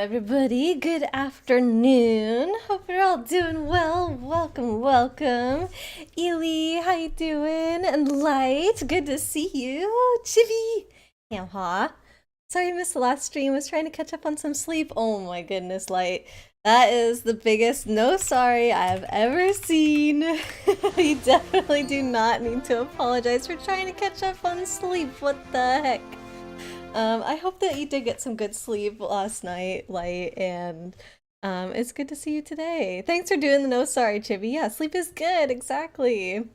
everybody. Good afternoon. Hope you're all doing well. Welcome, welcome. Ely, how you doing? And Light, good to see you. Chibi, Hamha. Sorry I missed the last stream. Was trying to catch up on some sleep. Oh my goodness, Light. That is the biggest no sorry I've ever seen. You definitely do not need to apologize for trying to catch up on sleep. What the heck? I hope that you did get some good sleep last night, Light, and it's good to see you today. Thanks for doing the no sorry, Chibi. Yeah, sleep is good, exactly.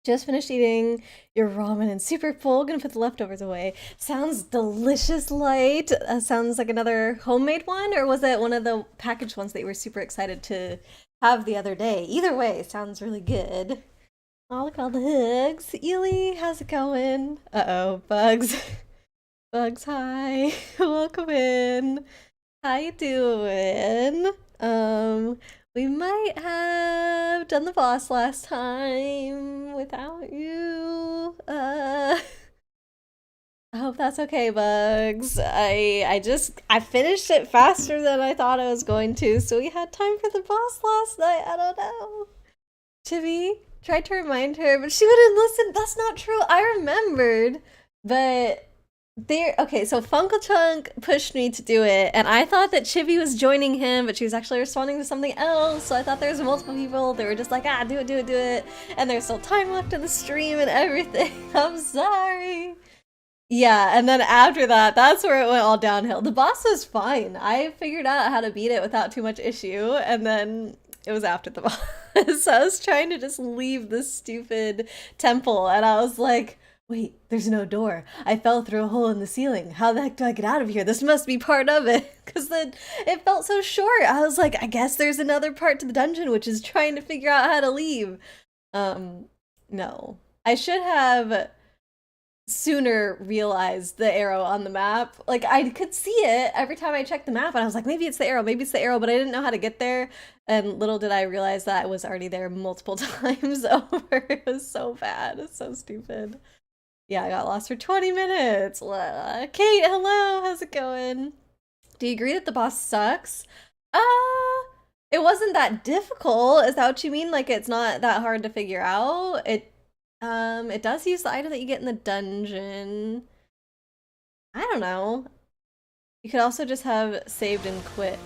Just finished eating your ramen and super full. Gonna put the leftovers away. Sounds delicious, Light. Sounds like another homemade one, or was it one of the packaged ones that you were super excited to have the other day? Either way, sounds really good. Oh, look at all the hugs. Ely, how's it going? Uh-oh, Bugs. Bugs, hi. Welcome in. How you doing? We might have done the boss last time without you. I hope that's okay, Bugs. I finished it faster than I thought I was going to, so we had time for the boss last night. I don't know. Chibi tried to remind her, but she wouldn't listen. That's not true. I remembered, but okay, so Funkle Chunk pushed me to do it, and I thought that Chibi was joining him, but she was actually responding to something else, so I thought there was multiple people. They were just like, ah, do it, and there's still time left in the stream and everything. I'm sorry. Yeah, and then after that, that's where it went all downhill. The boss was fine. I figured out how to beat it without too much issue, and then it was after the boss. So I was trying to just leave this stupid temple, and I was like, wait, there's no door. I fell through a hole in the ceiling. How the heck do I get out of here? This must be part of it. Because then it felt so short. I was like, I guess there's another part to the dungeon, which is trying to figure out how to leave. No. I should have sooner realized the arrow on the map. Like, I could see it every time I checked the map, and I was like, maybe it's the arrow, but I didn't know how to get there. And little did I realize that I was already there multiple times over. It was so bad. It's so stupid. Yeah, I got lost for 20 minutes. Kate, hello, how's it going? Do you agree that the boss sucks? It wasn't that difficult. Is that what you mean? Like, it's not that hard to figure out? It does use the item that you get in the dungeon. I don't know. You could also just have saved and quit.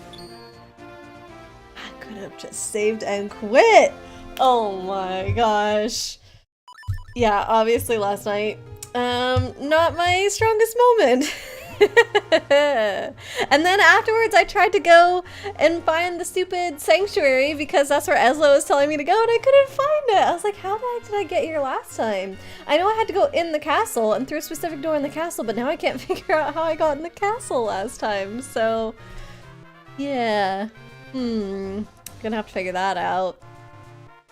I could have just saved and quit! Oh my gosh. Yeah, obviously last night, not my strongest moment. And then afterwards I tried to go and find the stupid sanctuary because that's where Ezlo was telling me to go, and I couldn't find it. I was like, how the heck did I get here last time? I know I had to go in the castle and through a specific door in the castle, but now I can't figure out how I got in the castle last time, so yeah. Gonna have to figure that out.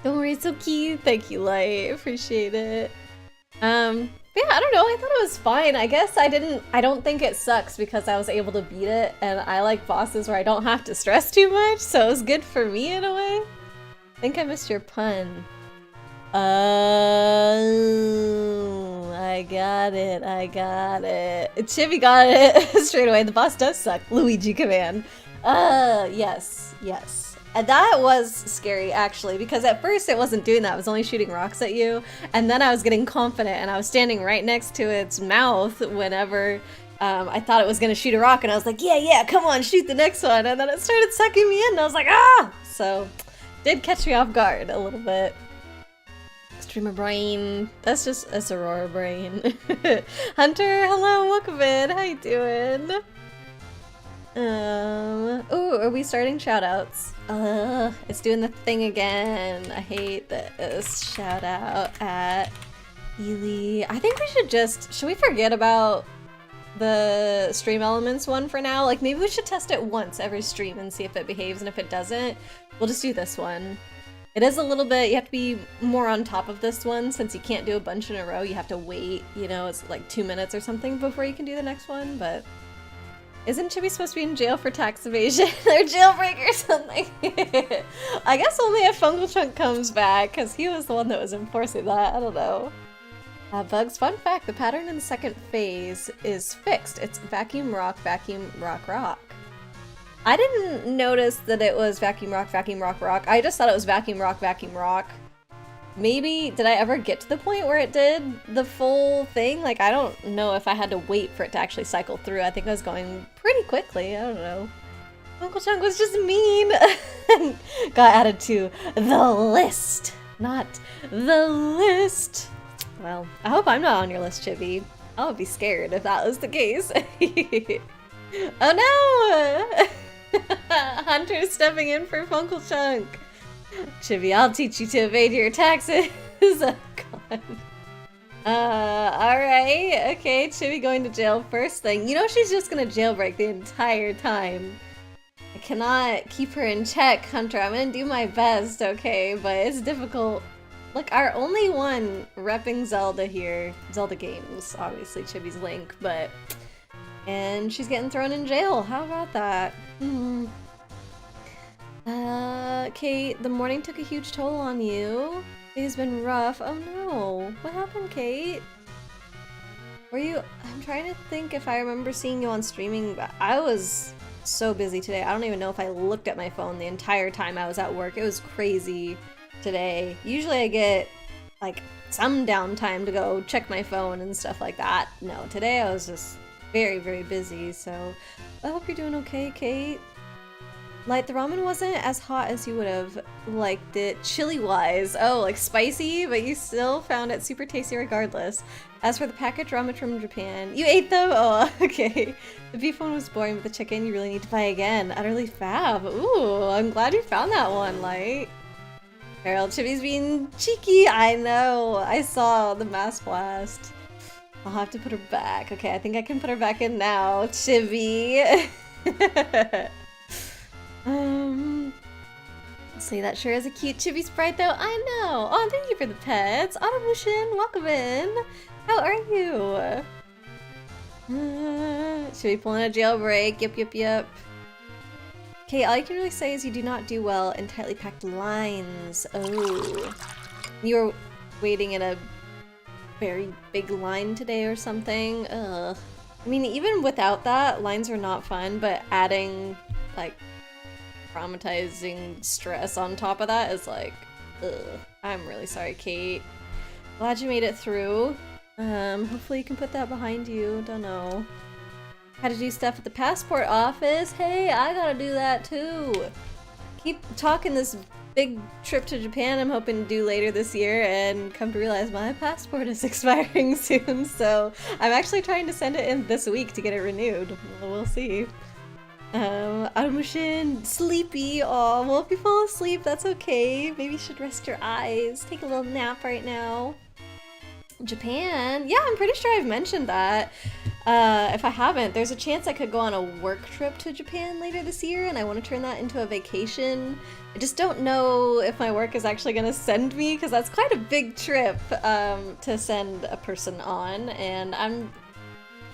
Don't worry, it's so cute. Thank you, Light. Appreciate it. Yeah, I don't know. I thought it was fine. I guess I don't think it sucks because I was able to beat it, and I like bosses where I don't have to stress too much, so it was good for me in a way. I think I missed your pun. Oh, I got it. Chibi got it straight away. The boss does suck. Luigi command. Yes. And that was scary, actually, because at first it wasn't doing that. It was only shooting rocks at you, and then I was getting confident, and I was standing right next to its mouth whenever I thought it was going to shoot a rock, and I was like, yeah, come on, shoot the next one, and then it started sucking me in, and I was like, ah! So, did catch me off guard a little bit. Streamer brain. That's just a soror brain. Hunter, hello, welcome in. How you doing? Oh, are we starting shoutouts? It's doing the thing again. I hate this. Shout out at Ely. I think we should we forget about the stream elements one for now? Like, maybe we should test it once every stream and see if it behaves, and if it doesn't, we'll just do this one. It is a little bit, you have to be more on top of this one since you can't do a bunch in a row. You have to wait, you know, it's like 2 minutes or something before you can do the next one, but isn't Chibi supposed to be in jail for tax evasion or jailbreak or something? I guess only if Funkle Chunk comes back, because he was the one that was enforcing that. I don't know. Bugs, fun fact, the pattern in the second phase is fixed. It's vacuum, rock, rock. I didn't notice that it was vacuum rock, vacuum rock, rock. I just thought it was vacuum rock, vacuum rock. Maybe, did I ever get to the point where it did the full thing? Like, I don't know if I had to wait for it to actually cycle through. I think I was going pretty quickly. I don't know. Uncle Chunk was just mean. Got added to the list, not the list. Well, I hope I'm not on your list, Chibi. I would be scared if that was the case. Oh no! Hunter's stepping in for Funkle Chunk. Chibi, I'll teach you to evade your taxes. Oh god. Alright. Okay, Chibi going to jail first thing. You know she's just gonna jailbreak the entire time. I cannot keep her in check, Hunter. I'm gonna do my best, okay? But it's difficult. Look, our only one repping Zelda here. Zelda games, obviously Chibi's Link, but... And she's getting thrown in jail. How about that? Kate, the morning took a huge toll on you. It's been rough. Oh no. What happened, Kate? Were you... I'm trying to think if I remember seeing you on streaming, but I was so busy today. I don't even know if I looked at my phone the entire time I was at work. It was crazy today. Usually I get, like, some downtime to go check my phone and stuff like that. No, today I was just very, very busy, so I hope you're doing okay, Kate. Light, the ramen wasn't as hot as you would have liked it chili-wise. Oh, like spicy, but you still found it super tasty regardless. As for the packaged ramen from Japan, you ate them? Oh, okay. The beef one was boring, but the chicken you really need to buy again. Utterly fab. Ooh, I'm glad you found that one, Light. Harold, Chibi's being cheeky. I know. I saw the mass blast. I'll have to put her back. Okay, I think I can put her back in now. Chibi. See, that sure is a cute Chibi sprite though. I know. Oh, thank you for the pets. Automotion, welcome in. How are you? Chibi pulling a jailbreak. Yep. Okay, all you can really say is you do not do well in tightly packed lines. Oh. You were waiting in a very big line today or something. Ugh. I mean, even without that, lines are not fun, but adding, like, traumatizing stress on top of that is like, ugh. I'm really sorry, Kate. Glad you made it through. Hopefully you can put that behind you. Don't know. Had to do stuff at the passport office. Hey, I gotta do that too. Keep talking this big trip to Japan I'm hoping to do later this year, and come to realize my passport is expiring soon, so I'm actually trying to send it in this week to get it renewed. We'll see. Automotion, sleepy. Aw, well, if you fall asleep, that's okay. Maybe you should rest your eyes. Take a little nap right now. Japan? Yeah, I'm pretty sure I've mentioned that. If I haven't, there's a chance I could go on a work trip to Japan later this year, and I want to turn that into a vacation. I just don't know if my work is actually going to send me, because that's quite a big trip to send a person on, and I'm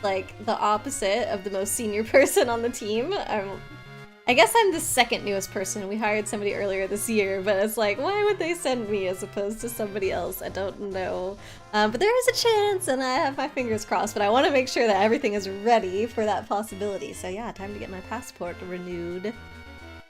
like the opposite of the most senior person on the team. I guess I'm the second newest person. We hired somebody earlier this year, but it's like, why would they send me as opposed to somebody else? I don't know. But there is a chance, and I have my fingers crossed, but I want to make sure that everything is ready for that possibility. So yeah, time to get my passport renewed.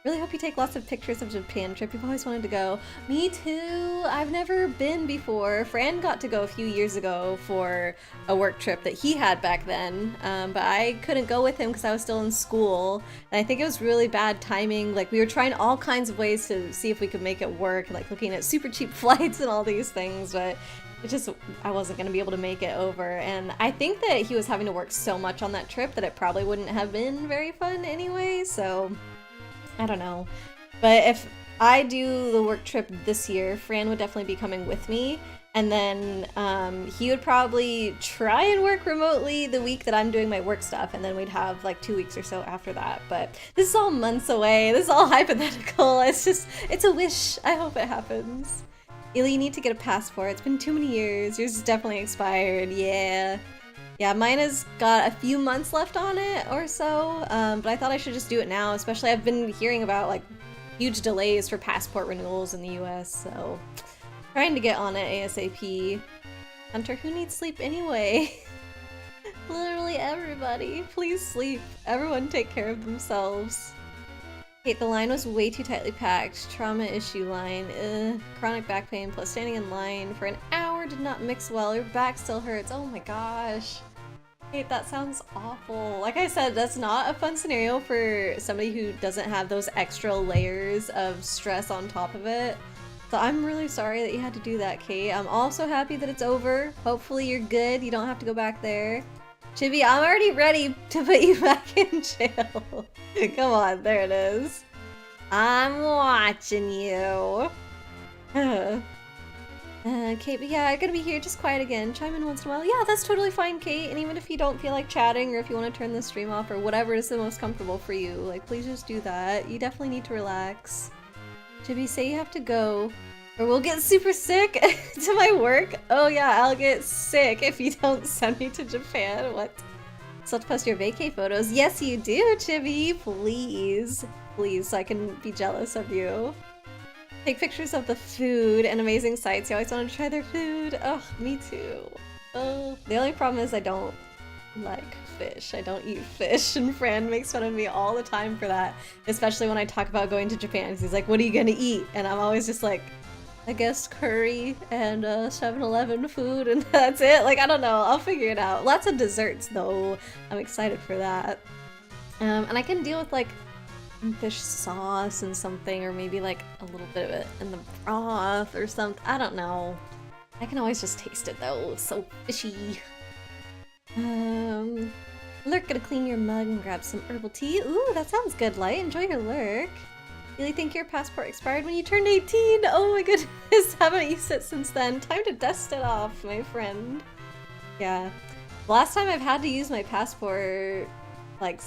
Really hope you take lots of pictures of Japan trip. You've always wanted to go. Me too. I've never been before. Fran got to go a few years ago for a work trip that he had back then, but I couldn't go with him because I was still in school. And I think it was really bad timing. Like, we were trying all kinds of ways to see if we could make it work, like looking at super cheap flights and all these things, but I wasn't going to be able to make it over. And I think that he was having to work so much on that trip that it probably wouldn't have been very fun anyway, so I don't know. But if I do the work trip this year, Fran would definitely be coming with me, and then he would probably try and work remotely the week that I'm doing my work stuff, and then we'd have like 2 weeks or so after that. But this is all months away. This is all hypothetical. It's a wish. I hope it happens. Illy, you need to get a passport. It's been too many years. Yours is definitely expired. Yeah, mine has got a few months left on it or so, but I thought I should just do it now, especially I've been hearing about like huge delays for passport renewals in the US, so trying to get on it ASAP. Hunter, who needs sleep anyway? Literally everybody. Please sleep. Everyone take care of themselves. Kate, the line was way too tightly packed. Trauma issue line. Chronic back pain plus standing in line for an hour did not mix well. Your back still hurts. Oh my gosh. Kate, that sounds awful. Like I said, that's not a fun scenario for somebody who doesn't have those extra layers of stress on top of it. So I'm really sorry that you had to do that, Kate. I'm also happy that it's over. Hopefully you're good. You don't have to go back there. Chibi, I'm already ready to put you back in jail. Come on, there it is. I'm watching you. Kate, but yeah, I'm gonna be here, just quiet again. Chime in once in a while. Yeah, that's totally fine, Kate. And even if you don't feel like chatting or if you want to turn the stream off or whatever is the most comfortable for you, like, please just do that. You definitely need to relax. Chibi, say you have to go or we'll get super sick to my work. Oh yeah, I'll get sick if you don't send me to Japan. What? So to post your vacay photos. Yes, you do, Chibi. Please. Please, so I can be jealous of you. Take pictures of the food and amazing sights. You always want to try their food. Oh, me too. Oh, the only problem is I don't like fish. I don't eat fish, and Fran makes fun of me all the time for that. Especially when I talk about going to Japan. He's like, what are you gonna eat? And I'm always just like, I guess curry and 7-Eleven food, and that's it. Like, I don't know. I'll figure it out. Lots of desserts, though. I'm excited for that. And I can deal with, like, fish sauce and something, or maybe, like, a little bit of it in the broth or something. I don't know. I can always just taste it, though. It's so fishy. Lurk, gonna clean your mug and grab some herbal tea. Ooh, that sounds good, Light. Enjoy your lurk. Really think your passport expired when you turned 18? Oh my goodness, haven't used it since then. Time to dust it off, my friend. Yeah. Last time I've had to use my passport, like,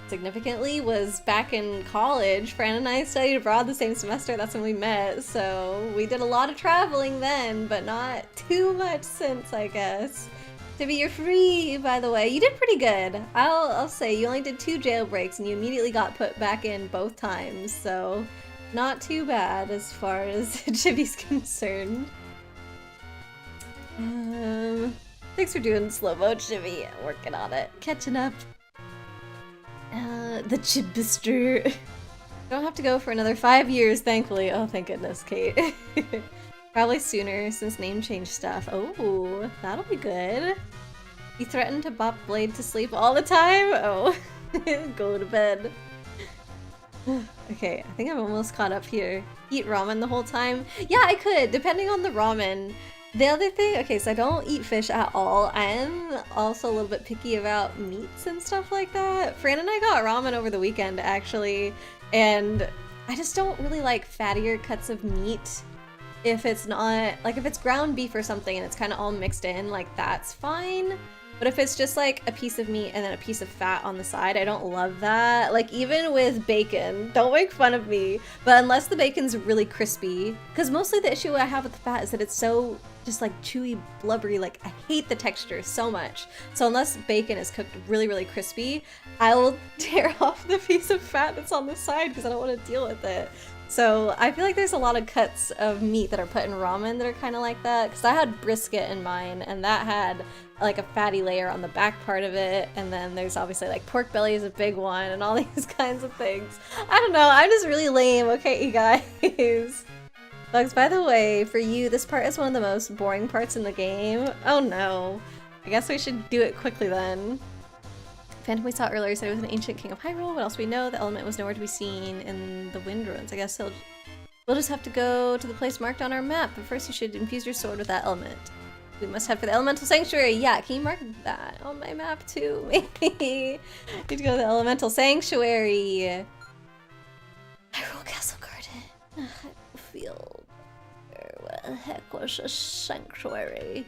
significantly was back in college. Fran and I studied abroad the same semester. That's when we met. So we did a lot of traveling then, but not too much since, I guess. Tibi, you're free, by the way. You did pretty good. I'll say you only did 2 jailbreaks and you immediately got put back in both times, so not too bad as far as Chibi's concerned. Thanks for doing slow-mo, Chibi. Working on it. Catching up. The Chibister. Don't have to go for another 5 years, thankfully. Oh, thank goodness, Kate. Probably sooner, since name change stuff. Oh, that'll be good. You threaten to bop Blade to sleep all the time? Oh, go to bed. Okay, I think I'm almost caught up here. Eat ramen the whole time? Yeah, I could, depending on the ramen. The other thing, okay, so I don't eat fish at all. I am also a little bit picky about meats and stuff like that. Fran and I got ramen over the weekend, actually, and I just don't really like fattier cuts of meat. If it's not, like if it's ground beef or something and it's kind of all mixed in, like that's fine. But if it's just like a piece of meat and then a piece of fat on the side, I don't love that. Like even with bacon, don't make fun of me, but unless the bacon's really crispy, because mostly the issue I have with the fat is that it's so just like chewy, blubbery, like I hate the texture so much. So unless bacon is cooked really, really crispy, I will tear off the piece of fat that's on the side because I don't want to deal with it. So I feel like there's a lot of cuts of meat that are put in ramen that are kind of like that, because I had brisket in mine and that had like a fatty layer on the back part of it, and then there's obviously like pork belly is a big one and all these kinds of things. I don't know, I'm just really lame, okay you guys. Bugs, by the way, for you, this part is one of the most boring parts in the game. Oh no. I guess we should do it quickly then. Phantom we saw earlier said it was an ancient king of Hyrule. What else we know? The element was nowhere to be seen in the wind ruins. I guess we'll just have to go to the place marked on our map, but first you should infuse your sword with that element. We must have for the elemental sanctuary. Yeah, can you mark that on my map too? Maybe. Need to go to the elemental sanctuary. Hyrule Castle Garden. Hyrule Field. Where the heck was a sanctuary?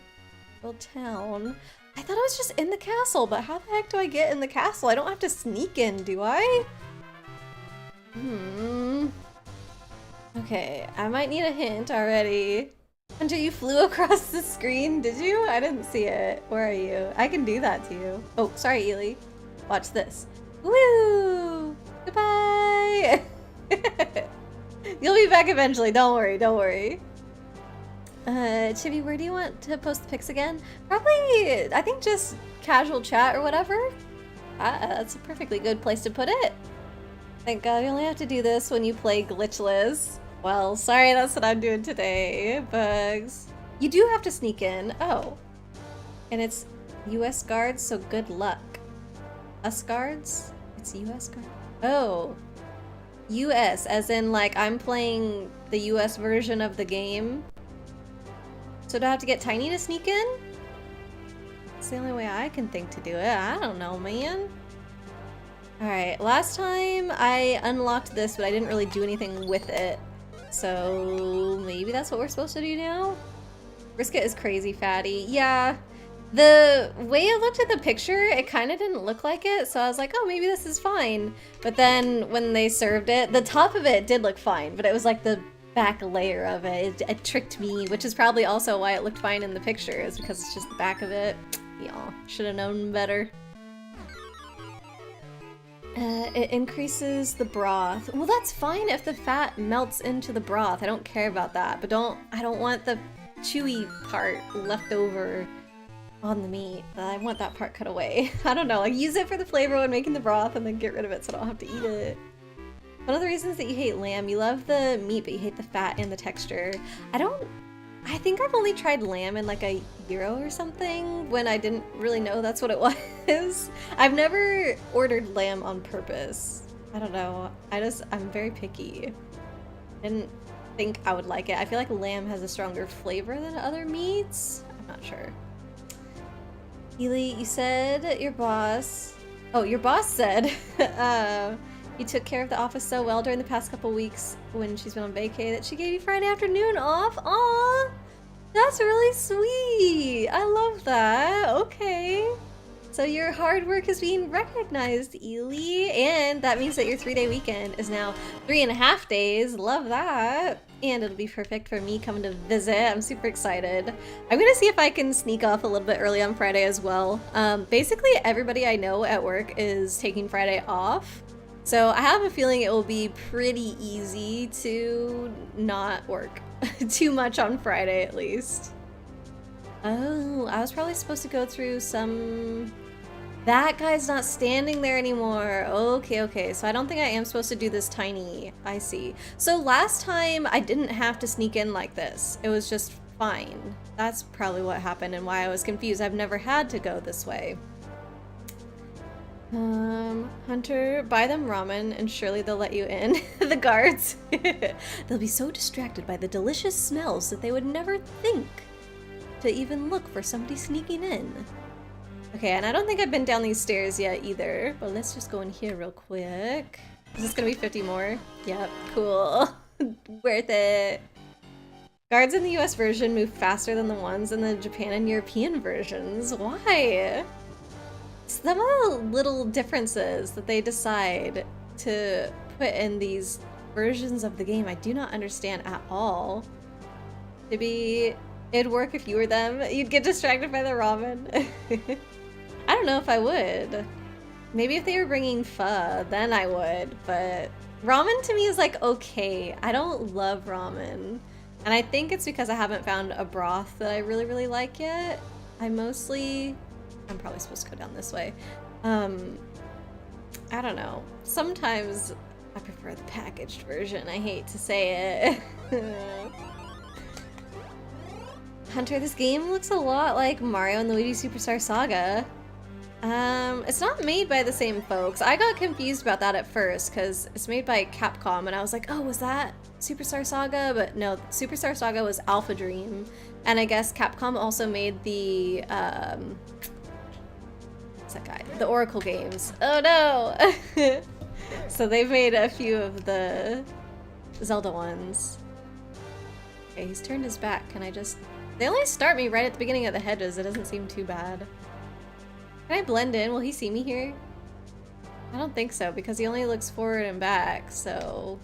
Old town. I thought I was just in the castle, but how the heck do I get in the castle? I don't have to sneak in, do I? Okay, I might need a hint already. Hunter, you flew across the screen, did you? I didn't see it. Where are you? I can do that to you. Oh, sorry, Ely. Watch this. Woo! Goodbye! You'll be back eventually, don't worry, don't worry. Chibi, where do you want to post the pics again? Probably, I think just casual chat or whatever. That's a perfectly good place to put it. Thank God you only have to do this when you play glitchless. Well, sorry, that's what I'm doing today. Bugs. You do have to sneak in. Oh. And it's US guards, so good luck. Us guards? It's US guards? Oh. US, as in like I'm playing the US version of the game. So do I have to get Tiny to sneak in? It's the only way I can think to do it. I don't know, man. Alright, last time I unlocked this, but I didn't really do anything with it. So maybe that's what we're supposed to do now? Brisket is crazy fatty. Yeah, the way I looked at the picture, it kind of didn't look like it, so I was like, oh, maybe this is fine. But then when they served it, the top of it did look fine, but it was like the back layer of it. It tricked me, which is probably also why it looked fine in the picture, is because it's just the back of it. Yeah, should have known better. It increases the broth. Well, that's fine if the fat melts into the broth. I don't care about that, but I don't want the chewy part left over on the meat. I want that part cut away. I don't know, like use it for the flavor when making the broth and then get rid of it so I don't have to eat it. One of the reasons that you hate lamb, you love the meat but you hate the fat and the texture. I think I've only tried lamb in like a gyro or something when I didn't really know that's what it was. I've never ordered lamb on purpose. I don't know. I'm very picky. I didn't think I would like it. I feel like lamb has a stronger flavor than other meats. I'm not sure. Ely, you said your boss said you took care of the office so well during the past couple weeks when she's been on vacay that she gave you Friday afternoon off. Aw, that's really sweet. I love that. Okay. So your hard work is being recognized, Ely, and that means that your 3-day weekend is now 3.5 days. Love that. And it'll be perfect for me coming to visit. I'm super excited. I'm gonna see if I can sneak off a little bit early on Friday as well. Basically everybody I know at work is taking Friday off. So I have a feeling it will be pretty easy to not work too much on Friday at least. Oh, I was probably supposed to go through some... That guy's not standing there anymore. Okay. So I don't think I am supposed to do this tiny. I see. So last time I didn't have to sneak in like this. It was just fine. That's probably what happened and why I was confused. I've never had to go this way. Hunter, buy them ramen and surely they'll let you in. The guards. They'll be so distracted by the delicious smells that they would never think to even look for somebody sneaking in. Okay, and I don't think I've been down these stairs yet either, but let's just go in here real quick. Is this gonna be 50 more? Yep, cool. Worth it. Guards in the US version move faster than the ones in the Japan and European versions. Why? Some of the little differences that they decide to put in these versions of the game I do not understand at all. It'd work if you were them. You'd get distracted by the ramen. I don't know if I would. Maybe if they were bringing pho, then I would, but ramen to me is like okay. I don't love ramen. And I think it's because I haven't found a broth that I really like yet. I'm probably supposed to go down this way. I don't know. Sometimes I prefer the packaged version. I hate to say it. Hunter, this game looks a lot like Mario and Luigi Superstar Saga. It's not made by the same folks. I got confused about that at first because it's made by Capcom and I was like, oh, was that Superstar Saga? But no, Superstar Saga was Alpha Dream. And I guess Capcom also made the, what's that guy? The Oracle games. Oh no! So they've made a few of the Zelda ones. Okay, he's turned his back. Can I just... They only start me right at the beginning of the hedges. It doesn't seem too bad. Can I blend in? Will he see me here? I don't think so, because he only looks forward and back, so...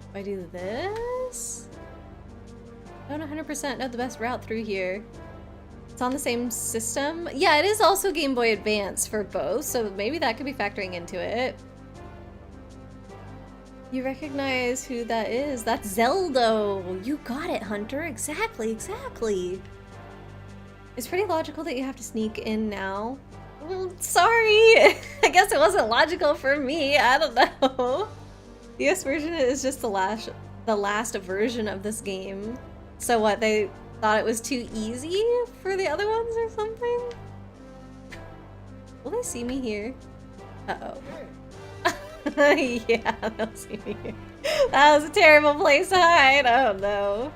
If I do this... I don't 100% know the best route through here. It's on the same system. Yeah, it is also Game Boy Advance for both, so maybe that could be factoring into it. You recognize who that is? That's Zelda! You got it, Hunter. Exactly. It's pretty logical that you have to sneak in now. Well, sorry! I guess it wasn't logical for me. I don't know. The US version is just the last version of this game. So what, they thought it was too easy for the other ones or something? Will they see me here? Uh-oh. Yeah, they'll see me here. That was a terrible place to hide. Oh no.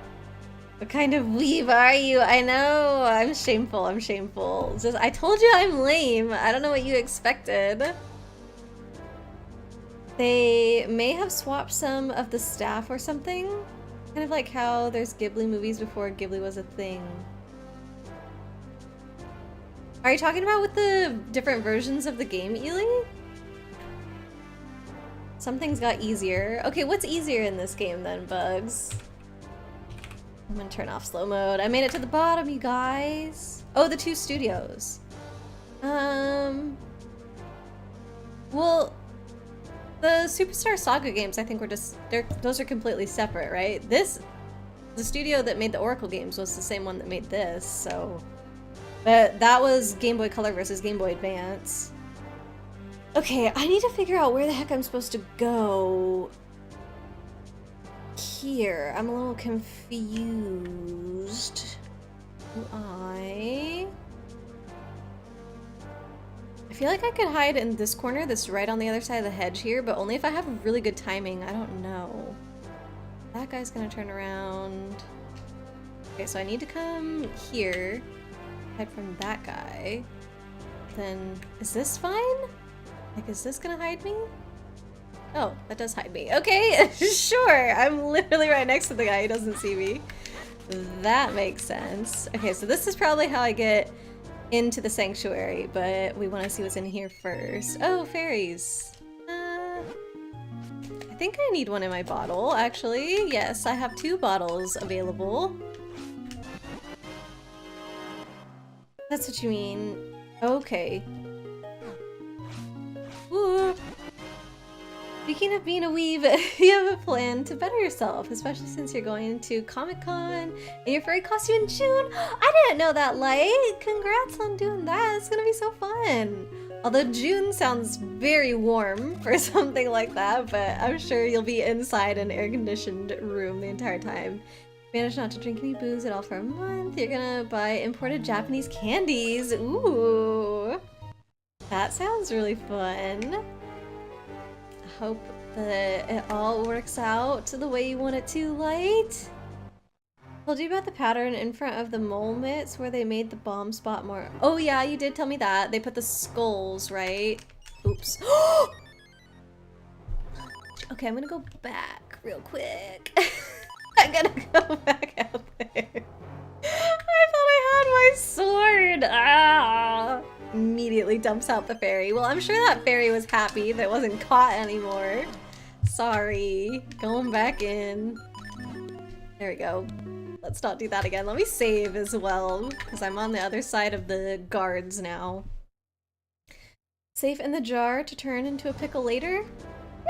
What kind of weeb are you? I know. I'm shameful. I'm shameful. Just, I told you I'm lame. I don't know what you expected. They may have swapped some of the staff or something. Kind of like how there's Ghibli movies before Ghibli was a thing. Are you talking about with the different versions of the game, Ely? Some things got easier. Okay, what's easier in this game then, Bugs? I'm gonna turn off slow mode. I made it to the bottom, you guys. Oh, the 2 studios. Well, the Superstar Saga games, I think, were just, those are completely separate, right? The studio that made the Oracle games was the same one that made this, so. But that was Game Boy Color versus Game Boy Advance. Okay, I need to figure out where the heck I'm supposed to go. Here, I'm a little confused. I feel like I could hide in this corner that's right on the other side of the hedge here, but only if I have really good timing. I don't know. That guy's gonna turn around. Okay, so I need to come here. Hide from that guy. Then, is this fine? Like, is this gonna hide me? Oh, that does hide me. Okay, sure. I'm literally right next to the guy who doesn't see me. That makes sense. Okay, so this is probably how I get into the sanctuary, but we want to see what's in here first. Oh, fairies. I think I need one in my bottle, actually. Yes, I have 2 bottles available. That's what you mean. Okay. Ooh. Speaking of being a weeb, you have a plan to better yourself, especially since you're going to Comic-Con and your furry costume in June. I didn't know that, Light. Congrats on doing that. It's gonna be so fun. Although June sounds very warm for something like that, but I'm sure you'll be inside an air-conditioned room the entire time. Manage not to drink any booze at all for a month. You're gonna buy imported Japanese candies. Ooh. That sounds really fun. I hope that it all works out the way you want it to, Light. Told you about the pattern in front of the mole mitts where they made the bomb spot more. Oh yeah, you did tell me that. They put the skulls, right? Oops. Okay, I'm gonna go back real quick. I'm gonna go back out there. I thought I had my sword. Ah! Immediately dumps out the fairy. Well, I'm sure that fairy was happy that it wasn't caught anymore. Sorry. Going back in. There we go. Let's not do that again. Let me save as well, because I'm on the other side of the guards now. Safe in the jar to turn into a pickle later?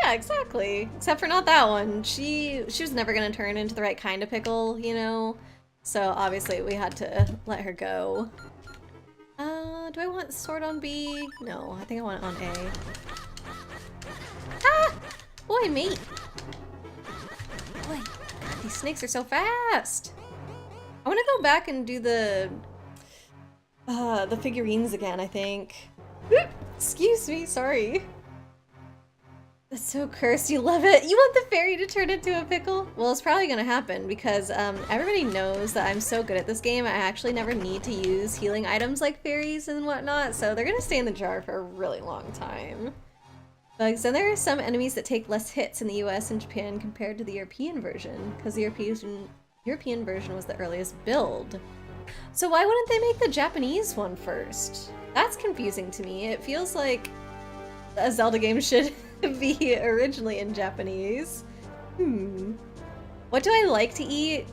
Yeah, exactly. Except for not that one. She was never gonna turn into the right kind of pickle, you know? So obviously we had to let her go. Do I want sword on B? No, I think I want it on A. Ah! Boy, mate! Boy, God, these snakes are so fast! I want to go back and do the figurines again, I think. Excuse me, sorry. That's so cursed, you love it. You want the fairy to turn into a pickle? Well, it's probably gonna happen because everybody knows that I'm so good at this game. I actually never need to use healing items like fairies and whatnot, so they're gonna stay in the jar for a really long time. Bugs, and there are some enemies that take less hits in the US and Japan compared to the European version, because the European version was the earliest build. So why wouldn't they make the Japanese one first? That's confusing to me. It feels like a Zelda game should be originally in Japanese. What do I like to eat?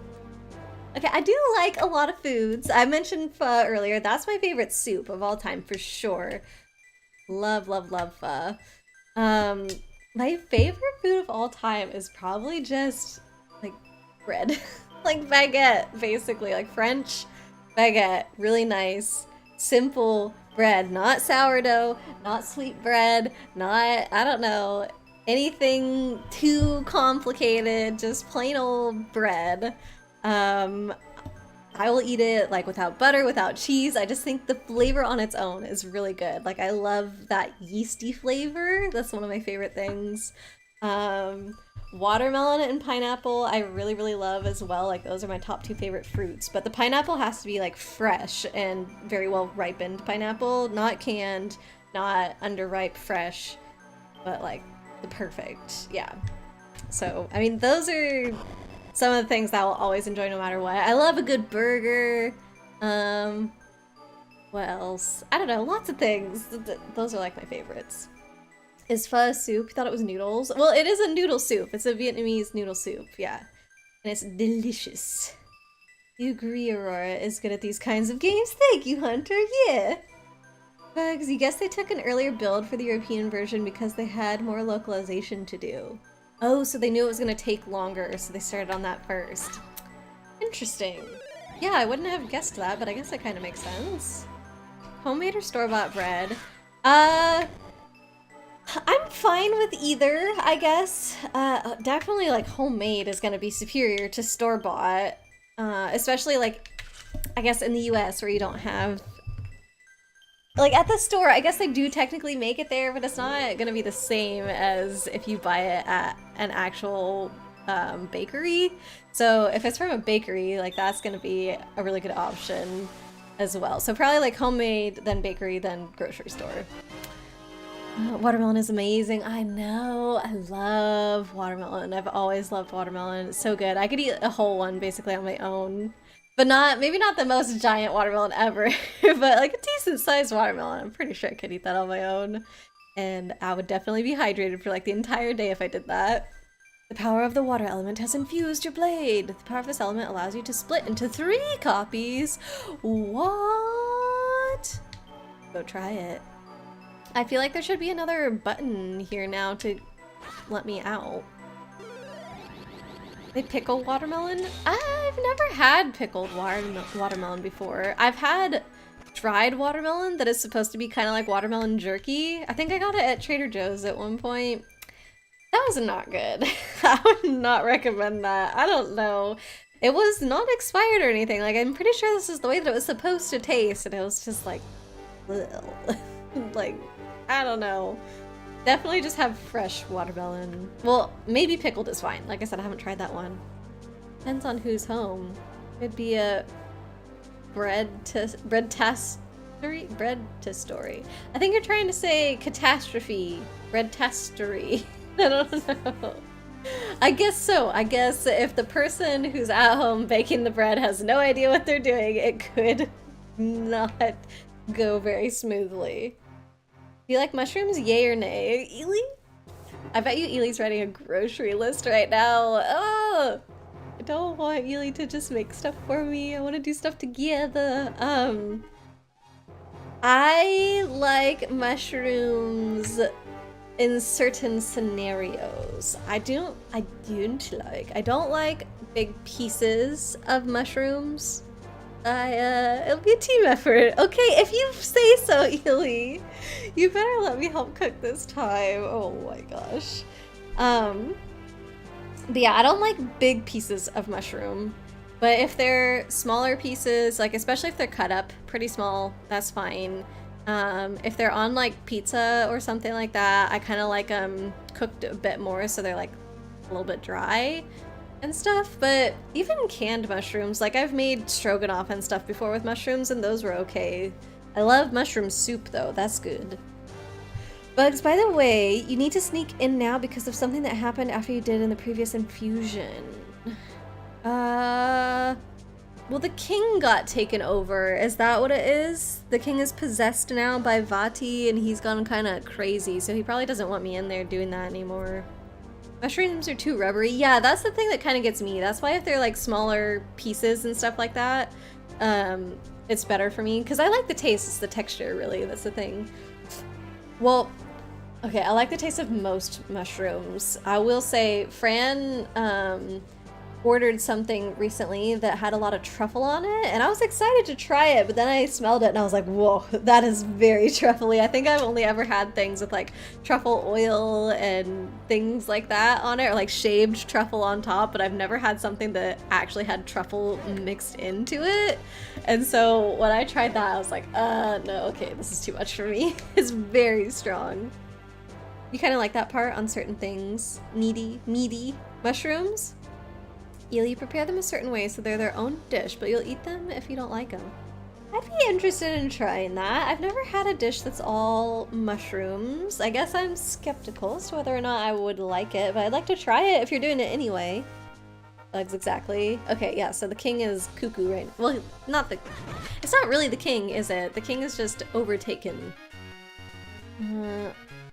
Okay, I do like a lot of foods. I mentioned pho earlier. That's my favorite soup of all time for sure. Love, love, love pho. My favorite food of all time is probably just like bread. Like baguette, basically, like French baguette. Really nice, simple bread, not sourdough, not sweet bread, not, I don't know. anything too complicated, just plain old bread. I will eat it like without butter, without cheese. I just think the flavor on its own is really good. Like I love that yeasty flavor. That's one of my favorite things. Watermelon and pineapple I really, really love as well. Like those are my top 2 favorite fruits. But the pineapple has to be like fresh and very well ripened pineapple, not canned, not underripe, fresh, but like the perfect, yeah. So, I mean, those are some of the things that I'll always enjoy no matter what. I love a good burger. What else? I don't know, lots of things. Those are like my favorites. Is pho soup? Thought it was noodles. Well, it is a noodle soup. It's a Vietnamese noodle soup, yeah. And it's delicious. You agree Aurora is good at these kinds of games? Thank you, Hunter, yeah. Bugs, you guess they took an earlier build for the European version because they had more localization to do. Oh, so they knew it was gonna take longer, so they started on that first. Interesting. Yeah, I wouldn't have guessed that, but I guess that kind of makes sense. Homemade or store-bought bread? I'm fine with either, I guess. Definitely like homemade is gonna be superior to store-bought. Especially like, I guess in the US where you don't have... Like at the store, I guess they do technically make it there, but it's not gonna be the same as if you buy it at an actual bakery. So if it's from a bakery, like that's gonna be a really good option as well. So probably like homemade, then bakery, then grocery store. Watermelon is amazing. I know, I love watermelon. I've always loved watermelon. It's so good. I could eat a whole one basically on my own. But maybe not the most giant watermelon ever, but like a decent sized watermelon. I'm pretty sure I could eat that on my own. And I would definitely be hydrated for like the entire day if I did that. The power of the water element has infused your blade. The power of this element allows you to split into 3 copies. What? Go try it. I feel like there should be another button here now to let me out. They pickle watermelon? I've never had pickled watermelon before. I've had dried watermelon that is supposed to be kind of like watermelon jerky. I think I got it at Trader Joe's at one point. That was not good. I would not recommend that. I don't know. It was not expired or anything. Like, I'm pretty sure this is the way that it was supposed to taste, and it was just like, like, I don't know. Definitely just have fresh watermelon. Well, maybe pickled is fine. Like I said, I haven't tried that one. Depends on who's home. Could be a bread to story. I think you're trying to say catastrophe. Bread testory. I don't know. I guess so. I guess if the person who's at home baking the bread has no idea what they're doing, it could not go very smoothly. Do you like mushrooms? Yay or nay? Ely? I bet you Ely's writing a grocery list right now. Oh! I don't want Ely to just make stuff for me. I want to do stuff together. I like mushrooms in certain scenarios. I don't like big pieces of mushrooms. It'll be a team effort. Okay, if you say so, Ely. You better let me help cook this time. Oh my gosh. But yeah, I don't like big pieces of mushroom. But if they're smaller pieces, like especially if they're cut up pretty small, that's fine. If they're on like pizza or something like that, I kind of like them cooked a bit more so they're like a little bit dry and stuff. But even canned mushrooms, like I've made stroganoff and stuff before with mushrooms and those were okay. I love mushroom soup though, that's good. Bugs, by the way, you need to sneak in now because of something that happened after you did in the previous infusion. Well, the king got taken over. Is that what it is? The king is possessed now by Vaati and he's gone kind of crazy, so he probably doesn't want me in there doing that anymore. Mushrooms are too rubbery. Yeah, that's the thing that kind of gets me. That's why if they're like smaller pieces and stuff like that, it's better for me. Because I like the taste, it's the texture really, that's the thing. Well, okay, I like the taste of most mushrooms. I will say Fran ordered something recently that had a lot of truffle on it, and I was excited to try it, but then I smelled it and I was like, whoa, that is very truffly. I think I've only ever had things with like truffle oil and things like that on it, or like shaved truffle on top, but I've never had something that actually had truffle mixed into it. And so when I tried that, I was like, no, okay, this is too much for me. It's very strong. You kind of like that part on certain things. Meaty mushrooms. You prepare them a certain way so they're their own dish, but you'll eat them if you don't like them. I'd be interested in trying that. I've never had a dish that's all mushrooms. I guess I'm skeptical as to whether or not I would like it, but I'd like to try it if you're doing it anyway. Bugs, exactly. Okay, yeah, so the king is cuckoo right now. Well, it's not really the king, is it? The king is just overtaken.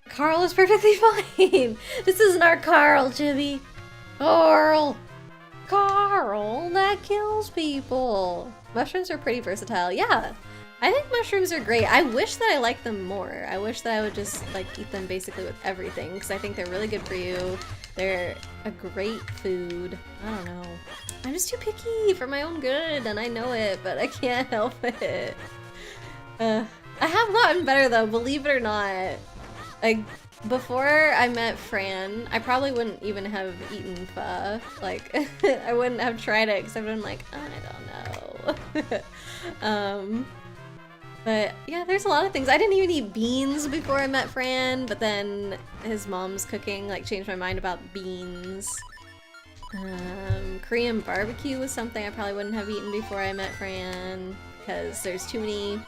Carl is perfectly fine. This isn't our Carl, Chibi. Carl, that kills people. Mushrooms are pretty versatile. Yeah, I think mushrooms are great. I wish that I liked them more. I wish that I would just like eat them basically with everything, because I think they're really good for you. They're a great food. I don't know. I'm just too picky for my own good, and I know it, but I can't help it. I have gotten better though, believe it or not. Like, before I met Fran, I probably wouldn't even have eaten pho. Like, I wouldn't have tried it because I've been like, I don't know. But yeah, there's a lot of things. I didn't even eat beans before I met Fran, but then his mom's cooking like changed my mind about beans. Korean barbecue was something I probably wouldn't have eaten before I met Fran because there's too many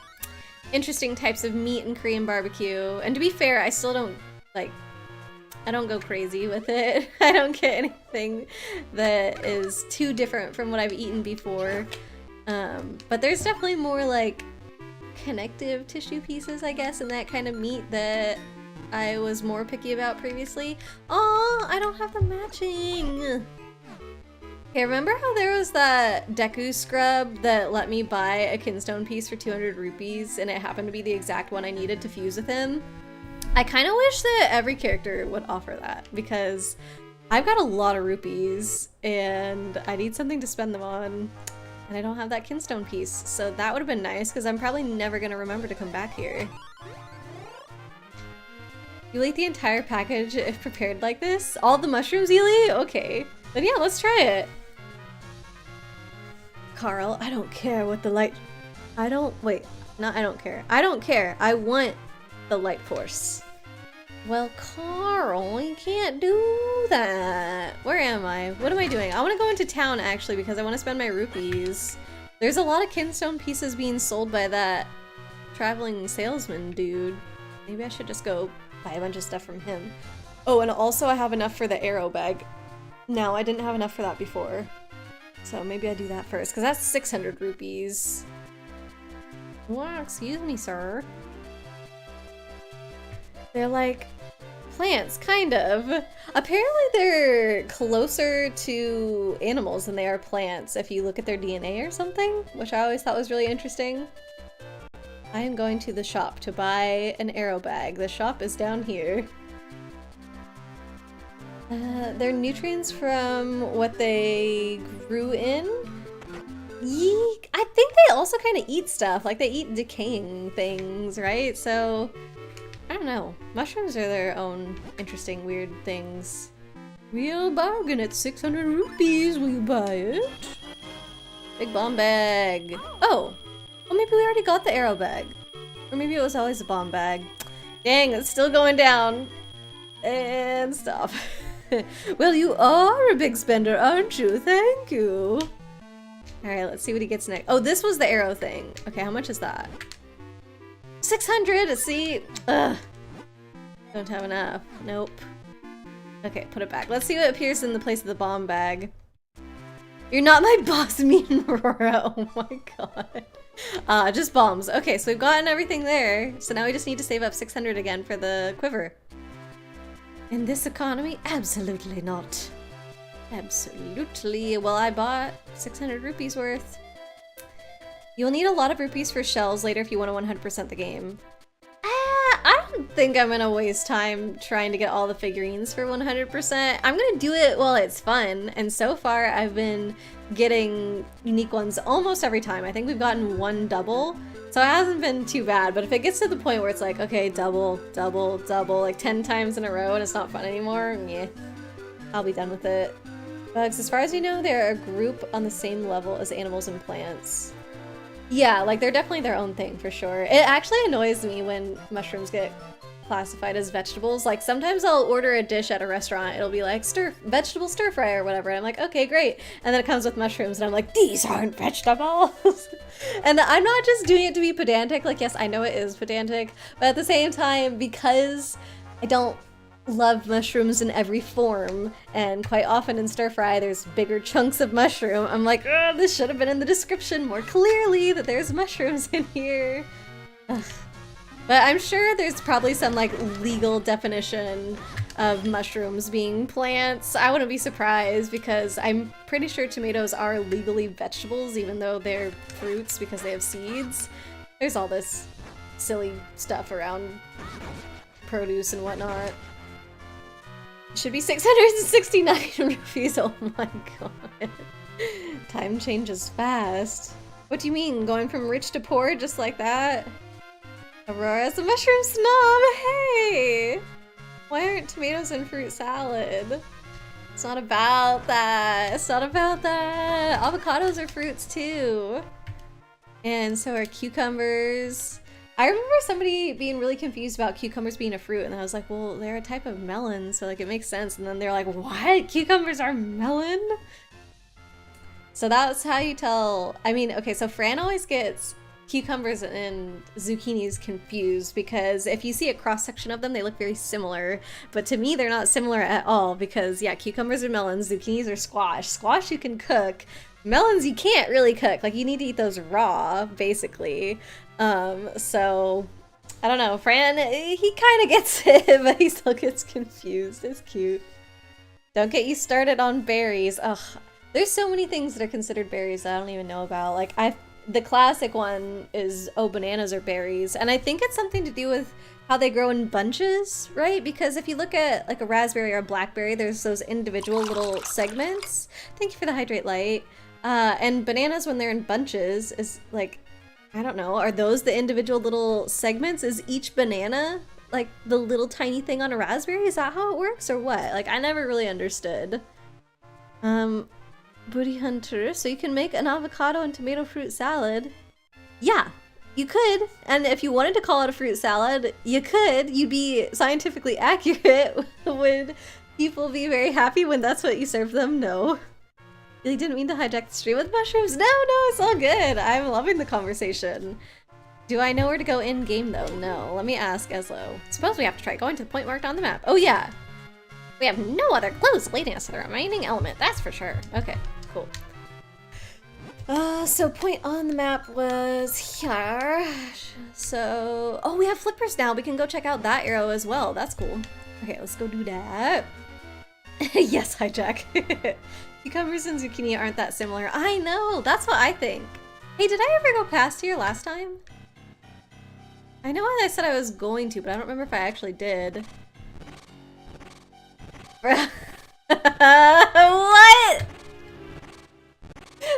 interesting types of meat in Korean barbecue. And to be fair, I still don't I don't go crazy with it. I don't get anything that is too different from what I've eaten before. But there's definitely more like connective tissue pieces, I guess, in that kind of meat that I was more picky about previously. Oh, I don't have the matching. Okay, remember how there was that Deku scrub that let me buy a kinstone piece for 200 rupees and it happened to be the exact one I needed to fuse with him? I kind of wish that every character would offer that, because I've got a lot of rupees and I need something to spend them on, and I don't have that kinstone piece, so that would have been nice because I'm probably never going to remember to come back here. You'll eat the entire package if prepared like this? All the mushrooms, Ely? Okay. Then yeah, let's try it. Carl, I don't care what the light... I don't care. I don't care. I want the light force. Well, Carl, you can't do that. Where am I? What am I doing? I want to go into town, actually, because I want to spend my rupees. There's a lot of kinstone pieces being sold by that traveling salesman dude. Maybe I should just go buy a bunch of stuff from him. Oh, and also I have enough for the arrow bag. No, I didn't have enough for that before. So maybe I do that first, because that's 600 rupees. Well, excuse me, sir. They're like plants, kind of. Apparently they're closer to animals than they are plants if you look at their DNA or something, which I always thought was really interesting. I am going to the shop to buy an arrow bag. The shop is down here. They're nutrients from what they grew in. Yeek. I think they also kind of eat stuff. Like they eat decaying things, right? So I don't know. Mushrooms are their own interesting, weird things. Real bargain at 600 rupees. Will you buy it? Big bomb bag. Oh. Well, maybe we already got the arrow bag. Or maybe it was always a bomb bag. Dang, it's still going down. And stop. Well, you are a big spender, aren't you? Thank you. Alright, let's see what he gets next. Oh, this was the arrow thing. Okay, how much is that? 600! See? Ugh. Don't have enough. Nope. Okay, put it back. Let's see what appears in the place of the bomb bag. You're not my boss, mean Aurora. Oh my god. Just bombs. Okay, so we've gotten everything there. So now we just need to save up 600 again for the quiver. In this economy? Absolutely not. Absolutely. Well, I bought 600 rupees worth. You'll need a lot of rupees for shells later if you want to 100% the game. I don't think I'm gonna waste time trying to get all the figurines for 100%. I'm gonna do it while it's fun, and so far I've been getting unique ones almost every time. I think we've gotten one double, so it hasn't been too bad, but if it gets to the point where it's like, okay, double, double, double, like 10 times in a row and it's not fun anymore, yeah, I'll be done with it. Bugs, as far as you know, they're a group on the same level as animals and plants. Yeah, like they're definitely their own thing for sure. It actually annoys me when mushrooms get classified as vegetables. Like sometimes I'll order a dish at a restaurant, it'll be like vegetable stir fry or whatever. I'm like, okay, great. And then it comes with mushrooms and I'm like, these aren't vegetables. And I'm not just doing it to be pedantic. Like, yes, I know it is pedantic, but at the same time, because I don't love mushrooms in every form, and quite often in stir fry there's bigger chunks of mushroom, I'm like, this should have been in the description more clearly that there's mushrooms in here. Ugh. But I'm sure there's probably some like legal definition of mushrooms being plants. I wouldn't be surprised, because I'm pretty sure tomatoes are legally vegetables even though they're fruits because they have seeds. There's all this silly stuff around produce and whatnot. Should be 669 rupees. Oh my god. Time changes fast. What do you mean? Going from rich to poor just like that? Aurora's a mushroom snob! Hey! Why aren't tomatoes in fruit salad? It's not about that. It's not about that. Avocados are fruits too. And so are cucumbers. I remember somebody being really confused about cucumbers being a fruit, and I was like, well, they're a type of melon, so like it makes sense. And then they're like, what? Cucumbers are melon? So that's how you tell. I mean, okay, so Fran always gets cucumbers and zucchinis confused, because if you see a cross-section of them, they look very similar. But to me, they're not similar at all, because yeah, cucumbers are melons, zucchinis are squash. Squash you can cook. Melons you can't really cook. Like, you need to eat those raw, basically. So I don't know, Fran, he kind of gets it, but he still gets confused. It's cute. Don't get you started on berries. Ugh, there's so many things that are considered berries that I don't even know about. Like, the classic one is, oh, bananas are berries, and I think it's something to do with how they grow in bunches, right? Because if you look at like a raspberry or a blackberry, there's those individual little segments. Thank you for the hydrate light. And bananas, when they're in bunches, is like, I don't know, are those the individual little segments? Is each banana like the little tiny thing on a raspberry? Is that how it works or what? Like, I never really understood. Booty hunter, so you can make an avocado and tomato fruit salad. Yeah, you could. And if you wanted to call it a fruit salad, you could. You'd be scientifically accurate. Would people be very happy when that's what you serve them? No. Really didn't mean to hijack the stream with mushrooms. No, it's all good. I'm loving the conversation. Do I know where to go in game though? No. Let me ask Ezlo. Suppose we have to try going to the point marked on the map. Oh yeah. We have no other clues leading us to the remaining element, that's for sure. Okay, cool. So point on the map was here. So, oh, we have flippers now. We can go check out that arrow as well. That's cool. Okay, let's go do that. Yes, hijack. Cucumbers and zucchini aren't that similar. I know, that's what I think. Hey, did I ever go past here last time? I know I said I was going to, but I don't remember if I actually did. What?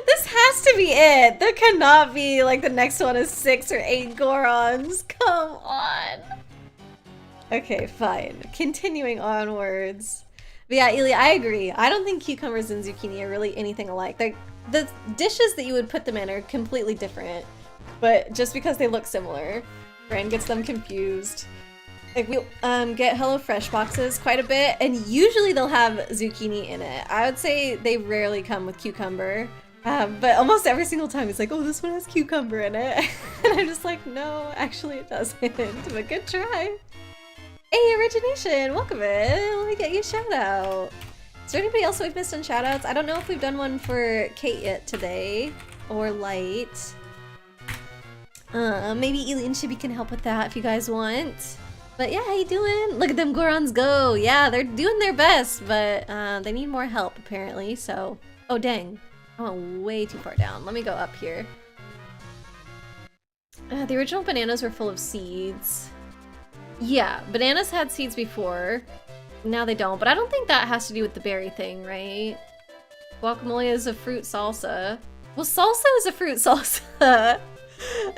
This has to be it. There cannot be like the next one is 6 or 8 Gorons. Come on. Okay, fine. Continuing onwards. But yeah, Ely, I agree. I don't think cucumbers and zucchini are really anything alike. Like, the dishes that you would put them in are completely different, but just because they look similar, Fran gets them confused. Like, we get HelloFresh boxes quite a bit, and usually they'll have zucchini in it. I would say they rarely come with cucumber, but almost every single time it's like, oh, this one has cucumber in it. And I'm just like, no, actually it doesn't, but good try. Hey, Origination, welcome in. Let me get you a shout out. Is there anybody else we've missed on shout outs? I don't know if we've done one for Kate yet today, or Light. Maybe Ely and Chibi can help with that if you guys want. But yeah, how you doing? Look at them Gorons go. Yeah, they're doing their best, but they need more help apparently, so. Oh dang, I went way too far down. Let me go up here. The original bananas were full of seeds. Yeah, bananas had seeds before. Now they don't, but I don't think that has to do with the berry thing, right? Guacamole is a fruit salsa. Well, salsa is a fruit salsa.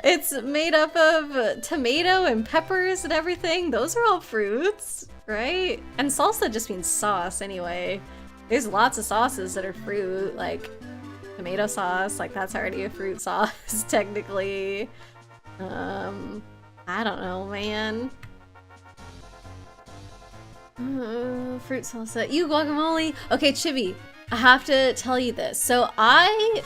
It's made up of tomato and peppers and everything. Those are all fruits, right? And salsa just means sauce anyway. There's lots of sauces that are fruit, like tomato sauce, like that's already a fruit sauce, technically. I don't know, man. Fruit salsa. Ew, guacamole. Okay, Chibi, I have to tell you this. So I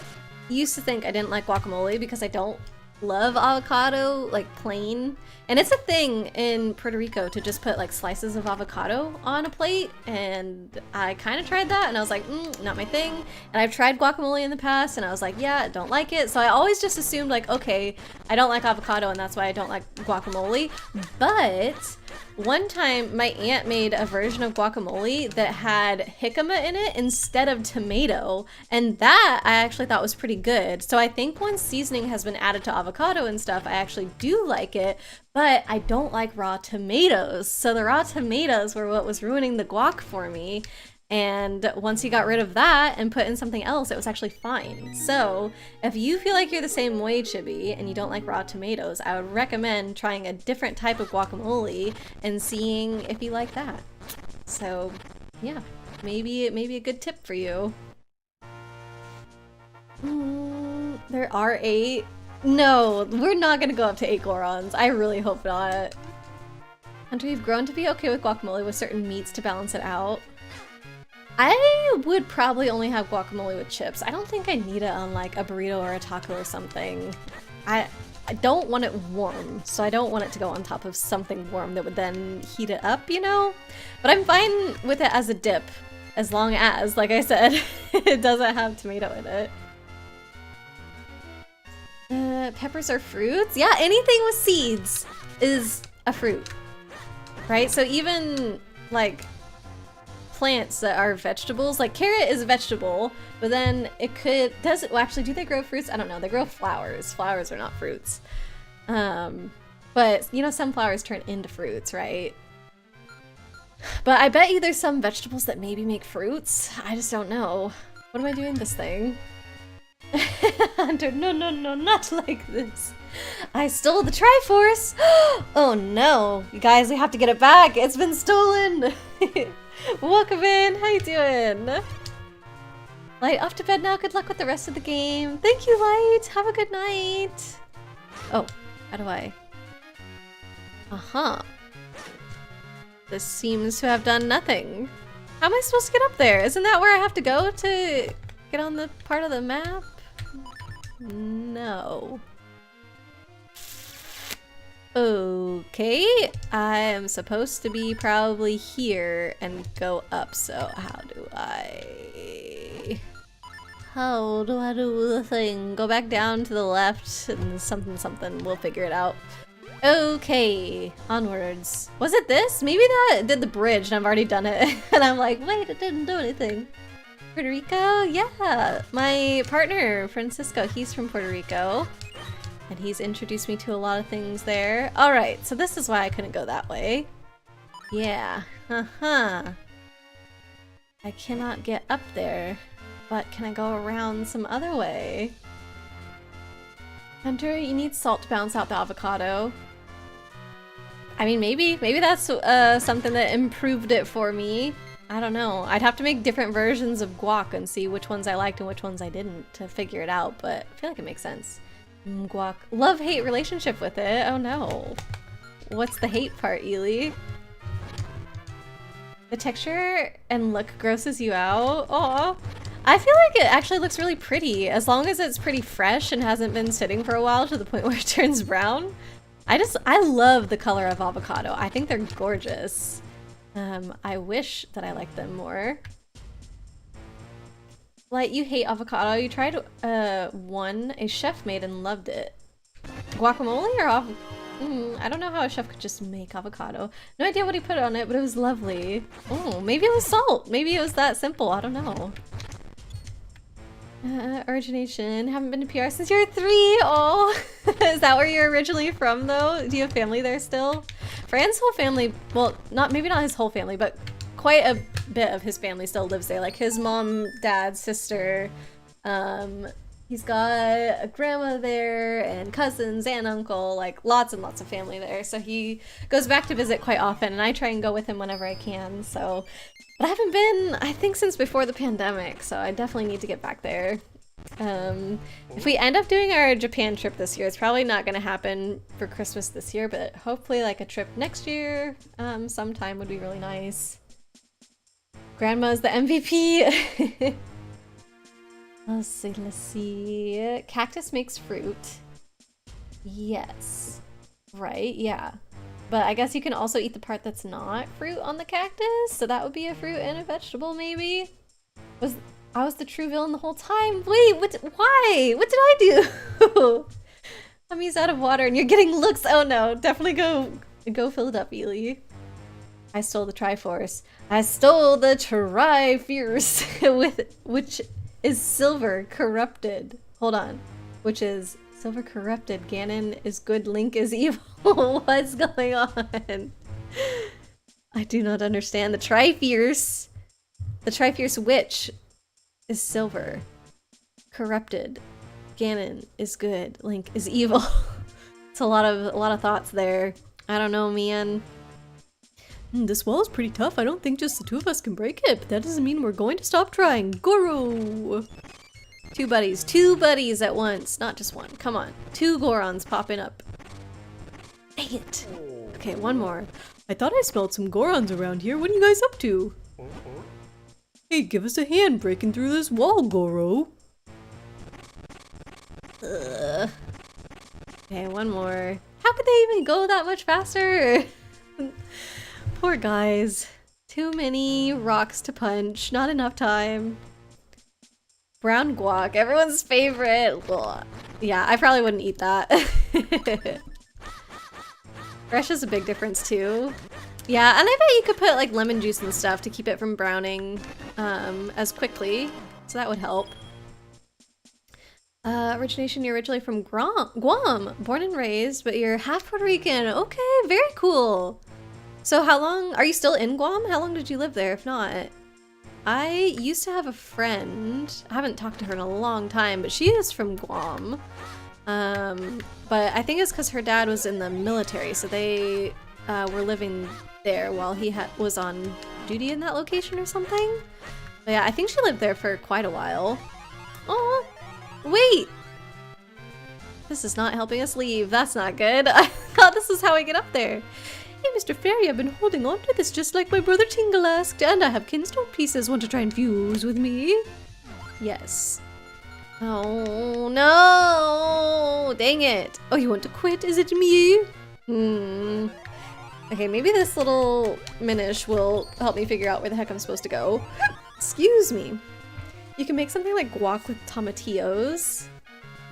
used to think I didn't like guacamole because I don't love avocado, like plain. And it's a thing in Puerto Rico to just put like slices of avocado on a plate. And I kind of tried that and I was like, not my thing. And I've tried guacamole in the past and I was like, yeah, I don't like it. So I always just assumed like, okay, I don't like avocado and that's why I don't like guacamole. But one time my aunt made a version of guacamole that had jicama in it instead of tomato, and that I actually thought was pretty good. So I think once seasoning has been added to avocado and stuff, I actually do like it, but I don't like raw tomatoes. So the raw tomatoes were what was ruining the guac for me. And once you got rid of that and put in something else, it was actually fine. So if you feel like you're the same way, Chibi, and you don't like raw tomatoes, I would recommend trying a different type of guacamole and seeing if you like that. So yeah, maybe a good tip for you. There are 8. No, we're not gonna go up to 8 Gorons. I really hope not. Hunter, you've grown to be okay with guacamole with certain meats to balance it out. I would probably only have guacamole with chips. I don't think I need it on like a burrito or a taco or something. I don't want it warm, so I don't want it to go on top of something warm that would then heat it up, you know? But I'm fine with it as a dip, as long as, like I said, it doesn't have tomato in it. Peppers are fruits? Yeah, anything with seeds is a fruit, right? So even like plants that are vegetables, like carrot is a vegetable, but then it could, well actually, do they grow fruits? I don't know, they grow flowers. Flowers are not fruits. But you know, some flowers turn into fruits, right? But I bet you there's some vegetables that maybe make fruits. I just don't know. What am I doing this thing? Hunter, no, not like this. I stole the Triforce! Oh no, you guys, we have to get it back. It's been stolen. Welcome in, how you doing? Light, off to bed now. Good luck with the rest of the game. Thank you, Light. Have a good night. Oh, how do I? This seems to have done nothing. How am I supposed to get up there? Isn't that where I have to go to get on the part of the map? No. Okay, I am supposed to be probably here and go up, so how do I do the thing? Go back down to the left and something, we'll figure it out. Okay, onwards. Was it this? Maybe that did the bridge and I've already done it. And I'm like, wait, it didn't do anything. Puerto Rico? Yeah, my partner, Francisco, he's from Puerto Rico. And he's introduced me to a lot of things there. Alright, so this is why I couldn't go that way. Yeah, I cannot get up there, but can I go around some other way? Hunter, you need salt to balance out the avocado. I mean, maybe that's something that improved it for me. I don't know. I'd have to make different versions of guac and see which ones I liked and which ones I didn't to figure it out, but I feel like it makes sense. Guac. Love-hate relationship with it. Oh no. What's the hate part, Ely? The texture and look grosses you out? Aw. I feel like it actually looks really pretty, as long as it's pretty fresh and hasn't been sitting for a while to the point where it turns brown. I love the color of avocado. I think they're gorgeous. I wish that I liked them more. Like, you hate avocado. You tried one a chef made and loved it. Guacamole or I don't know how a chef could just make avocado. No idea what he put on it, but it was lovely. Oh, maybe it was salt. Maybe it was that simple. I don't know. Origination. Haven't been to PR since you were 3. Oh, is that where you're originally from though? Do you have family there still? Fran's whole family, well, maybe not his whole family, but quite a bit of his family still lives there. Like his mom, dad, sister, he's got a grandma there and cousins and uncle, like lots and lots of family there. So he goes back to visit quite often, and I try and go with him whenever I can. So, but I haven't been, I think, since before the pandemic, so I definitely need to get back there. If we end up doing our Japan trip this year, it's probably not going to happen for Christmas this year, but hopefully like a trip next year sometime would be really nice. Grandma's the MVP. Let's see. Cactus makes fruit. Yes. Right, yeah. But I guess you can also eat the part that's not fruit on the cactus, so that would be a fruit and a vegetable maybe? I was the true villain the whole time. Wait, why? What did I do? Tummy's out of water and you're getting looks. Oh no, definitely go fill it up, Ely. I stole the Triforce. I stole the Tri-Fierce, which is silver corrupted. Hold on. Which is silver corrupted. Ganon is good, Link is evil. What's going on? I do not understand. The Tri-Fierce. The Tri-Fierce witch is silver. Corrupted. Ganon is good. Link is evil. It's a lot of thoughts there. I don't know, man. This wall is pretty tough. I don't think just the two of us can break it, but that doesn't mean we're going to stop trying. Goro! Two buddies at once, not just one. Come on. Two Gorons popping up. Dang it. Okay, one more. I thought I smelled some Gorons around here. What are you guys up to? Hey, give us a hand breaking through this wall, Goro. Ugh. Okay, one more. How could they even go that much faster? Poor guys. Too many rocks to punch. Not enough time. Brown guac, everyone's favorite. Ugh. Yeah, I probably wouldn't eat that. Fresh is a big difference too. Yeah, and I bet you could put like lemon juice and stuff to keep it from browning as quickly, so that would help. Origination, you're originally from Guam, born and raised, but you're half Puerto Rican. Okay, very cool. So how long, are you still in Guam? How long did you live there, if not? I used to have a friend, I haven't talked to her in a long time, but she is from Guam. But I think it's because her dad was in the military, so they were living there while he was on duty in that location or something. But yeah, I think she lived there for quite a while. Oh, wait! This is not helping us leave. That's not good. I thought this is how I get up there. Hey, Mr. Fairy, I've been holding on to this just like my brother Tingle asked, and I have kinstone pieces. Want to try and fuse with me? Yes. Oh, no! Dang it. Oh, you want to quit? Is it me? Okay, maybe this little Minish will help me figure out where the heck I'm supposed to go. Excuse me. You can make something like guac with tomatillos.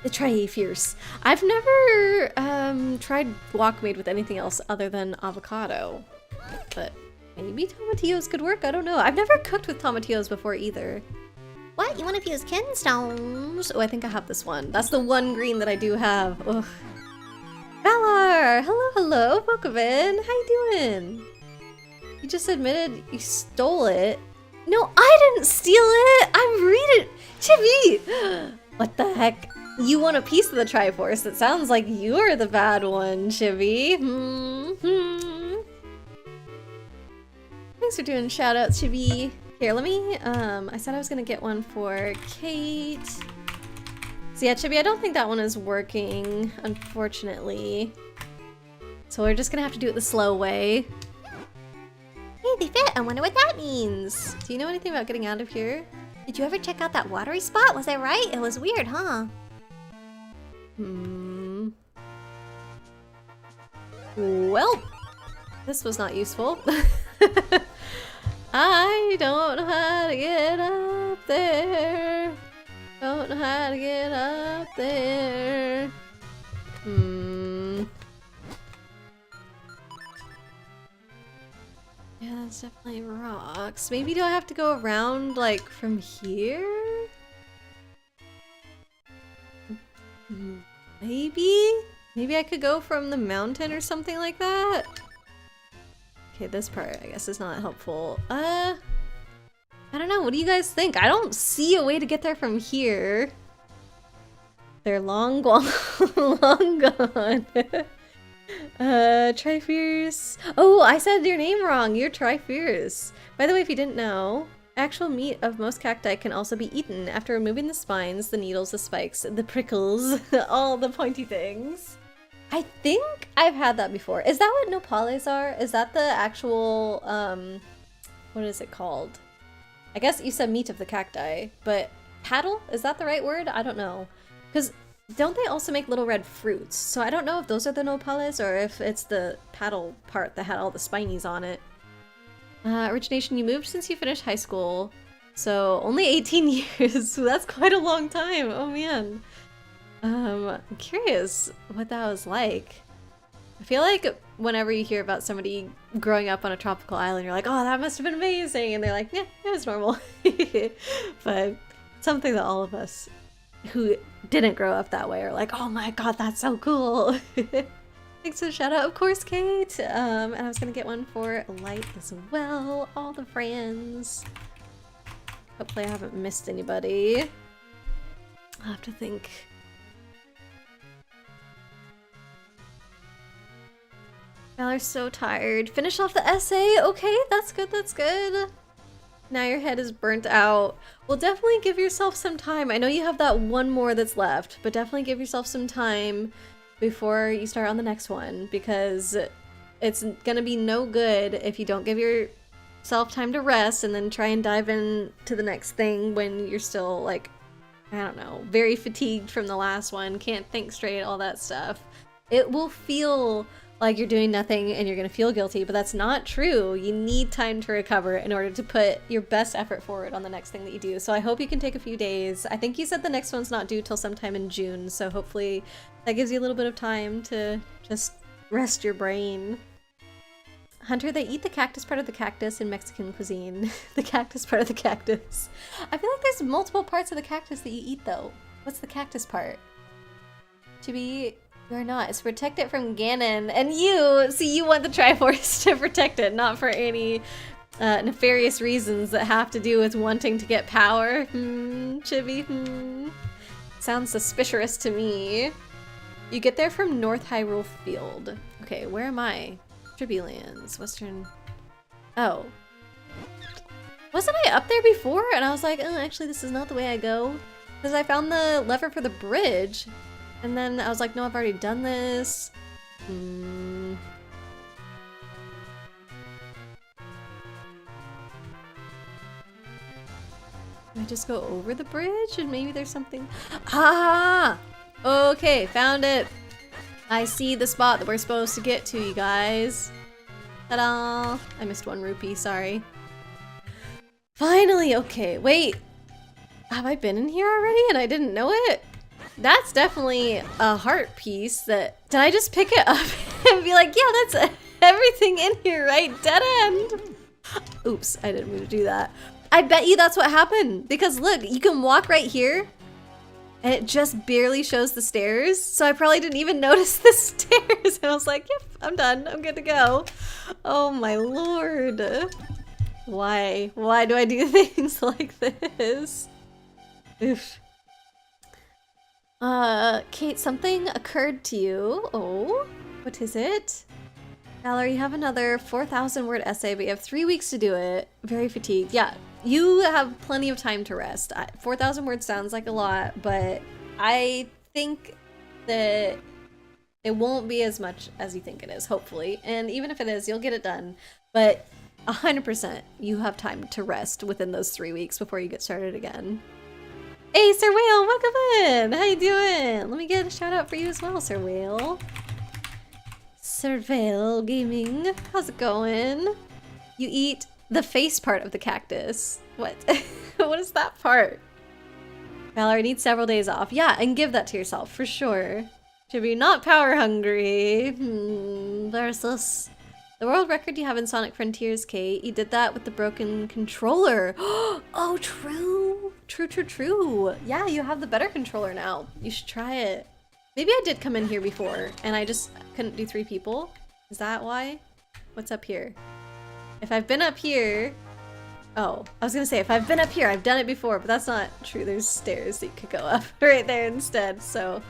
The Tri-Fierce. I've never tried guac made with anything else other than avocado. But maybe tomatillos could work, I don't know. I've never cooked with tomatillos before either. What? You want to fuse kinstones? Oh, I think I have this one. That's the one green that I do have. Ugh. Valar! Hello, Pokevin. How you doing? You just admitted you stole it. No, I didn't steal it! I'm reading- Chibi! What the heck? You want a piece of the Triforce. It sounds like you're the bad one, Chibi. Thanks for doing shoutouts, Chibi. Here, let me, I said I was gonna get one for Kate. So yeah, Chibi, I don't think that one is working, unfortunately. So we're just gonna have to do it the slow way. Hey, they fit! I wonder what that means! Do you know anything about getting out of here? Did you ever check out that watery spot? Was I right? It was weird, huh? Well, this was not useful. I don't know how to get up there. Don't know how to get up there. Yeah, that's definitely rocks. Maybe do I have to go around, like, from here? Maybe? Maybe I could go from the mountain or something like that? Okay, this part I guess is not helpful. I don't know. What do you guys think? I don't see a way to get there from here. They're long gone. Long gone. Tri-Fierce. Oh, I said your name wrong. You're Tri-Fierce. By the way, if you didn't know, actual meat of most cacti can also be eaten after removing the spines, the needles, the spikes, the prickles, all the pointy things. I think I've had that before. Is that what nopales are? Is that the actual, what is it called? I guess you said meat of the cacti, but paddle? Is that the right word? I don't know. Because don't they also make little red fruits? So I don't know if those are the nopales or if it's the paddle part that had all the spinies on it. Origination, you moved since you finished high school. So only 18 years. So that's quite a long time. Oh man. I'm curious what that was like. I feel like whenever you hear about somebody growing up on a tropical island, you're like, oh, that must have been amazing. And they're like, yeah, it was normal. But something that all of us who didn't grow up that way are like, oh my god, that's so cool. Thanks for the shout out, of course, Kate. And I was gonna get one for Light as well. All the friends. Hopefully I haven't missed anybody. I'll have to think. Y'all are so tired. Finish off the essay? Okay, that's good, that's good. Now your head is burnt out. Well, definitely give yourself some time. I know you have that one more that's left, but definitely give yourself some time before you start on the next one, because it's gonna be no good if you don't give yourself time to rest and then try and dive into the next thing when you're still, like, I don't know, very fatigued from the last one, can't think straight, all that stuff. It will feel like you're doing nothing and you're gonna feel guilty, but that's not true. You need time to recover in order to put your best effort forward on the next thing that you do. So I hope you can take a few days. I think you said the next one's not due till sometime in June, so hopefully that gives you a little bit of time to just rest your brain. Hunter, they eat the cactus part of the cactus in Mexican cuisine. The cactus part of the cactus. I feel like there's multiple parts of the cactus that you eat though. What's the cactus part? To be... You're not. It's protect it from Ganon. And you want the Triforce to protect it, not for any nefarious reasons that have to do with wanting to get power. Chibi, Sounds suspicious to me. You get there from North Hyrule Field. Okay, where am I? Tribulands, Western... Oh. Wasn't I up there before? And I was like, oh, actually this is not the way I go. Because I found the lever for the bridge. And then I was like, no, I've already done this. Do I just go over the bridge and maybe there's something? Ah! Okay, found it. I see the spot that we're supposed to get to, you guys. Ta-da! I missed 1 rupee, sorry. Finally, okay, wait. Have I been in here already and I didn't know it? That's definitely a heart piece that... Did I just pick it up and be like, yeah, that's everything in here, right? Dead end. Oops, I didn't mean to do that. I bet you that's what happened. Because look, you can walk right here and it just barely shows the stairs. So I probably didn't even notice the stairs. And I was like, yep, I'm done. I'm good to go. Oh my lord. Why? Why do I do things like this? Oof. Kate, something occurred to you. Oh, what is it? Valerie, you have another 4,000 word essay, but you have 3 weeks to do it. Very fatigued. Yeah, you have plenty of time to rest. 4,000 words sounds like a lot, but I think that it won't be as much as you think it is, hopefully. And even if it is, you'll get it done. But 100% you have time to rest within those 3 weeks before you get started again. Hey, Sir Whale, welcome in! How you doing? Let me get a shout out for you as well, Sir Whale. Sir Whale Gaming, how's it going? You eat the face part of the cactus. What? What is that part? Valerie needs several days off. Yeah, and give that to yourself, for sure. Should be not power hungry. Versus the world record you have in Sonic Frontiers, Kate. You did that with the broken controller. Oh, true. True. Yeah, you have the better controller now. You should try it. Maybe I did come in here before and I just couldn't do 3 people. Is that why? What's up here? If I've been up here... Oh, I was gonna say, if I've been up here, I've done it before, but that's not true. There's stairs that you could go up right there instead, so...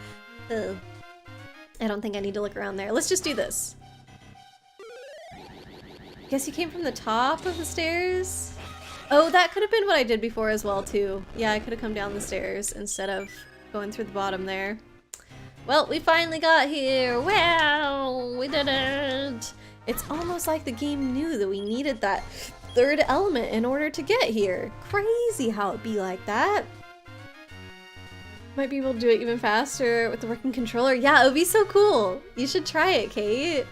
I don't think I need to look around there. Let's just do this. Guess you came from the top of the stairs? Oh, that could have been what I did before as well, too. Yeah, I could have come down the stairs instead of going through the bottom there. Well, we finally got here! Wow! We did it! It's almost like the game knew that we needed that third element in order to get here. Crazy how it'd be like that. Might be able to do it even faster with the working controller. Yeah, it would be so cool. You should try it, Kate.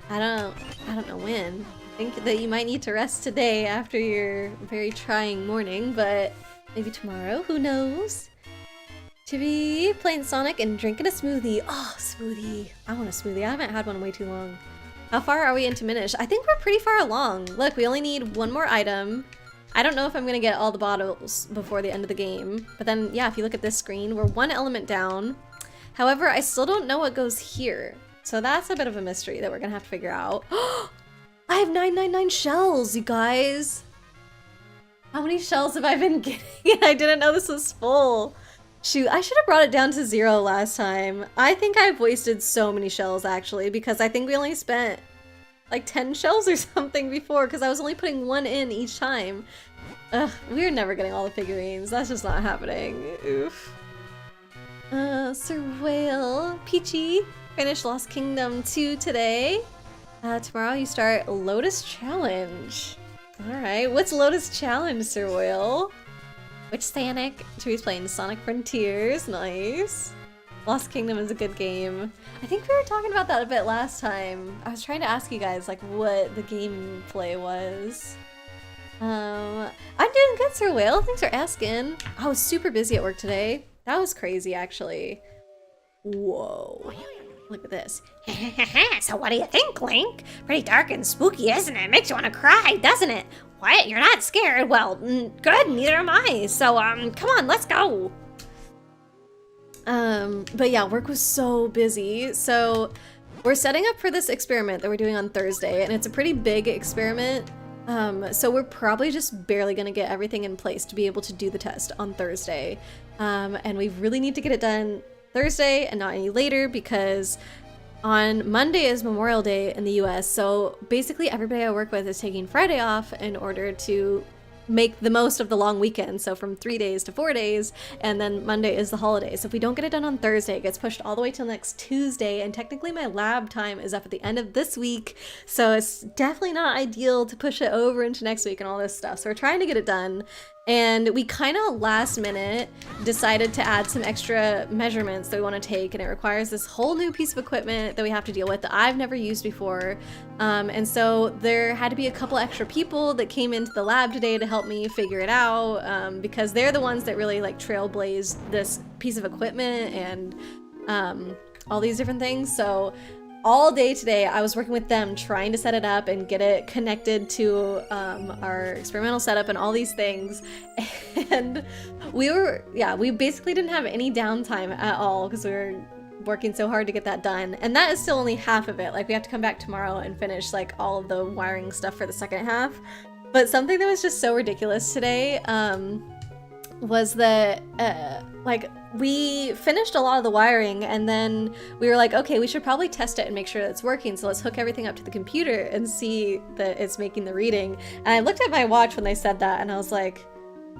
I don't know when. I think that you might need to rest today after your very trying morning, but maybe tomorrow, who knows? To be playing Sonic and drinking a smoothie. Oh, smoothie. I want a smoothie. I haven't had one in way too long. How far are we into Minish? I think we're pretty far along. Look, we only need one more item. I don't know if I'm gonna get all the bottles before the end of the game, but then, yeah, if you look at this screen, we're one element down. However, I still don't know what goes here. So that's a bit of a mystery that we're gonna have to figure out. I have 999 shells, you guys! How many shells have I been getting? I didn't know this was full. Shoot, I should have brought it down to 0 last time. I think I've wasted so many shells, actually, because I think we only spent like 10 shells or something before, because I was only putting one in each time. Ugh, we're never getting all the figurines. That's just not happening. Oof. Sir Whale, Peachy, finished Lost Kingdom 2 today. Tomorrow you start Lotus Challenge. Alright, what's Lotus Challenge, Sir Whale? Which Sonic? Chewy's playing Sonic Frontiers, nice. Lost Kingdom is a good game. I think we were talking about that a bit last time. I was trying to ask you guys like what the gameplay was. I'm doing good, Sir Whale. Thanks for asking. I was super busy at work today. That was crazy, actually. Whoa. Look at this. So what do you think, Link? Pretty dark and spooky, isn't it? Makes you want to cry, doesn't it? What? You're not scared? Well, good, neither am I. So, come on, let's go. But yeah, work was so busy. So we're setting up for this experiment that we're doing on Thursday, and it's a pretty big experiment. So we're probably just barely gonna get everything in place to be able to do the test on Thursday. And we really need to get it done Thursday and not any later, because on Monday is Memorial Day in the US. So basically everybody I work with is taking Friday off in order to make the most of the long weekend. So from 3 days to 4 days, and then Monday is the holiday. So if we don't get it done on Thursday, it gets pushed all the way till next Tuesday, and technically my lab time is up at the end of this week. So it's definitely not ideal to push it over into next week and all this stuff. So we're trying to get it done. And we kind of last minute decided to add some extra measurements that we want to take, and it requires this whole new piece of equipment that we have to deal with that I've never used before. And so there had to be a couple extra people that came into the lab today to help me figure it out, because they're the ones that really like trailblazed this piece of equipment and all these different things. So all day today I was working with them trying to set it up and get it connected to our experimental setup and all these things. And we basically didn't have any downtime at all because we were working so hard to get that done. And that is still only half of it. Like, we have to come back tomorrow and finish like all of the wiring stuff for the second half. But something that was just so ridiculous today was that like, we finished a lot of the wiring, and then we were like, okay, we should probably test it and make sure that it's working, so let's hook everything up to the computer and see that it's making the reading. And I looked at my watch when they said that, and I was like,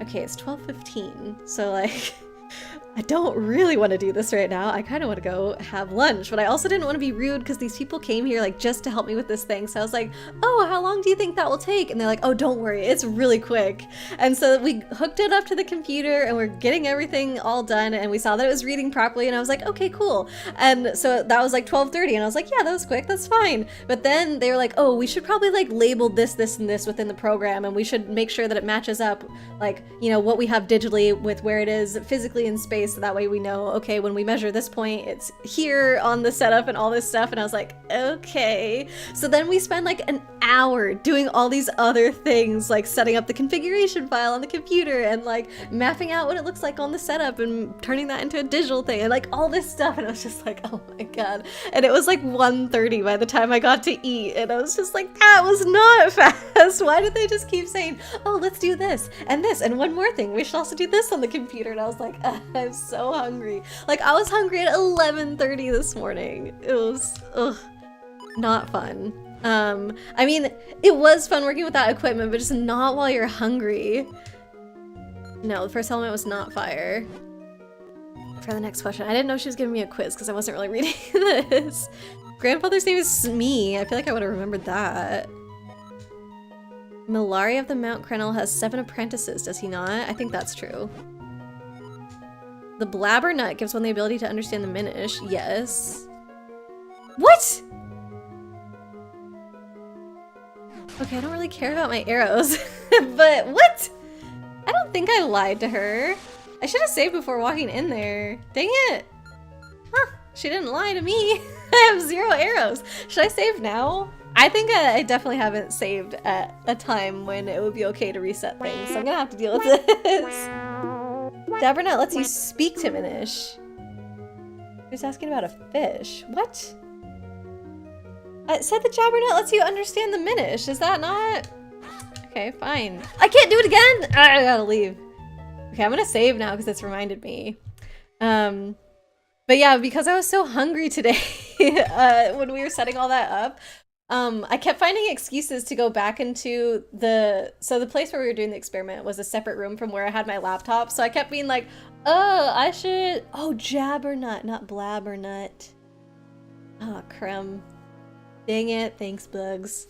okay, it's 12:15, so like I don't really want to do this right now. I kind of want to go have lunch, but I also didn't want to be rude because these people came here like just to help me with this thing. So I was like, oh, how long do you think that will take? And they're like, oh, don't worry, it's really quick. And so we hooked it up to the computer and we're getting everything all done, and we saw that it was reading properly, and I was like, okay, cool. And so that was like 12:30, and I was like, yeah, that was quick, that's fine. But then they were like, oh, we should probably like label this, this, and this within the program, and we should make sure that it matches up, like, you know, what we have digitally with where it is physically in space way, so that way we know, okay, when we measure this point, it's here on the setup and all this stuff. And I was like, okay. So then we spend like an hour doing all these other things, like setting up the configuration file on the computer and like mapping out what it looks like on the setup and turning that into a digital thing and like all this stuff. And I was just like, oh my God. And it was like 1:30 by the time I got to eat. And I was just like, that was not fast. Why did they just keep saying, oh, let's do this and one more thing. We should also do this on the computer. And I was like, I'm so hungry. Like I was hungry at 11:30 this morning. It was, not fun. I mean, it was fun working with that equipment, but just not while you're hungry. No, the first element was not fire. For the next question, I didn't know she was giving me a quiz because I wasn't really reading this. Grandfather's name is Smee. I feel like I would have remembered that. Milari of the Mount Crenel has 7 apprentices, does he not? I think that's true. The blabber nut gives one the ability to understand the Minish. Yes. What? Okay, I don't really care about my arrows. But what? I don't think I lied to her. I should have saved before walking in there. Dang it. Huh, she didn't lie to me. I have 0 arrows. Should I save now? I think I definitely haven't saved at a time when it would be okay to reset things, so I'm gonna have to deal with this. Dabbernut lets you speak to Minish. Who's asking about a fish? What? I said the Jabbernut lets you understand the Minish. Is that not? Okay, fine. I can't do it again! I gotta leave. Okay, I'm gonna save now because it's reminded me. But yeah, because I was so hungry today when we were setting all that up, I kept finding excuses to go back into the place where we were doing the experiment was a separate room from where I had my laptop. So I kept being like, oh, Jabbernut, not Blabbernut. Oh, crumb. Dang it, thanks, bugs.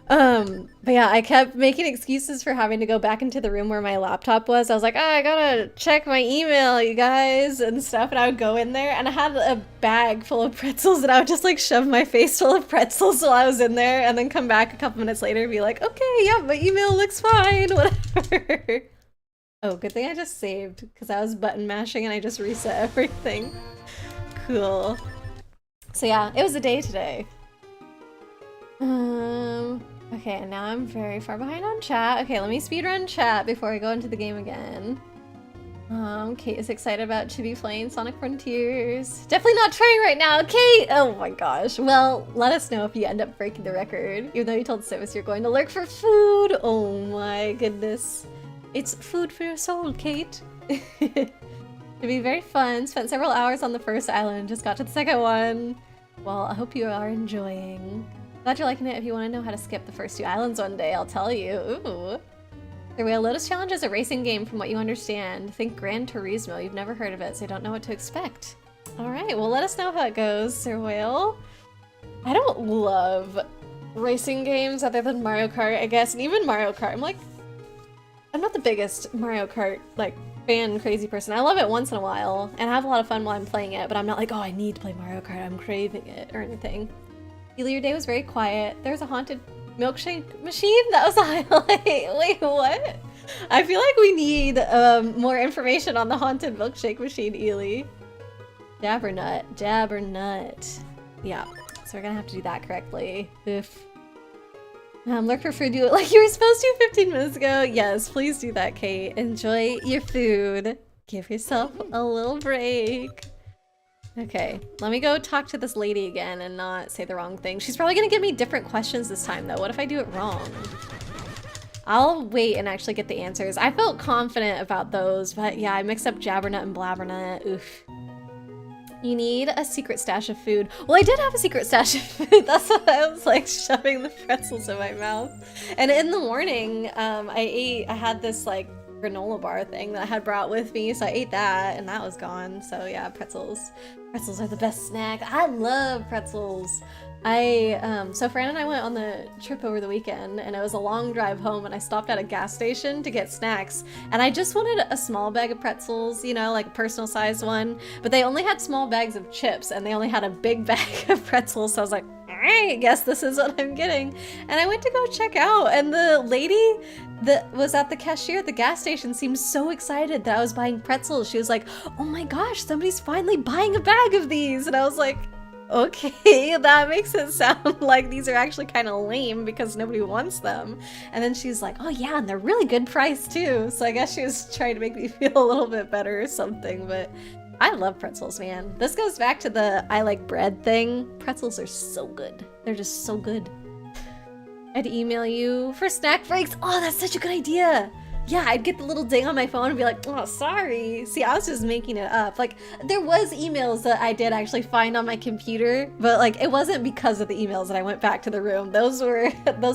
But yeah, I kept making excuses for having to go back into the room where my laptop was. I was like, oh, I gotta check my email, you guys, and stuff. And I would go in there and I had a bag full of pretzels and I would just like shove my face full of pretzels while I was in there and then come back a couple minutes later and be like, okay, yeah, my email looks fine, whatever. Oh, good thing I just saved because I was button mashing and I just reset everything. Cool. So yeah, it was a day today. Okay, and now I'm very far behind on chat. Okay, let me speedrun chat before I go into the game again. Kate is excited about Chibi playing Sonic Frontiers. Definitely not trying right now, Kate! Oh my gosh. Well, let us know if you end up breaking the record. Even though you told Simus you're going to lurk for food. Oh my goodness. It's food for your soul, Kate. It'll be very fun. Spent several hours on the first island. Just got to the second one. Well, I hope you are enjoying. Glad you're liking it. If you want to know how to skip the first 2 islands one day, I'll tell you. Ooh. The Whale Lotus Challenge is a racing game from what you understand. Think Gran Turismo. You've never heard of it, so you don't know what to expect. Alright, well let us know how it goes, Sir Whale. I don't love racing games other than Mario Kart, I guess. And even Mario Kart, I'm not the biggest Mario Kart, like, fan crazy person. I love it once in a while, and I have a lot of fun while I'm playing it, but I'm not like, oh, I need to play Mario Kart. I'm craving it or anything. Your day was very quiet. There's a haunted milkshake machine? That was a highlight. Wait, what? I feel like we need more information on the haunted milkshake machine, Ely. Jabbernut. Yeah, so we're gonna have to do that correctly. Oof. Lurk for food, do it like you were supposed to 15 minutes ago. Yes, please do that, Kate. Enjoy your food. Give yourself a little break. Okay, let me go talk to this lady again and not say the wrong thing. She's probably gonna give me different questions this time though. What if I do it wrong? I'll wait and actually get the answers. I felt confident about those, but yeah, I mixed up Jabbernut and Blabbernut. Oof. You need a secret stash of food. Well, I did have a secret stash of food. That's why I was like shoving the pretzels in my mouth. And in the morning, I had this like granola bar thing that I had brought with me, so I ate that and that was gone. So yeah, pretzels. Pretzels are the best snack. I love pretzels. So Fran and I went on the trip over the weekend and it was a long drive home and I stopped at a gas station to get snacks and I just wanted a small bag of pretzels, you know, like a personal sized one, but they only had small bags of chips and they only had a big bag of pretzels, so I was like, I guess this is what I'm getting. And I went to go check out, and the lady that was at the cashier at the gas station seemed so excited that I was buying pretzels. She was like, oh my gosh, somebody's finally buying a bag of these. And I was like, okay, that makes it sound like these are actually kind of lame because nobody wants them. And then she's like, oh yeah, and they're really good price too. So I guess she was trying to make me feel a little bit better or something, but I love pretzels, man. This goes back to the I like bread thing. Pretzels are so good. They're just so good. I'd email you for snack breaks. Oh, that's such a good idea. Yeah, I'd get the little ding on my phone and be like, oh, sorry. See, I was just making it up. Like, there was emails that I did actually find on my computer, but like, it wasn't because of the emails that I went back to the room. Those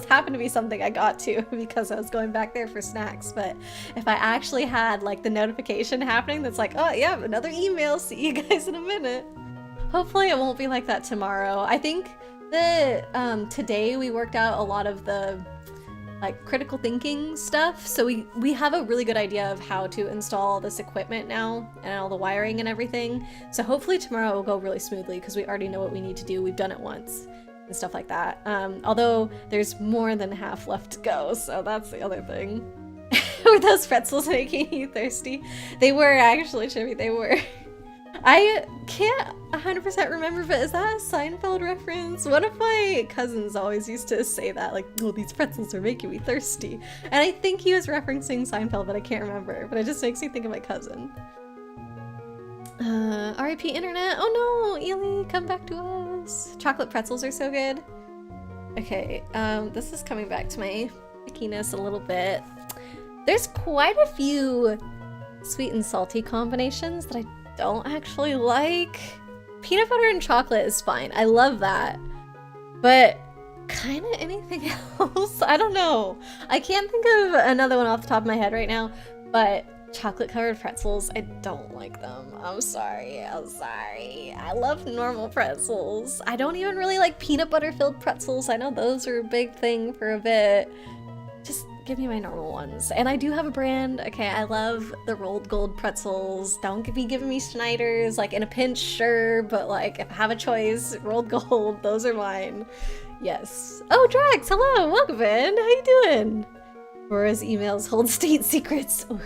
happened to be something I got to because I was going back there for snacks. But if I actually had like the notification happening that's like, oh yeah, another email, see you guys in a minute. Hopefully it won't be like that tomorrow. I think that today we worked out a lot of the like critical thinking stuff, so we have a really good idea of how to install all this equipment now and all the wiring and everything. So hopefully tomorrow will go really smoothly because we already know what we need to do. We've done it once and stuff like that. Although there's more than half left to go, so that's the other thing. Were those pretzels making you thirsty? They were actually, Chibi, they were. I can't 100% remember, but is that a Seinfeld reference? One of my cousins always used to say that, like, oh, these pretzels are making me thirsty. And I think he was referencing Seinfeld, but I can't remember. But it just makes me think of my cousin. RIP internet. Oh no, Ely, come back to us. Chocolate pretzels are so good. Okay, this is coming back to my pickiness a little bit. There's quite a few sweet and salty combinations that I don't actually like. Peanut butter and chocolate is fine. I love that. But kind of anything else? I don't know. I can't think of another one off the top of my head right now, but chocolate covered pretzels, I don't like them. I'm sorry. I love normal pretzels. I don't even really like peanut butter filled pretzels. I know those are a big thing for a bit. Just give me my normal ones. And I do have a brand. Okay, I love the rolled gold pretzels. Don't be giving me Schneider's. Like, in a pinch, sure, but like, if I have a choice, rolled gold, those are mine. Yes. Oh, Drax, hello, welcome in. How you doing? Laura's emails hold state secrets. Ooh,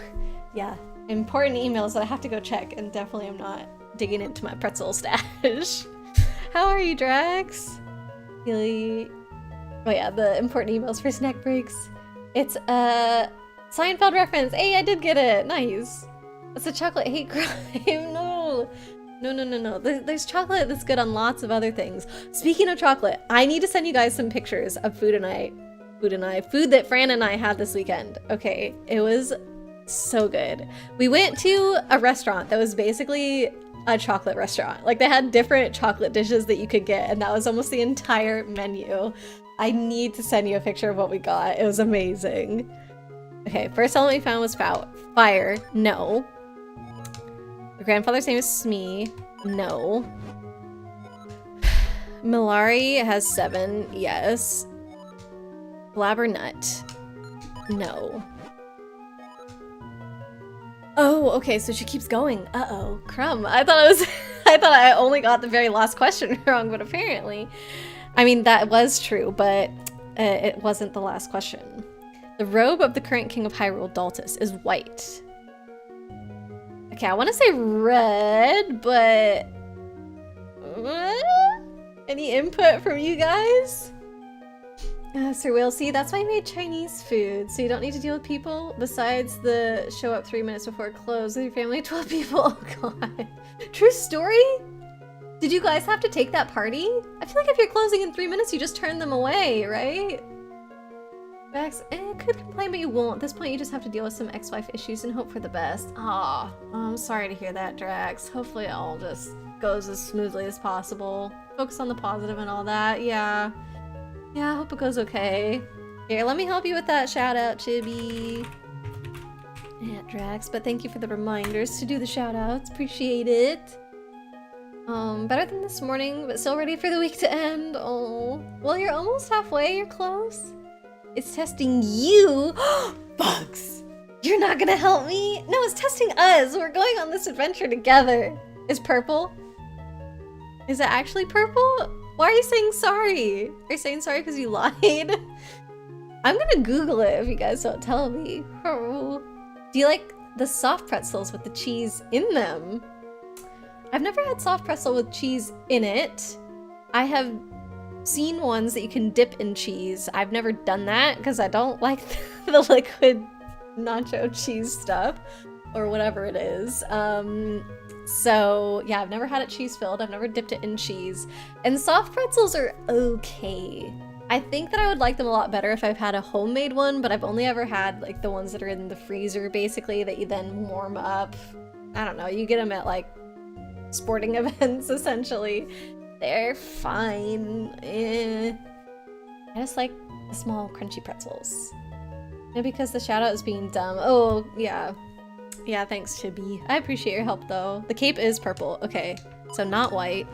yeah, important emails that I have to go check, and definitely I'm not digging into my pretzel stash. How are you, Drax? Really? Oh yeah, the important emails for snack breaks. It's a Seinfeld reference. Hey, I did get it. Nice. It's a chocolate hate crime. No. There's chocolate that's good on lots of other things. Speaking of chocolate, I need to send you guys some pictures of food that Fran and I had this weekend. Okay, it was so good. We went to a restaurant that was basically a chocolate restaurant. Like, they had different chocolate dishes that you could get, and that was almost the entire menu. I need to send you a picture of what we got. It was amazing. Okay, first element we found was fire. No. Your grandfather's name is Smee. No. Milari has 7. Yes. Blabbernut. No. Oh, okay, so she keeps going. Uh-oh. Crumb. I thought I only got the very last question wrong, but apparently. I mean, that was true, but it wasn't the last question. The robe of the current king of Hyrule, Daltus, is white. Okay, I want to say red, but... Any input from you guys? Sir Will, see, that's why I made Chinese food, so you don't need to deal with people besides the show up 3 minutes before it closed with your family of 12 people. Oh, God. True story? Did you guys have to take that party? I feel like if you're closing in 3 minutes, you just turn them away, right? Max, could complain, but you won't. At this point, you just have to deal with some ex-wife issues and hope for the best. Aw, I'm sorry to hear that, Drax. Hopefully it all just goes as smoothly as possible. Focus on the positive and all that, yeah. Yeah, I hope it goes okay. Here, let me help you with that shout-out, Chibi. Yeah, Drax, but thank you for the reminders to do the shout-outs. Appreciate it. Better than this morning, but still ready for the week to end. Oh, well, you're almost halfway. You're close. It's testing you. Bugs! You're not gonna help me? No, it's testing us. We're going on this adventure together. Is purple? Is it actually purple? Why are you saying sorry? Are you saying sorry because you lied? I'm gonna Google it if you guys don't tell me. Oh. Do you like the soft pretzels with the cheese in them? I've never had soft pretzel with cheese in it. I have seen ones that you can dip in cheese. I've never done that because I don't like the liquid nacho cheese stuff or whatever it is. So yeah, I've never had it cheese filled. I've never dipped it in cheese. And soft pretzels are okay. I think that I would like them a lot better if I've had a homemade one, but I've only ever had like the ones that are in the freezer basically that you then warm up. I don't know, you get them at like sporting events essentially. They're fine. I just like the small crunchy pretzels. Maybe because the shout out is being dumb. Oh, yeah. Yeah, thanks, Chibi. I appreciate your help, though. The cape is purple. Okay, so not white.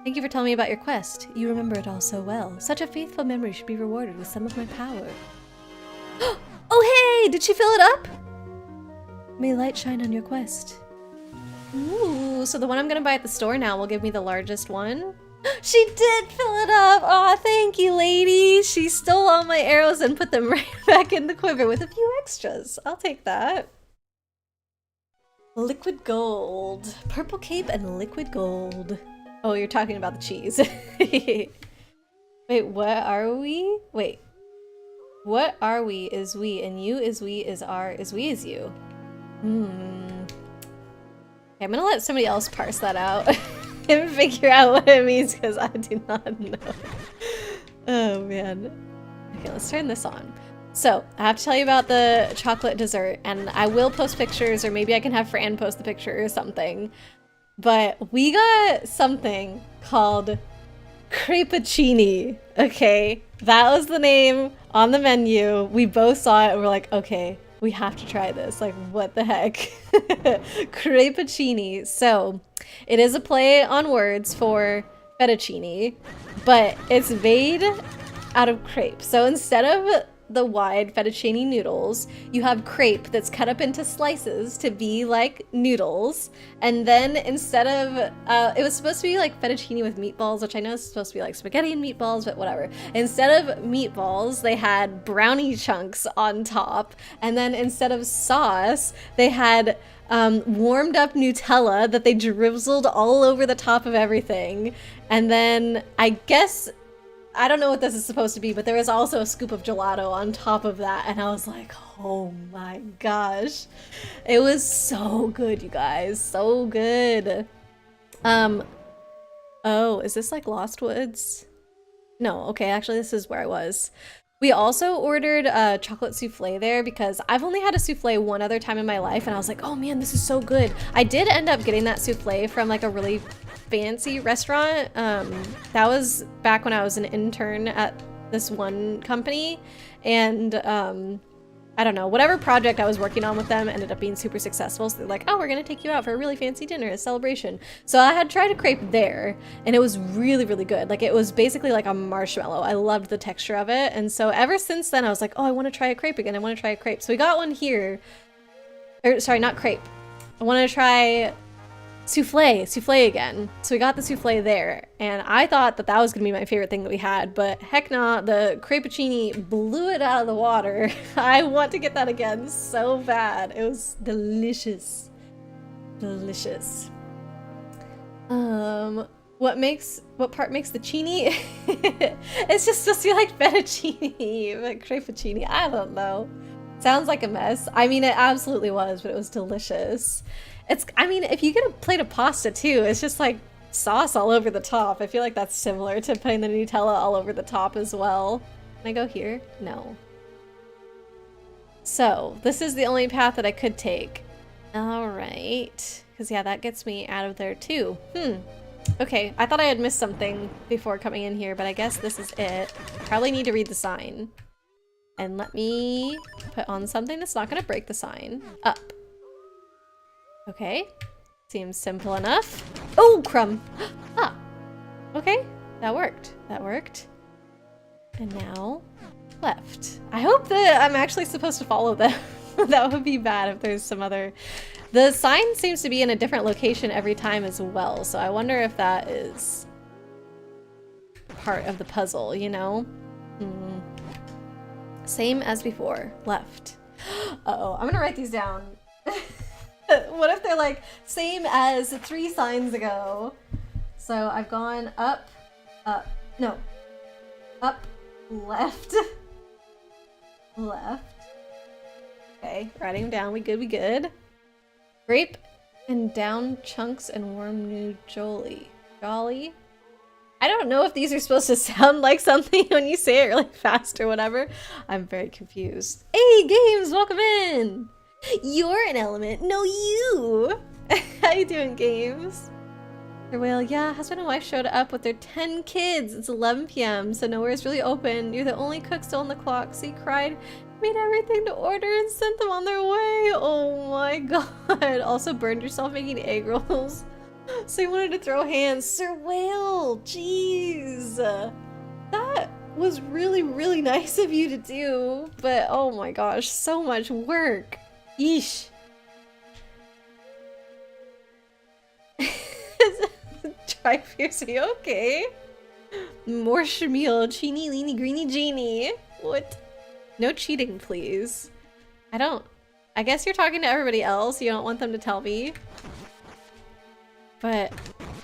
Thank you for telling me about your quest. You remember it all so well. Such a faithful memory should be rewarded with some of my power. Oh, hey! Did she fill it up? May light shine on your quest. Ooh, so the one I'm gonna buy at the store now will give me the largest one. She did fill it up! Aw, thank you, lady! She stole all my arrows and put them right back in the quiver with a few extras. I'll take that. Liquid gold. Purple cape and liquid gold. Oh, you're talking about the cheese. Wait, what are we? Wait. What are we is we, and you is we is our, is we is you. Okay, I'm gonna let somebody else parse that out and figure out what it means because I do not know. Oh man. Okay, let's turn this on. So, I have to tell you about the chocolate dessert, and I will post pictures, or maybe I can have Fran post the picture or something. But we got something called Creppuccini, okay? That was the name on the menu. We both saw it and we're like, okay, we have to try this. Like, what the heck? Creppuccini. So, it is a play on words for fettuccine, but it's made out of crepe. So instead of the wide fettuccine noodles, you have crepe that's cut up into slices to be like noodles, and then instead of it was supposed to be like fettuccine with meatballs, which I know is supposed to be like spaghetti and meatballs, but whatever. Instead of meatballs, they had brownie chunks on top, and then instead of sauce, they had warmed up Nutella that they drizzled all over the top of everything, and then I guess I don't know what this is supposed to be, but there was also a scoop of gelato on top of that, and I was like, oh my gosh. It was so good, you guys. So good. Oh, is this like Lost Woods? No, okay, actually this is where I was. We also ordered a chocolate souffle there because I've only had a souffle one other time in my life, and I was like, oh man, this is so good. I did end up getting that souffle from like a really fancy restaurant. That was back when I was an intern at this one company, and I don't know, whatever project I was working on with them ended up being super successful, so they're like, oh, we're gonna take you out for a really fancy dinner, a celebration. So I had tried a crepe there, and it was really, really good. Like, it was basically like a marshmallow. I loved the texture of it, and so ever since then I was like, oh, I want to try a crepe again. I want to try a crepe. So we got one here, or sorry, not crepe. I want to try souffle again. So we got the souffle there, and I thought that that was gonna be my favorite thing that we had, but heck no, the creppuccini blew it out of the water. I want to get that again so bad. It was delicious. Delicious. What part makes the chini? It's just supposed to be like fettuccine, but creppuccini, I don't know. Sounds like a mess. I mean, it absolutely was, but it was delicious. I mean, if you get a plate of pasta too, it's just like sauce all over the top. I feel like that's similar to putting the Nutella all over the top as well. Can I go here? No. So, this is the only path that I could take. Alright. Because yeah, that gets me out of there too. Okay, I thought I had missed something before coming in here, but I guess this is it. Probably need to read the sign. And let me put on something that's not going to break the sign. Up. Okay, seems simple enough. Oh, crumb. Ah, okay, that worked. That worked. And now, left. I hope that I'm actually supposed to follow them. That would be bad if there's some other The sign seems to be in a different location every time as well, so I wonder if that is part of the puzzle, you know? Hmm. Same as before. Left. Uh-oh, I'm gonna write these down. What if they're like, same as 3 signs ago? So I've gone up, no. Up, left. Left. Okay, writing them down. We good, we good. Grape and down chunks and warm new jolly. Jolly? I don't know if these are supposed to sound like something when you say it really fast or whatever. I'm very confused. Hey, Games, welcome in! You're an element, no you! How you doing, Games? Whale, yeah, husband and wife showed up with their 10 kids. It's 11 p.m., so nowhere's really open. You're the only cook still on the clock, so he cried, made everything to order, and sent them on their way. Oh my god. Also burned yourself making egg rolls. So you wanted to throw hands. Sir Whale, jeez. That was really, really nice of you to do, but oh my gosh, so much work. Yeesh. Try fiercely, okay. More Shamil, Cheeny, Leeny, Greeny, Genie. What? No cheating, please. I guess you're talking to everybody else. You don't want them to tell me. But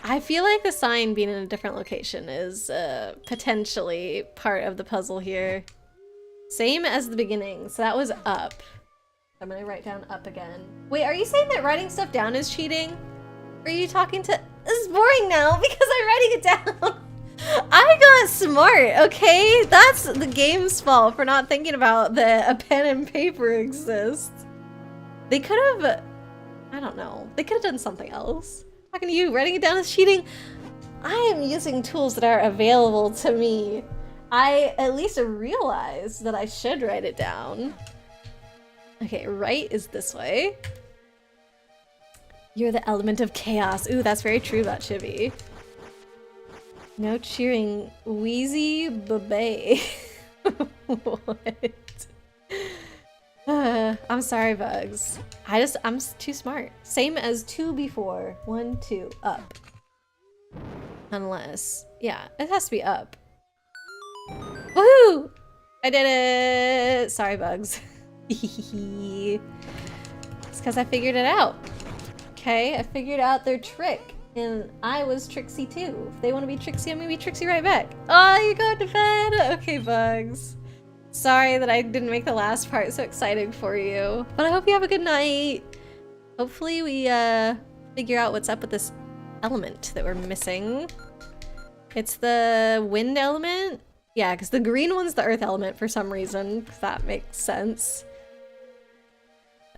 I feel like the sign being in a different location is potentially part of the puzzle here. Same as the beginning, so that was up. I'm gonna write down up again. Wait, are you saying that writing stuff down is cheating? Or are you talking to... This is boring now because I'm writing it down. I got smart, okay? That's the game's fault for not thinking about that a pen and paper exists. They could have... I don't know. They could have done something else. Talking to you, writing it down is cheating. I am using tools that are available to me. I at least realize that I should write it down. Okay, right is this way. You're the element of chaos. Ooh, that's very true about Chibi. No cheering. Wheezy Babe. What? I'm sorry, Bugs. I'm too smart. Same as 2 before. 1, 2, up. Unless, yeah, it has to be up. Woohoo! I did it! Sorry, Bugs. It's because I figured it out. Okay, I figured out their trick. And I was tricksy too. If they want to be tricksy, I'm gonna be tricksy right back. Oh, you're going to bed? Okay, Bugs. Sorry that I didn't make the last part so exciting for you. But I hope you have a good night. Hopefully we figure out what's up with this element that we're missing. It's the wind element? Yeah, because the green one's the earth element for some reason. If that makes sense.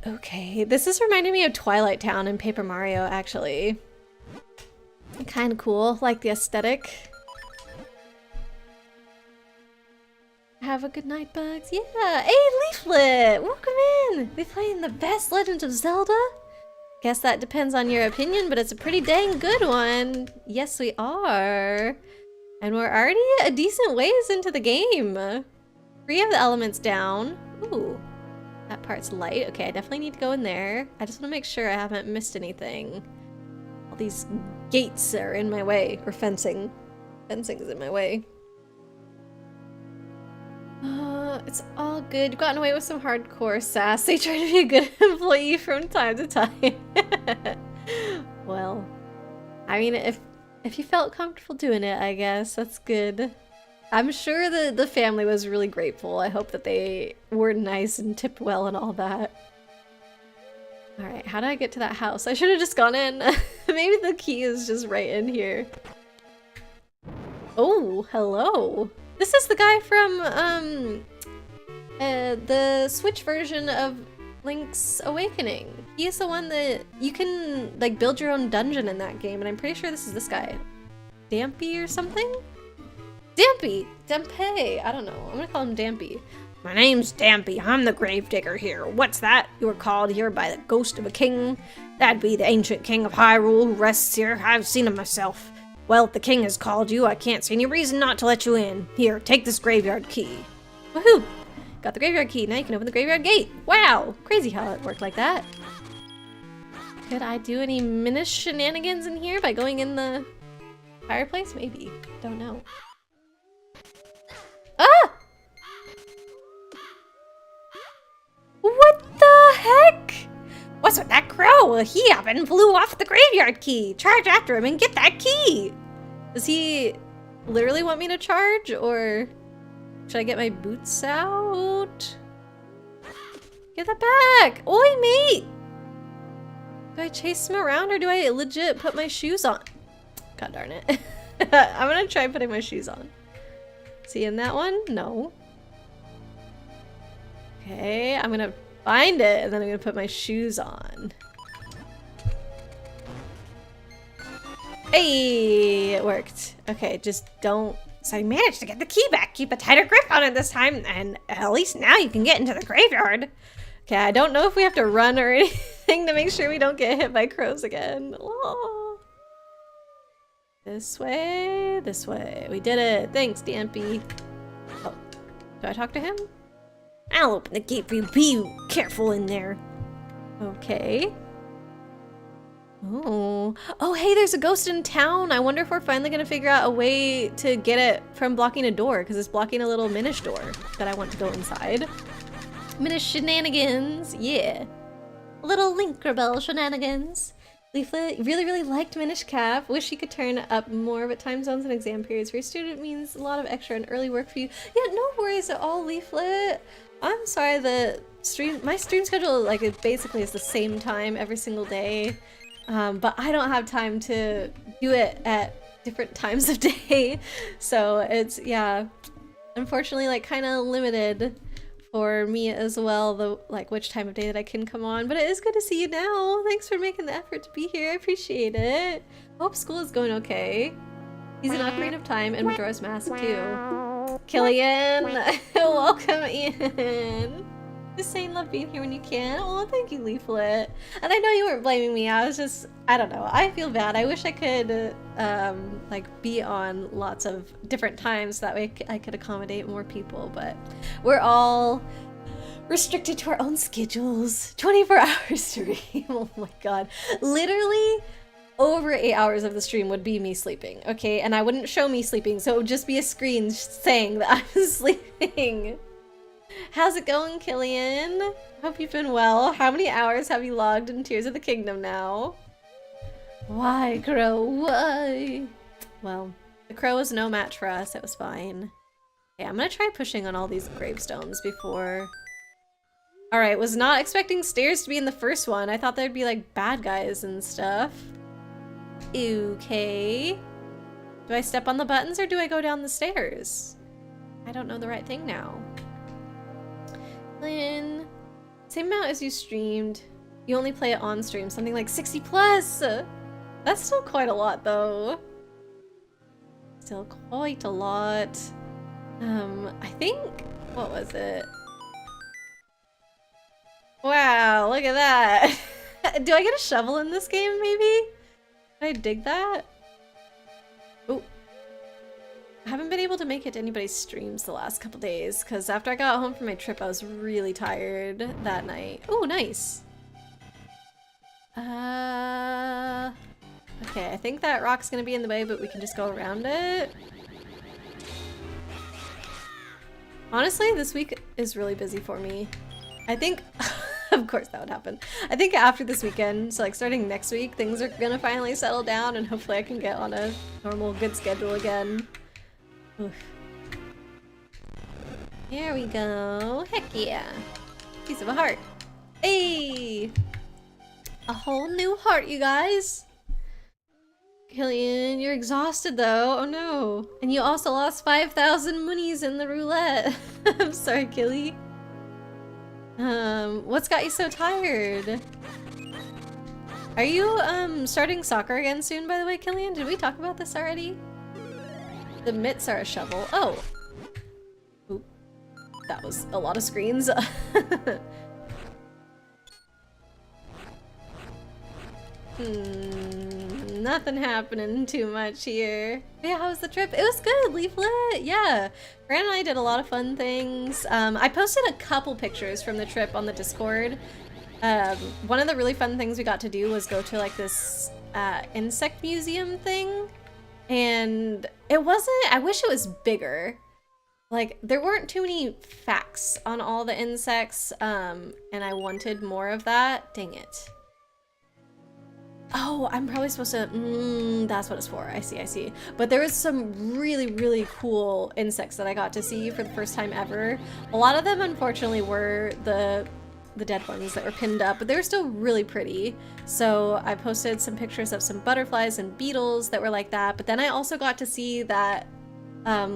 Okay, this is reminding me of Twilight Town and Paper Mario, actually. Kind of cool, like the aesthetic. Have a good night, Bugs. Yeah, hey, Leaflet! Welcome in! We playing the best Legend of Zelda? Guess that depends on your opinion, but it's a pretty dang good one. Yes, we are. And we're already a decent ways into the game. 3 of the elements down. Ooh. That part's light. Okay, I definitely need to go in there. I just want to make sure I haven't missed anything. All these gates are in my way. Or fencing. Fencing is in my way. It's all good. You've gotten away with some hardcore sass. They try to be a good employee from time to time. Well, I mean, if you felt comfortable doing it, I guess that's good. I'm sure the family was really grateful. I hope that they were nice and tipped well and all that. Alright, how do I get to that house? I should have just gone in. Maybe the key is just right in here. Oh, hello. This is the guy from, the Switch version of Link's Awakening. He is the one that you can, like, build your own dungeon in that game, and I'm pretty sure this is this guy. Dampy or something? Dampy! Dampé! I don't know. I'm gonna call him Dampy. My name's Dampy. I'm the gravedigger here. What's that? You were called here by the ghost of a king? That'd be the ancient king of Hyrule who rests here. I've seen him myself. Well, if the king has called you, I can't see any reason not to let you in. Here, take this graveyard key. Woohoo! Got the graveyard key. Now you can open the graveyard gate. Wow! Crazy how it worked like that. Could I do any Minish shenanigans in here by going in the fireplace? Maybe. Don't know. Ah! What the heck? What's with that crow? He up and flew off the graveyard key. Charge after him and get that key. Does he literally want me to charge, or should I get my boots out? Get that back! Oi, mate! Do I chase him around, or do I legit put my shoes on? God darn it. I'm gonna try putting my shoes on. Is he in that one? No. Okay, I'm gonna find it, and then I'm gonna put my shoes on. Hey, it worked. Okay, just don't. So you managed to get the key back. Keep a tighter grip on it this time, and at least now you can get into the graveyard. Okay, I don't know if we have to run or anything to make sure we don't get hit by crows again. Oh. This way, this way. We did it. Thanks, DMP. Oh, do I talk to him? I'll open the gate for you. Be careful in there. Okay. Oh. Oh, hey, there's a ghost in town. I wonder if we're finally going to figure out a way to get it from blocking a door, because it's blocking a little Minish door that I want to go inside. Minish shenanigans. Yeah. Little Linkerbell shenanigans. Leaflet, really liked Minish Cap. Wish you could turn up more, but time zones and exam periods for your student means a lot of extra and early work for you. Yeah, no worries at all, Leaflet. I'm sorry, my stream schedule, like, it basically is the same time every single day. But I don't have time to do it at different times of day. So it's, yeah, unfortunately, like, kind of limited for me as well, like, which time of day that I can come on. But it is good to see you now. Thanks for making the effort to be here. I appreciate it. Hope school is going okay. He's in Ocarina of Time and Majora's Mask too. Killian, welcome in. Just saying love being here when you can. Oh, thank you, Leaflet. And I know you weren't blaming me. I was just, I don't know. I feel bad. I wish I could, like, be on lots of different times. That way I could accommodate more people. But we're all restricted to our own schedules. 24-hour stream. Oh my god. Literally, over 8 hours of the stream would be me sleeping, okay? And I wouldn't show me sleeping, so it would just be a screen saying that I was sleeping. How's it going, Killian? Hope you've been well. How many hours have you logged in Tears of the Kingdom now? Why, Crow? Why? Well, the crow was no match for us. It was fine. Okay, I'm gonna try pushing on all these gravestones before... Alright, was not expecting stairs to be in the first one. I thought there'd be, like, bad guys and stuff. Okay. Do I step on the buttons or do I go down the stairs? I don't know the right thing now. Same amount as you streamed. You only play it on stream, something like 60 plus. That's still quite a lot though. Still quite a lot. I think, what was it? Wow, look at that. Do I get a shovel in this game maybe? Can I dig that? Oh. I haven't been able to make it to anybody's streams the last couple days because after I got home from my trip I was really tired that night. Oh, nice. Okay, I think that rock's gonna be in the way, but we can just go around it. Honestly, this week is really busy for me. I think, of course that would happen. I think after this weekend, so like starting next week, things are gonna finally settle down and hopefully I can get on a normal good schedule again. Oof. Here we go. Heck yeah. Piece of a heart. Hey! A whole new heart, you guys. Killian, you're exhausted though. Oh no. And you also lost 5,000 monies in the roulette. I'm sorry, Killy. What's got you so tired? Are you, starting soccer again soon, by the way, Killian? Did we talk about this already? The mitts are a shovel. Oh. Oop. That was a lot of screens. Nothing happening too much here. Yeah, how was the trip? It was good, Leaflet. Yeah. Fran and I did a lot of fun things. I posted a couple pictures from the trip on the Discord. One of the really fun things we got to do was go to like this insect museum thing, and it wasn't, I wish it was bigger. Like, there weren't too many facts on all the insects, and I wanted more of that. Dang it. Oh, I'm probably supposed to, that's what it's for. I see. But there was some really, really cool insects that I got to see for the first time ever. A lot of them, unfortunately, were the dead ones that were pinned up, but they were still really pretty. So I posted some pictures of some butterflies and beetles that were like that. But then I also got to see that, I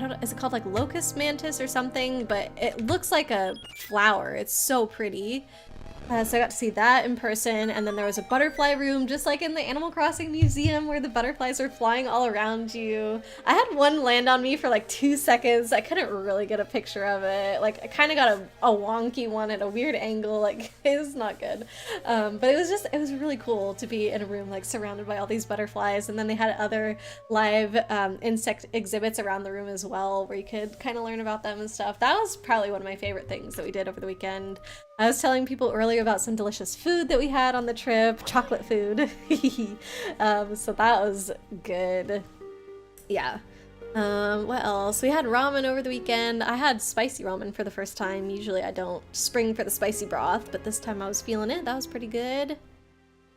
don't know, is it called like locust mantis or something? But it looks like a flower. It's so pretty. So I got to see that in person, and then there was a butterfly room just like in the Animal Crossing museum where the butterflies are flying all around you. I had one land on me for like 2 seconds. I couldn't really get a picture of it. Like, I kind of got a wonky one at a weird angle. Like, it was not good. But it was really cool to be in a room like surrounded by all these butterflies, and then they had other live insect exhibits around the room as well where you could kind of learn about them and stuff. That was probably one of my favorite things that we did over the weekend. I was telling people earlier about some delicious food that we had on the trip, chocolate food. So that was good. Yeah. What else? We had ramen over the weekend. I had spicy ramen for the first time. Usually I don't spring for the spicy broth, but this time I was feeling it. That was pretty good.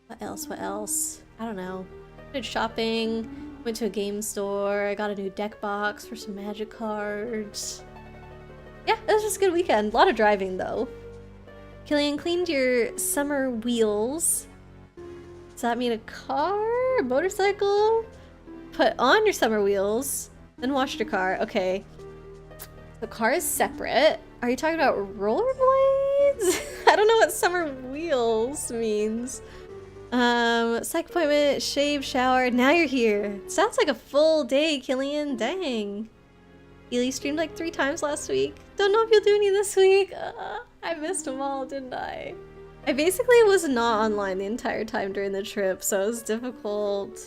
What else? I don't know. Did shopping, went to a game store, I got a new deck box for some magic cards. Yeah, it was just a good weekend. A lot of driving though. Killian, cleaned your summer wheels. Does that mean a car? A motorcycle? Put on your summer wheels, then washed your car. Okay. The car is separate. Are you talking about rollerblades? I don't know what summer wheels means. Psych appointment, shave, shower. Now you're here. Sounds like a full day, Killian. Dang. Ely streamed like 3 times last week. Don't know if you'll do any this week. I missed them all, didn't I? I basically was not online the entire time during the trip, so it was difficult.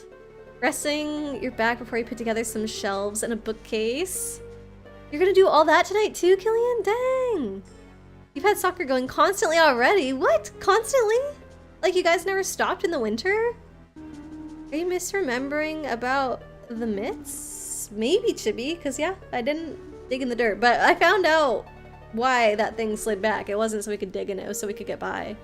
Resting your back before you put together some shelves and a bookcase. You're gonna do all that tonight too, Killian? Dang! You've had soccer going constantly already. What? Constantly? Like you guys never stopped in the winter? Are you misremembering about the myths? Maybe, Chibi, because yeah, I didn't dig in the dirt, but I found out why that thing slid back. It wasn't so we could dig in it, it was so we could get by.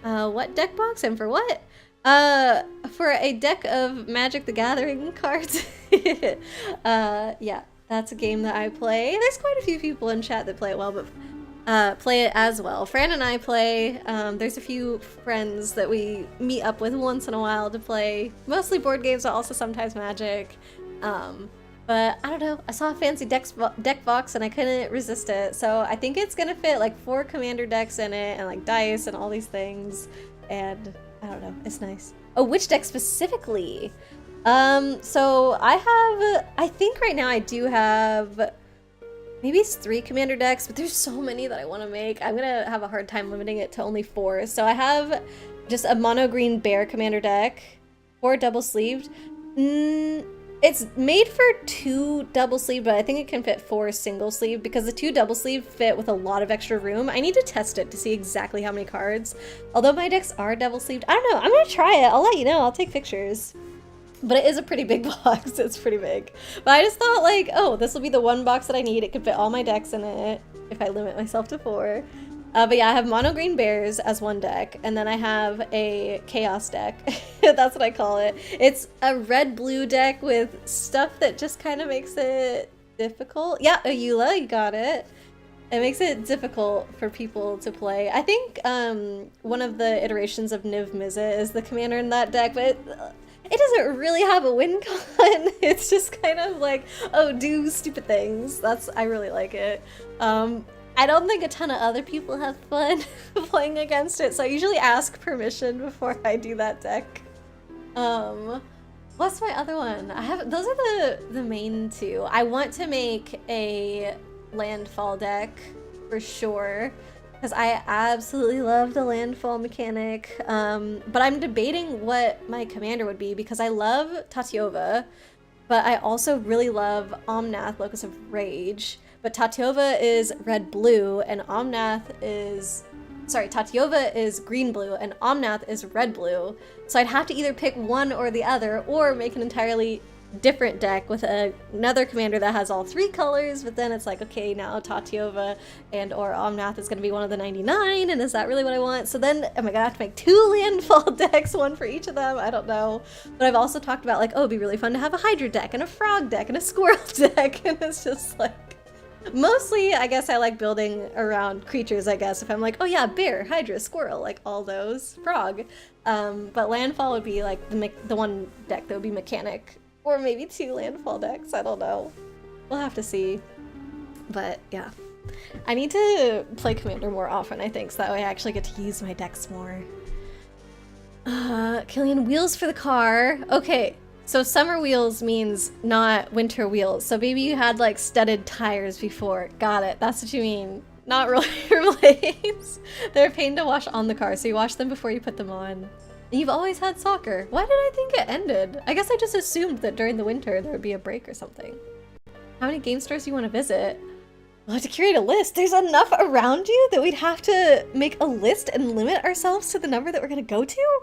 What deck box and for what? For a deck of Magic the Gathering cards. Yeah, that's a game that I play. There's quite a few people in chat that play it well, but play it as well. Fran and I play. There's a few friends that we meet up with once in a while to play. Mostly board games, but also sometimes Magic. But I don't know, I saw a fancy deck box and I couldn't resist it. So I think it's gonna fit like 4 commander decks in it and like dice and all these things. And I don't know, it's nice. Oh, which deck specifically? So I think right now I do have, maybe it's 3 commander decks, but there's so many that I want to make. I'm gonna have a hard time limiting it to only 4. So I have just a mono green bear commander deck, 4 double sleeved. It's made for 2 double sleeve, but I think it can fit 4 single sleeve because the 2 double sleeve fit with a lot of extra room. I need to test it to see exactly how many cards. Although my decks are double sleeved, I don't know. I'm gonna try it. I'll let you know. I'll take pictures. But it is a pretty big box. It's pretty big. But I just thought like, oh, this will be the one box that I need. It could fit all my decks in it if I limit myself to 4. But yeah, I have mono green bears as one deck, and then I have a chaos deck. That's what I call it. It's a red-blue deck with stuff that just kind of makes it difficult. Yeah, Ayula, you got it. It makes it difficult for people to play. I think one of the iterations of Niv Mizzet is the commander in that deck, but it doesn't really have a win con. It's just kind of like, oh, do stupid things. I really like it. I don't think a ton of other people have fun playing against it, so I usually ask permission before I do that deck. What's my other one? Those are the main 2. I want to make a landfall deck for sure, because I absolutely love the landfall mechanic. But I'm debating what my commander would be because I love Tatyova, but I also really love Omnath, Locus of Rage. But Tatyova is red-blue, and Omnath is sorry, Tatiova is green-blue and Omnath is red-blue. So I'd have to either pick one or the other, or make an entirely different deck with another commander that has all 3 colors, but then it's like, okay, now Tatiova and or Omnath is going to be one of the 99, and is that really what I want? So then, am I going to have to make 2 landfall decks, one for each of them? I don't know. But I've also talked about, like, oh, it'd be really fun to have a Hydra deck, and a Frog deck, and a Squirrel deck, and it's just like... Mostly, I guess I like building around creatures, I guess, if I'm like, oh yeah, bear, Hydra, Squirrel, like all those, Frog. But landfall would be like the one deck that would be mechanic. Or maybe 2 landfall decks, I don't know. We'll have to see. But yeah. I need to play Commander more often, I think, so that way I actually get to use my decks more. Killian, wheels for the car. Okay, so summer wheels means not winter wheels. So maybe you had like studded tires before. Got it, that's what you mean. Not roller blades. They're a pain to wash on the car, so you wash them before you put them on. You've always had soccer. Why did I think it ended? I guess I just assumed that during the winter there would be a break or something. How many game stores do you want to visit? We'll have to curate a list. There's enough around you that we'd have to make a list and limit ourselves to the number that we're going to go to?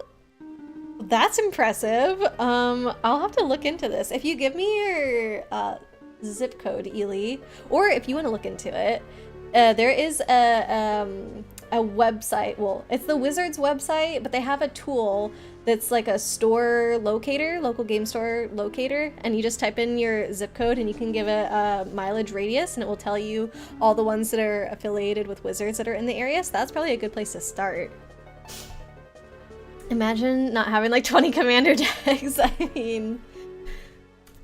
That's impressive. I'll have to look into this. If you give me your zip code, Ely, or if you want to look into it, there is a website. Well, it's the Wizards website, but they have a tool that's like a store locator, local game store locator, and you just type in your zip code and you can give it a mileage radius and it will tell you all the ones that are affiliated with Wizards that are in the area, so that's probably a good place to start. Imagine not having like 20 commander decks. I mean,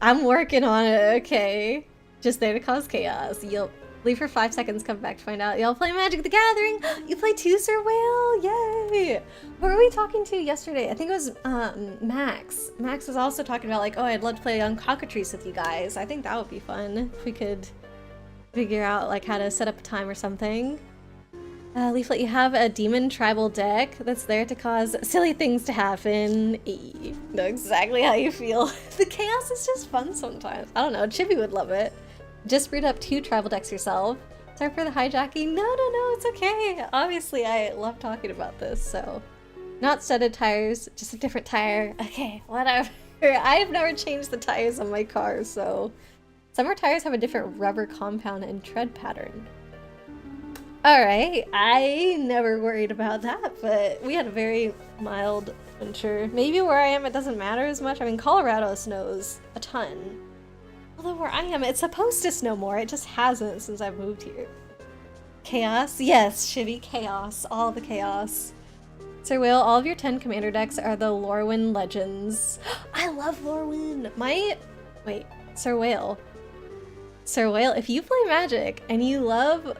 I'm working on it, okay? Just there to cause chaos. Yup. Leave for 5 seconds, come back to find out. Y'all play Magic the Gathering? You play too, Sir Whale? Yay! Who were we talking to yesterday? I think it was Max. Max was also talking about like, oh, I'd love to play on Cockatrice with you guys. I think that would be fun if we could figure out like how to set up a time or something. Leaflet, you have a demon tribal deck that's there to cause silly things to happen. Know exactly how you feel. The chaos is just fun sometimes. I don't know, Chibi would love it. Just brewed up 2 tribal decks yourself. Sorry for the hijacking. No, it's okay. Obviously, I love talking about this, so. Not studded tires, just a different tire. Okay, whatever. I've never changed the tires on my car, so. Summer tires have a different rubber compound and tread pattern. Alright, I never worried about that, but we had a very mild winter. Maybe where I am it doesn't matter as much. I mean, Colorado snows a ton. Although where I am, it's supposed to snow more. It just hasn't since I've moved here. Chaos? Yes, Shivy, chaos. All the chaos. Sir Whale, all of your 10 commander decks are the Lorwyn Legends. I love Lorwyn! Wait, Sir Whale. Sir Whale, if you play Magic and you love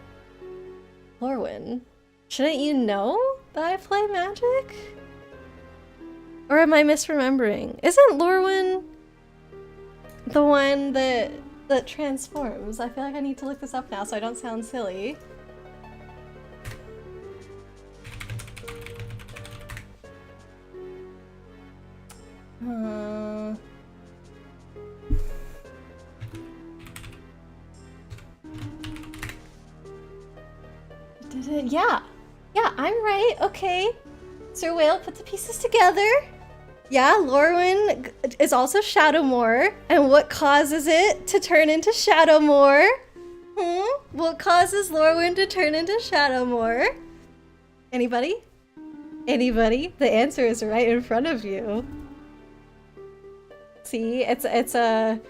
Lorwyn, shouldn't you know that I play Magic? Or am I misremembering? Isn't Lorwyn the one that transforms? I feel like I need to look this up now so I don't sound silly. Yeah, I'm right. Okay. Sir Whale, put the pieces together. Yeah, Lorwyn is also Shadowmoor. And what causes it to turn into Shadowmoor? What causes Lorwyn to turn into Shadowmoor? Anybody? Anybody? The answer is right in front of you. See, it's a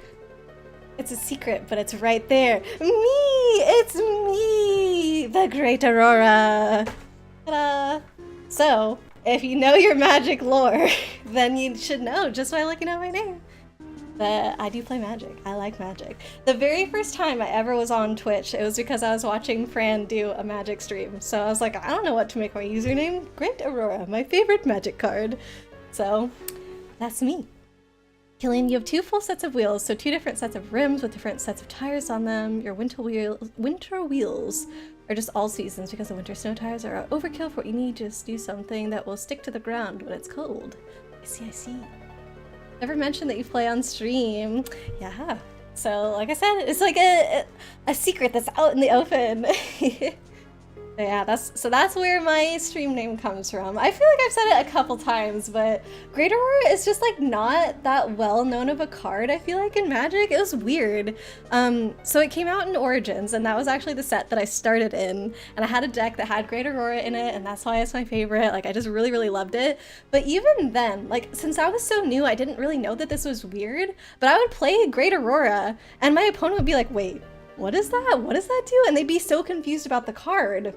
secret, but it's right there. It's me, the Great Aurora. Ta-da! So, if you know your Magic lore, then you should know just by looking at my name that I do play Magic. I like Magic. The very first time I ever was on Twitch, it was because I was watching Fran do a Magic stream. So I was like, I don't know what to make my username. Great Aurora, my favorite Magic card. So, that's me. Killian, you have 2 full sets of wheels, so 2 different sets of rims with different sets of tires on them. Your winter wheels are just all seasons because the winter snow tires are overkill for what you need. Just do something that will stick to the ground when it's cold. I see. Never mentioned that you play on stream. Yeah. So, like I said, it's like a secret that's out in the open. Yeah, that's where my stream name comes from. I feel like I've said it a couple times, but Great Aurora is just like not that well known of a card, I feel like, in Magic. It was weird. So it came out in Origins, and that was actually the set that I started in, and I had a deck that had Great Aurora in it, and that's why it's my favorite. Like, I just really, really loved it. But even then, like, since I was so new, I didn't really know that this was weird, but I would play Great Aurora, and my opponent would be like, wait, what is that? What does that do? And they'd be so confused about the card.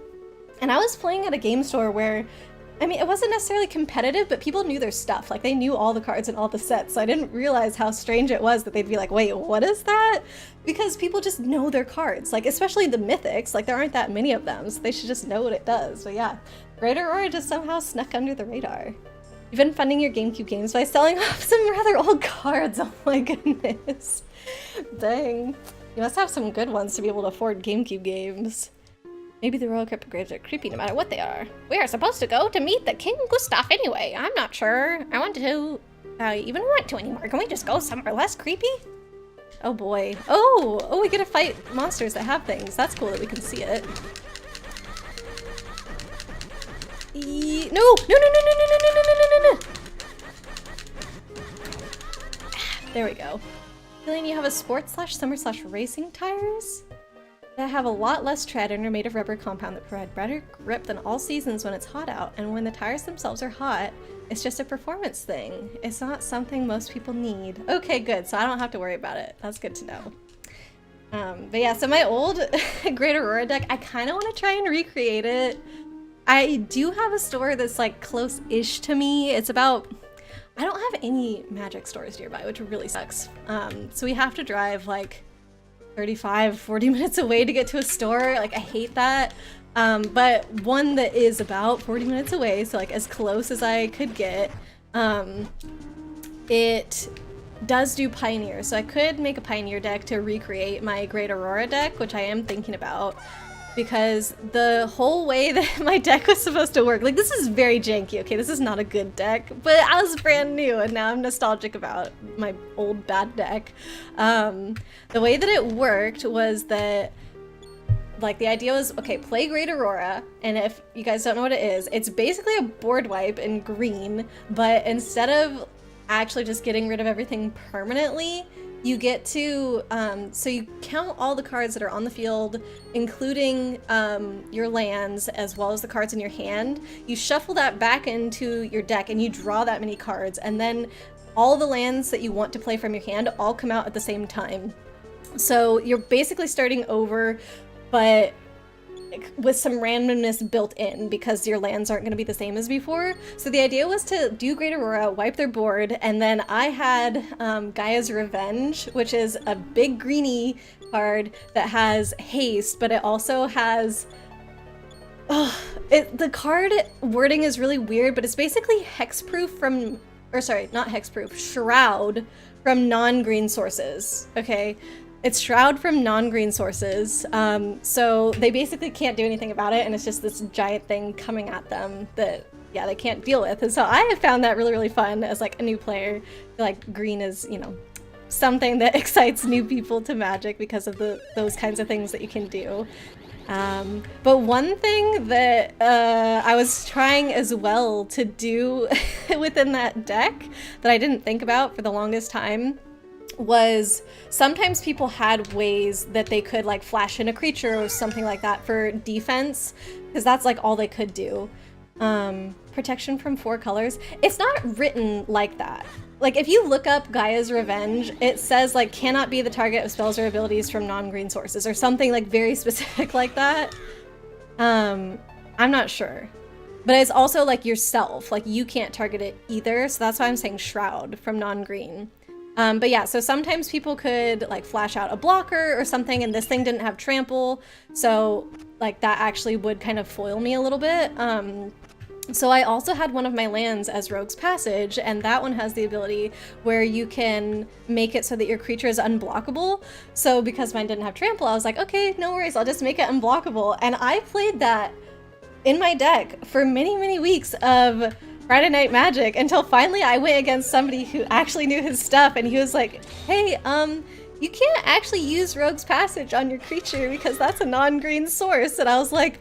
And I was playing at a game store where, I mean, it wasn't necessarily competitive, but people knew their stuff. Like, they knew all the cards and all the sets. So I didn't realize how strange it was that they'd be like, wait, what is that? Because people just know their cards. Like, especially the mythics. Like, there aren't that many of them, so they should just know what it does. But yeah, Great Aurora just somehow snuck under the radar. You've been funding your GameCube games by selling off some rather old cards. Oh my goodness. Dang. You must have some good ones to be able to afford GameCube games. Maybe the Royal Crypto Graves are creepy no matter what they are. We are supposed to go to meet the King Gustav anyway. I'm not sure I want to even want to anymore. Can we just go somewhere less creepy? Oh boy. Oh, we get to fight monsters that have things. That's cool that we can see it. No! There we go. Feeling you have a sports/summer/racing tires that have a lot less tread and are made of rubber compound that provide better grip than all seasons when it's hot out, and when the tires themselves are hot, it's just a performance thing. It's not something most people need. Okay, good, so I don't have to worry about it. That's good to know. But yeah, so my old Great Aurora deck, I kind of want to try and recreate it. I do have a store that's like close-ish to me. It's about, I don't have any Magic stores nearby, which really sucks. So we have to drive like 35-40 minutes away to get to a store. Like, I hate that. But one that is about 40 minutes away, so like as close as I could get, it does do Pioneer. So I could make a Pioneer deck to recreate my Great Aurora deck, which I am thinking about, because the whole way that my deck was supposed to work, like, this is very janky, okay? This is not a good deck, but I was brand new and now I'm nostalgic about my old bad deck. The way that it worked was that, like, the idea was, okay, play Great Aurora, and if you guys don't know what it is, it's basically a board wipe in green, but instead of actually just getting rid of everything permanently, you get to, so you count all the cards that are on the field, including your lands, as well as the cards in your hand. You shuffle that back into your deck and you draw that many cards, and then all the lands that you want to play from your hand all come out at the same time. So you're basically starting over, but with some randomness built in, because your lands aren't going to be the same as before. So the idea was to do Great Aurora, wipe their board, and then I had Gaia's Revenge, which is a big greeny card that has haste, but it also has... the card wording is really weird, but it's basically hexproof from... or sorry, not hexproof, shroud from non-green sources, okay? It's shroud from non-green sources, so they basically can't do anything about it, and it's just this giant thing coming at them that, yeah, they can't deal with. And so I have found that really, really fun as, like, a new player. I feel like green is, you know, something that excites new people to Magic because of those kinds of things that you can do. But one thing that I was trying as well to do within that deck that I didn't think about for the longest time was sometimes people had ways that they could, like, flash in a creature or something like that for defense, because that's like all they could do. Protection from 4 colors. It's not written like that. Like, if you look up Gaia's Revenge, it says, like, cannot be the target of spells or abilities from non-green sources, or something, like, very specific like that. I'm not sure. But it's also, like, yourself. Like, you can't target it either, so that's why I'm saying shroud from non-green. But yeah, so sometimes people could, like, flash out a blocker or something, and this thing didn't have trample, so, like, that actually would kind of foil me a little bit. So I also had one of my lands as Rogue's Passage, and that one has the ability where you can make it so that your creature is unblockable. So because mine didn't have trample, I was like, okay, no worries, I'll just make it unblockable. And I played that in my deck for many, many weeks of Friday Night Magic, until finally I went against somebody who actually knew his stuff, and he was like, hey, you can't actually use Rogue's Passage on your creature because that's a non-green source. And I was like,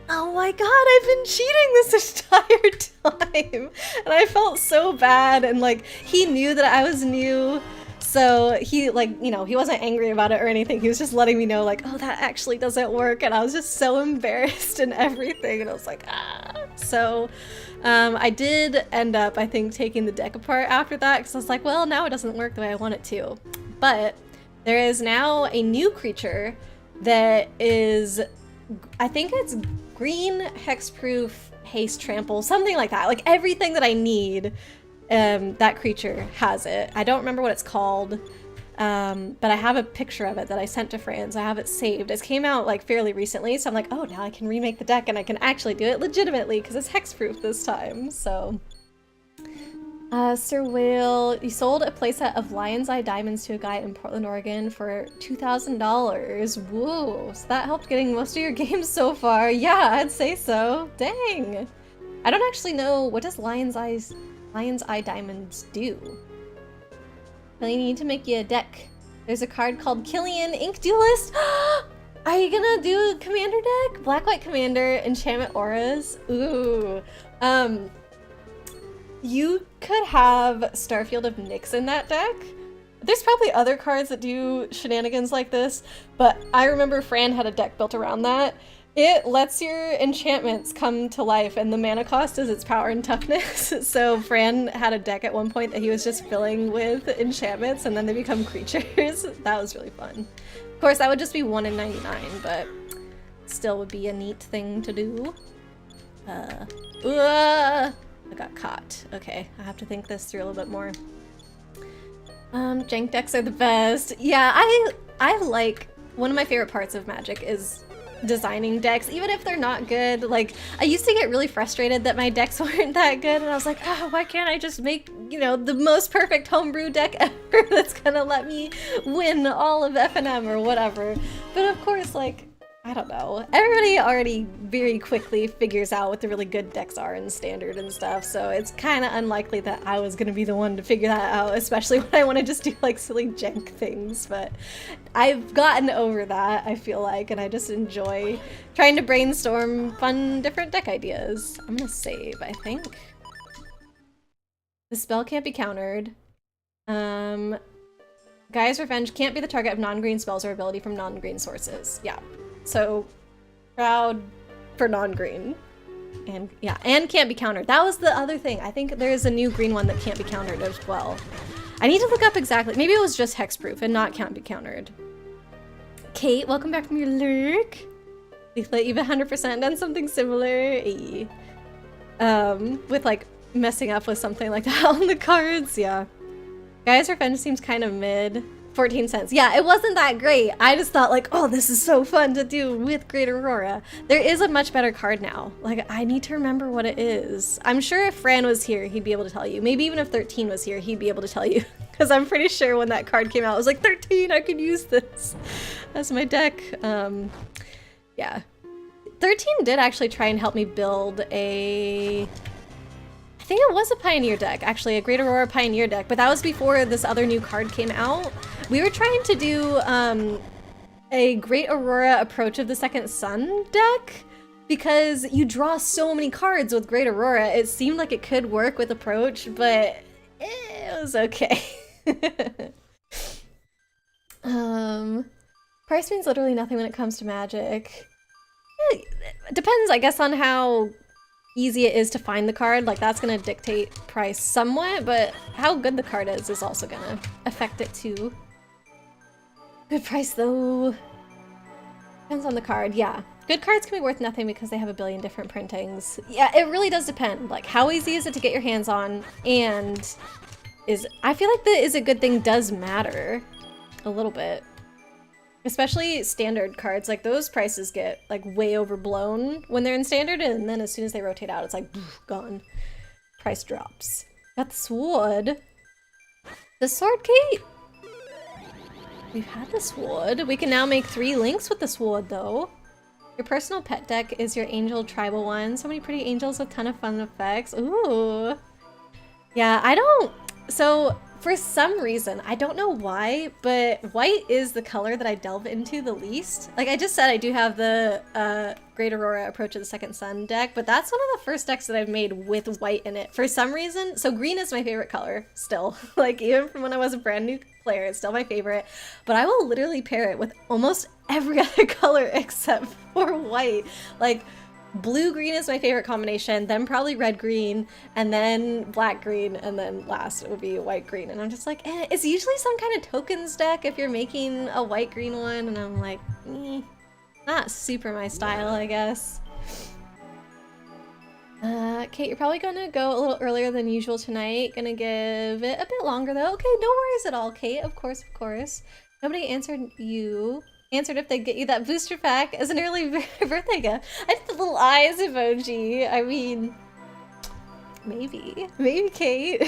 Oh my god, I've been cheating this entire time! And I felt so bad, and like, he knew that I was new, so he like, you know, he wasn't angry about it or anything, he was just letting me know like, oh, that actually doesn't work, and I was just so embarrassed and everything, and I was like, ah. So, I did end up, I think, taking the deck apart after that, because I was like, well, now it doesn't work the way I want it to. But there is now a new creature that is, I think it's green, hexproof, haste, trample, something like that. Like everything that I need, that creature has it. I don't remember what it's called, but I have a picture of it that I sent to friends. I have it saved. It came out like fairly recently, so I'm like, oh, now I can remake the deck and I can actually do it legitimately because it's hexproof this time, so. Sir Whale, you sold a playset of Lion's Eye diamonds to a guy in Portland, Oregon for $2,000. Whoa, so that helped getting most of your games so far. Yeah, I'd say so. Dang. I don't actually know, what does Lion's Eye diamonds do? Really need to make you a deck. There's a card called Killian Ink Duelist. Are you gonna do Commander deck? Black-White Commander, Enchantment Auras. Ooh. You could have Starfield of Nyx in that deck. There's probably other cards that do shenanigans like this, but I remember Fran had a deck built around that. It lets your enchantments come to life, and the mana cost is its power and toughness. So Fran had a deck at one point that he was just filling with enchantments, and then they become creatures. That was really fun. Of course, that would just be 1 in 99, but still would be a neat thing to do. I got caught. Okay, I have to think this through a little bit more. Jank decks are the best. Yeah, I like, one of my favorite parts of Magic is designing decks, even if they're not good. Like, I used to get really frustrated that my decks weren't that good, and I was like, oh, why can't I just make, you know, the most perfect homebrew deck ever that's gonna let me win all of FNM or whatever. But of course, like, I don't know. Everybody already very quickly figures out what the really good decks are in Standard and stuff, so it's kind of unlikely that I was going to be the one to figure that out, especially when I want to just do like silly jank things, but I've gotten over that, I feel like, and I just enjoy trying to brainstorm fun different deck ideas. I'm gonna save, I think. The spell can't be countered. Gaia's Revenge can't be the target of non-green spells or ability from non-green sources. Yeah. So, proud for non-green. And yeah, and can't be countered. That was the other thing. I think there's a new green one that can't be countered as well. I need to look up exactly. Maybe it was just hexproof and not can't be countered. Kate, welcome back from your lurk. Leaflet, you've 100% done something similar. With like messing up with something like that on the cards. Yeah. Gaia's Revenge seems kind of mid. 14 cents. Yeah, it wasn't that great. I just thought like, oh, this is so fun to do with Great Aurora. There is a much better card now. Like, I need to remember what it is. I'm sure if Fran was here, he'd be able to tell you. Maybe even if 13 was here, he'd be able to tell you. Because I'm pretty sure when that card came out, I was like, 13, I could use this as my deck. Yeah. 13 did actually try and help me build a... I think it was a Pioneer deck, actually, a Great Aurora Pioneer deck, but that was before this other new card came out. We were trying to do a Great Aurora Approach of the Second Sun deck, because you draw so many cards with Great Aurora. It seemed like it could work with Approach, but it was okay. Price means literally nothing when it comes to Magic. It depends, I guess, on how easy it is to find the card. Like, that's gonna dictate price somewhat, but how good the card is also gonna affect it too. Good price though. Depends on the card, yeah. Good cards can be worth nothing because they have a billion different printings. Yeah, it really does depend. Like, how easy is it to get your hands on, and I feel like the is it good thing does matter a little bit. Especially standard cards, like those prices get like way overblown when they're in standard, and then as soon as they rotate out, it's like gone. Price drops. Got the sword. The sword, Kate. We've had the sword. We can now make 3 links with the sword, though. Your personal pet deck is your angel tribal one. So many pretty angels with ton of fun effects. Ooh. Yeah, I don't. So For some reason, I don't know why, but white is the color that I delve into the least. Like I just said, I do have the Great Aurora Approach of the Second Sun deck, but that's one of the first decks that I've made with white in it. For some reason, so green is my favorite color still. Like even from when I was a brand new player, it's still my favorite. But I will literally pair it with almost every other color except for white. Like blue-green is my favorite combination, then probably red-green, and then black-green, and then last it would be white-green. And I'm just like, it's usually some kind of tokens deck if you're making a white-green one, and I'm like, not super my style, I guess. Kate, you're probably gonna go a little earlier than usual tonight. Gonna give it a bit longer though. Okay, no worries at all, Kate. Of course, of course. Nobody answered if they get you that booster pack as an early birthday gift. I did the little eyes emoji. I mean, maybe Kate.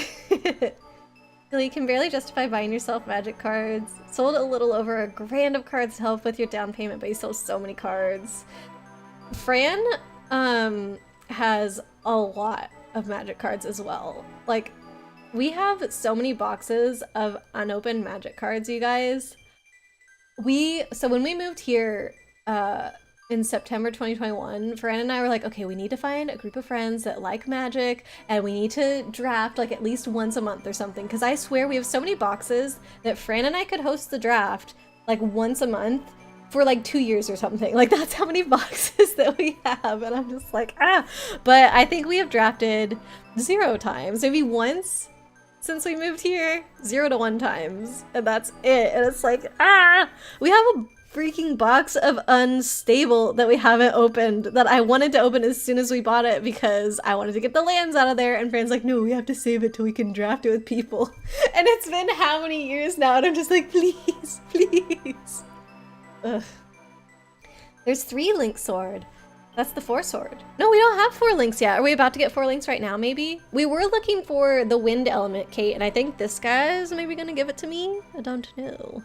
You can barely justify buying yourself magic cards. Sold a little over $1,000 of cards to help with your down payment, but you sold so many cards. Fran has a lot of magic cards as well. Like, we have so many boxes of unopened magic cards, you guys. So when we moved here in September 2021, Fran and I were like, okay, we need to find a group of friends that like Magic, and we need to draft like at least once a month or something, because I swear we have so many boxes that Fran and I could host the draft like once a month for like 2 years or something. Like that's how many boxes that we have, and I'm just like, but I think we have drafted 0 times, maybe once since we moved here, 0 to 1 times, and that's it. And it's like, we have a freaking box of Unstable that we haven't opened, that I wanted to open as soon as we bought it because I wanted to get the lands out of there, and Fran's like, no, we have to save it till we can draft it with people. And it's been how many years now, and I'm just like, please, please. Ugh. There's 3 Link Sword. That's the 4 sword. No, we don't have 4 links yet. Are we about to get 4 links right now, maybe? We were looking for the wind element, Kate, and I think this guy's maybe gonna give it to me? I don't know.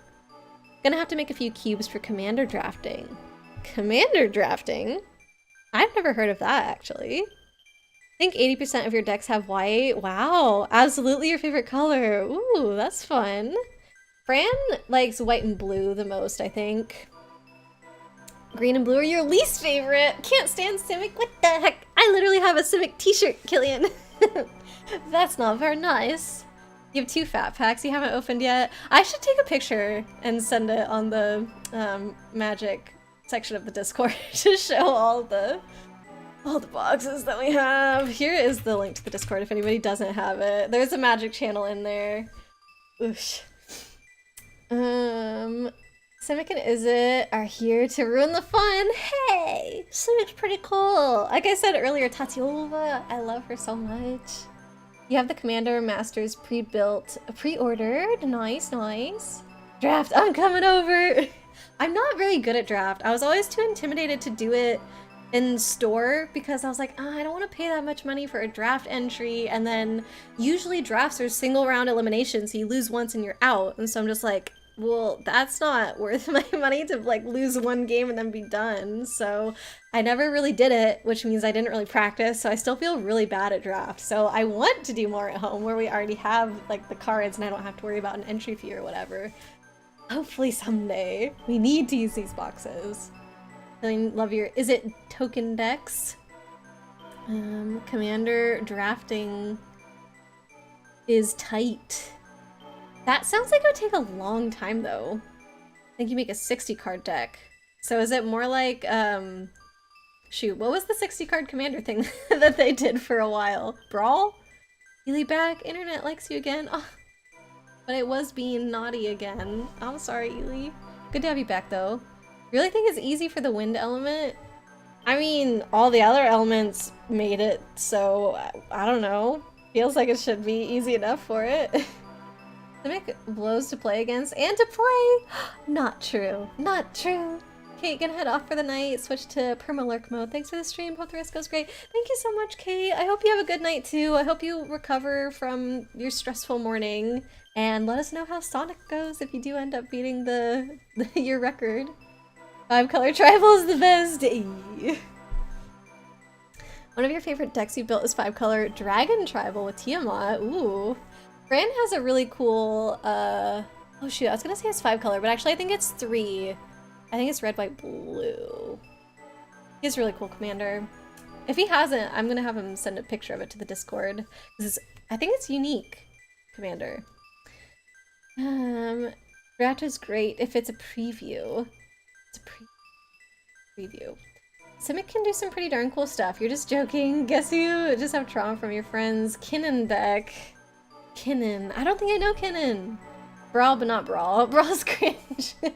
Gonna have to make a few cubes for commander drafting. Commander drafting? I've never heard of that, actually. I think 80% of your decks have white. Wow, absolutely your favorite color. Ooh, that's fun. Fran likes white and blue the most, I think. Green and blue are your least favorite. Can't stand Simic. What the heck? I literally have a Simic t-shirt, Killian. That's not very nice. You have 2 fat packs you haven't opened yet. I should take a picture and send it on the Magic section of the Discord to show all the boxes that we have. Here is the link to the Discord if anybody doesn't have it. There's a Magic channel in there. Oosh. Simic and Izzet are here to ruin the fun. Hey! Simic's pretty cool. Like I said earlier, Tatiova, I love her so much. You have the Commander Masters pre-built, pre-ordered. Nice, nice. Draft, I'm coming over. I'm not very good at draft. I was always too intimidated to do it in store because I was like, I don't want to pay that much money for a draft entry, and then usually drafts are single round elimination, so you lose once and you're out. And so I'm just like, well, that's not worth my money to like lose 1 game and then be done. So I never really did it, which means I didn't really practice. So I still feel really bad at draft. So I want to do more at home where we already have like the cards and I don't have to worry about an entry fee or whatever. Hopefully someday. We need to use these boxes. I love your, is it token decks? Commander drafting is tight. That sounds like it would take a long time though. I think you make a 60 card deck. So is it more like, shoot, what was the 60 card commander thing that they did for a while? Brawl? Ely back, internet likes you again. Oh, but it was being naughty again. I'm sorry, Ely. Good to have you back though. Really think it's easy for the wind element? I mean, all the other elements made it, so I don't know. Feels like it should be easy enough for it. Simic blows to play against and to play! Not true. Not true. Kate, gonna head off for the night, switch to perma-lurk mode. Thanks for the stream, hope the rest goes great. Thank you so much, Kate. I hope you have a good night too. I hope you recover from your stressful morning. And let us know how Sonic goes if you do end up beating your record. 5-color tribal is the best! One of your favorite decks you built is 5-color Dragon Tribal with Tiamat. Ooh. Fran has a really cool, oh shoot, I was gonna say it's 5 color, but actually I think it's 3. I think it's red, white, blue. He has a really cool commander. If he hasn't, I'm gonna have him send a picture of it to the Discord. I think it's unique commander. Rata's great if it's a preview. It's a preview. Simic can do some pretty darn cool stuff. You're just joking. Guess you just have trauma from your friends. Kinnan deck. Kinnan. I don't think I know Kinnan. Brawl, but not Brawl. Brawl's cringe. I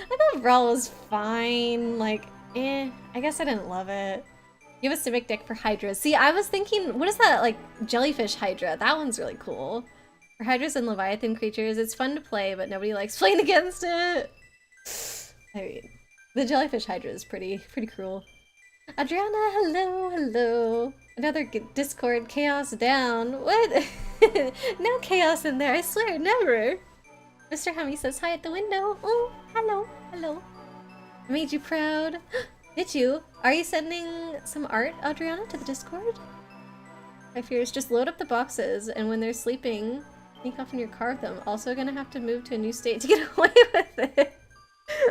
thought Brawl was fine. Like, I guess I didn't love it. You have a Simic deck for Hydra. See, I was thinking, what is that, like, Jellyfish Hydra? That one's really cool. For Hydras and Leviathan creatures, it's fun to play, but nobody likes playing against it. I mean, the Jellyfish Hydra is pretty cruel. Adriana, hello, hello. Another Discord chaos down. What? No chaos in there, I swear, never. Mr. Hammy says hi at the window. Oh, hello, hello. I made you proud. Did you? Are you sending some art, Adriana, to the Discord? My fears, just load up the boxes, and when they're sleeping, sneak off in your car with them. Also gonna have to move to a new state to get away with it.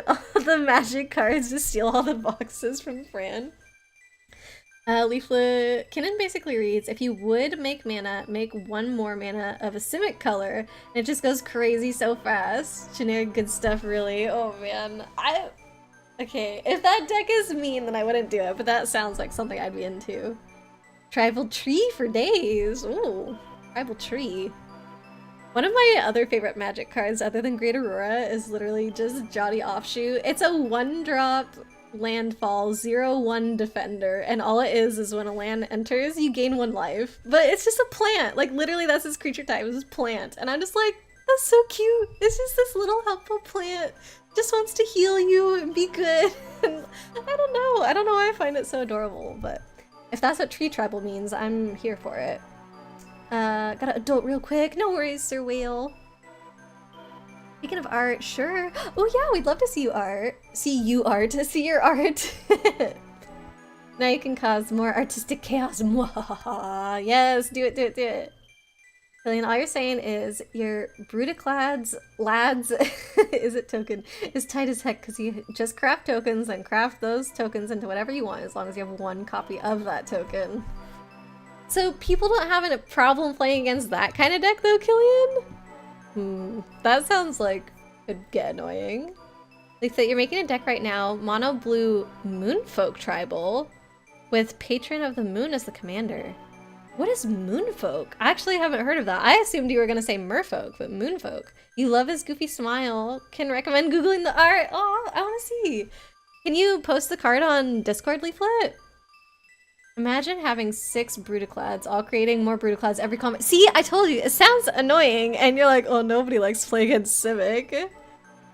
All the magic cards to steal all the boxes from Fran. Leaflet Kinnan basically reads, if you would make mana, make 1 more mana of a Simic color, and it just goes crazy so fast. Generic good stuff, really. Oh man, okay, if that deck is mean, then I wouldn't do it, but that sounds like something I'd be into. Tribal Tree for days. Ooh, Tribal Tree. One of my other favorite magic cards other than Great Aurora is literally just Jotty Offshoot. It's a 1-drop landfall 0/1 defender, and all it is when a land enters, you gain 1 life. But it's just a plant. Like, literally that's its creature type, is plant. And I'm just like, that's so cute. It's just this little helpful plant. Just wants to heal you and be good. And I don't know why I find it so adorable, but if that's what Tree Tribal means, I'm here for it. Gotta adult real quick. No worries, Sir Whale. Speaking of art, sure. Oh yeah, we'd love to see you art. See your art. Now you can cause more artistic chaos. Mwahaha. Yes, do it. Killian, all you're saying is your Brutaclads lads is it token is tight as heck because you just craft tokens and craft those tokens into whatever you want as long as you have 1 copy of that token. So people don't have a problem playing against that kind of deck though, Killian? That sounds like it'd get annoying. Like that you're making a deck right now, mono blue Moonfolk Tribal with Patron of the Moon as the commander. What is Moonfolk? I actually haven't heard of that. I assumed you were gonna say Merfolk, but Moonfolk. You love his goofy smile. Can recommend googling the art. Oh, I wanna see. Can you post the card on Discord, Leaflet? Imagine having 6 Brutaclads, all creating more Brutaclads every comment. See, I told you, it sounds annoying, and you're like, oh, nobody likes to play against Civic.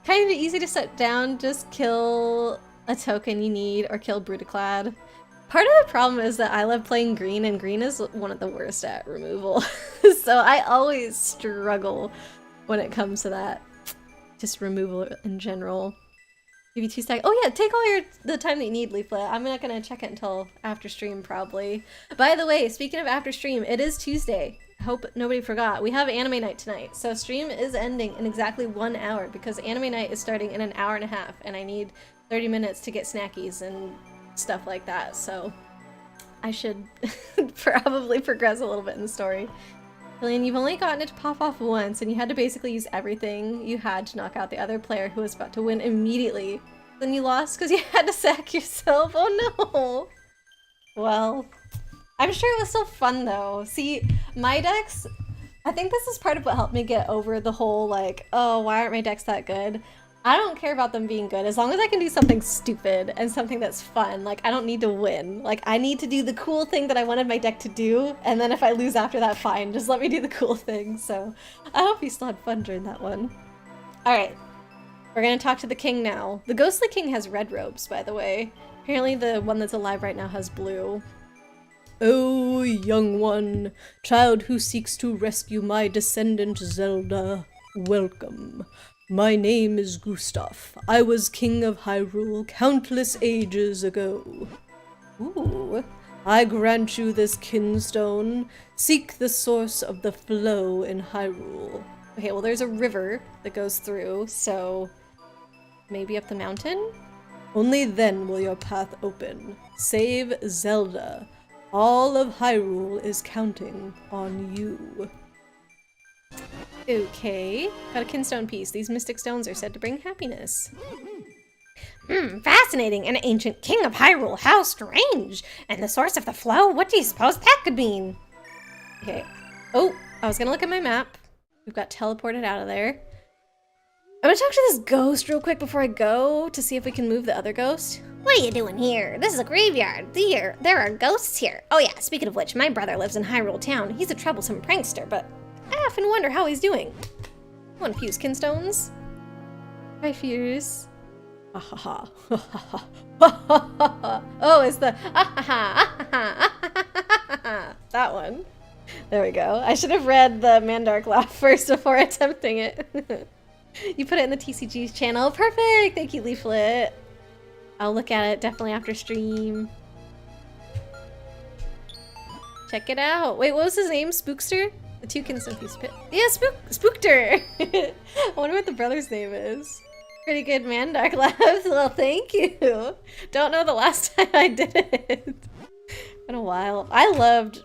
Kind of easy to set down, just kill a token you need, or kill Brutaclad. Part of the problem is that I love playing green, and green is one of the worst at removal. So I always struggle when it comes to that. Just removal in general. Give you 2 seconds. Oh yeah, take all the time that you need, Leaflet. I'm not gonna check it until after stream, probably. By the way, speaking of after stream, it is Tuesday. Hope nobody forgot. We have anime night tonight, so stream is ending in exactly 1 hour because anime night is starting in an hour and a half, and I need 30 minutes to get snackies and stuff like that. So I should probably progress a little bit in the story. Killian, you've only gotten it to pop off once, and you had to basically use everything you had to knock out the other player who was about to win immediately. Then you lost because you had to sack yourself. Oh no! Well, I'm sure it was still fun though. See, my decks, I think this is part of what helped me get over the whole like, oh, why aren't my decks that good? I don't care about them being good as long as I can do something stupid and something that's fun. Like, I don't need to win. Like, I need to do the cool thing that I wanted my deck to do, and then if I lose after that, fine. Just let me do the cool thing. So I hope you still had fun during that one. Alright, we're gonna talk to the king now. The Ghostly King has red robes, by the way. Apparently the one that's alive right now has blue. Oh, young one, child who seeks to rescue my descendant Zelda, welcome. My name is Gustav. I was king of Hyrule countless ages ago. Ooh. I grant you this kinstone. Seek the source of the flow in Hyrule. Okay, well there's a river that goes through, so maybe up the mountain? Only then will your path open. Save Zelda. All of Hyrule is counting on you. Okay, got a kinstone piece. These mystic stones are said to bring happiness. Fascinating. An ancient king of Hyrule. How strange. And the source of the flow? What do you suppose that could mean? Okay. Oh, I was gonna look at my map. We've got teleported out of there. I'm gonna talk to this ghost real quick before I go to see if we can move the other ghost. What are you doing here? This is a graveyard. There are ghosts here. Oh yeah, speaking of which, my brother lives in Hyrule Town. He's a troublesome prankster, but I often wonder how he's doing. I want to fuse kinstones. Hi, Fuse. Oh, it's the that one. There we go. I should have read the Mandark laugh first before attempting it. You put it in the TCG's channel. Perfect! Thank you, Leaflet. I'll look at it definitely after stream. Check it out. Wait, what was his name? Spookster? The two kinstone piece pit. Yeah, Spookter! I wonder what the brother's name is. Pretty good Mandark laughs. Well, thank you. Don't know the last time I did it. Been a while. I loved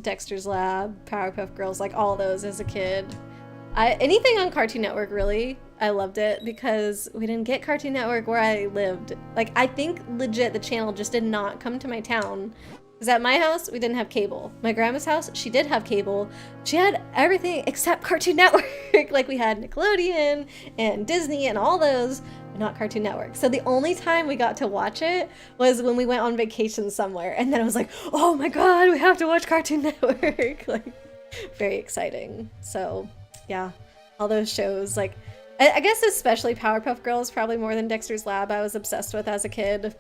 Dexter's Lab, Powerpuff Girls, like all those as a kid. Anything on Cartoon Network, really, I loved it because we didn't get Cartoon Network where I lived. Like, I think legit the channel just did not come to my town. Because at my house, we didn't have cable. My grandma's house, she did have cable. She had everything except Cartoon Network. Like, we had Nickelodeon and Disney and all those, but not Cartoon Network. So the only time we got to watch it was when we went on vacation somewhere. And then it was like, oh my god, we have to watch Cartoon Network. Like, very exciting. So, yeah, all those shows. Like, I guess especially Powerpuff Girls, probably more than Dexter's Lab, I was obsessed with as a kid.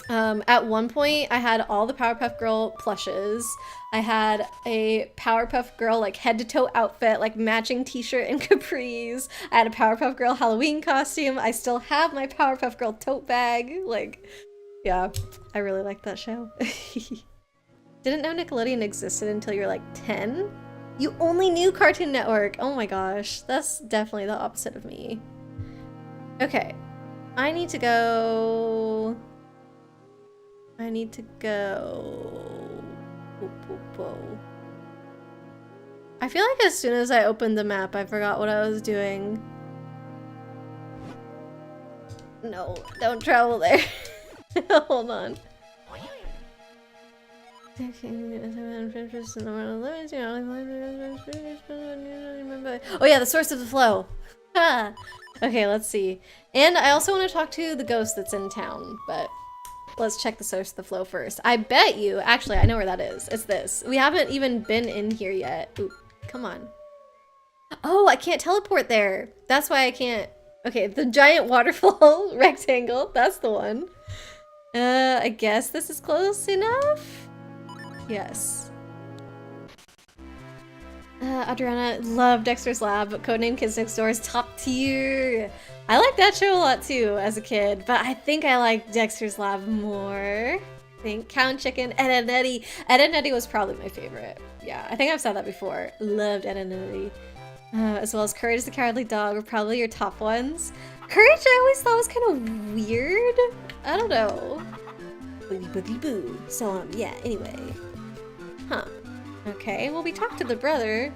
At one point, I had all the Powerpuff Girl plushes. I had a Powerpuff Girl, like, head-to-toe outfit, like, matching t-shirt and capris. I had a Powerpuff Girl Halloween costume. I still have my Powerpuff Girl tote bag. Like, yeah, I really liked that show. Didn't know Nickelodeon existed until you were, like, 10? You only knew Cartoon Network! Oh my gosh, that's definitely the opposite of me. Okay, I need to go... I feel like as soon as I opened the map, I forgot what I was doing. No, don't travel there. Hold on. Oh yeah, the source of the flow. Okay, let's see. And I also want to talk to the ghost that's in town, but let's check the source of the flow first. I bet you, actually, I know where that is. It's this. We haven't even been in here yet. Ooh, come on. Oh, I can't teleport there. That's why I can't. Okay, the giant waterfall rectangle. That's the one. I guess this is close enough? Yes. Adriana, love Dexter's Lab, but Codename Kids Next Door is top tier. I like that show a lot too as a kid, but I think I like Dexter's Lab more. I think Count Chicken, Ed, Edd n Eddy. Ed, Edd n Eddy was probably my favorite. Yeah, I think I've said that before. Loved Ed, Edd n Eddy. As well as Courage the Cowardly Dog were probably your top ones. Courage I always thought was kind of weird. I don't know. Boogie boogie boo. So, yeah, anyway. Huh. Okay, well we talked to the brother.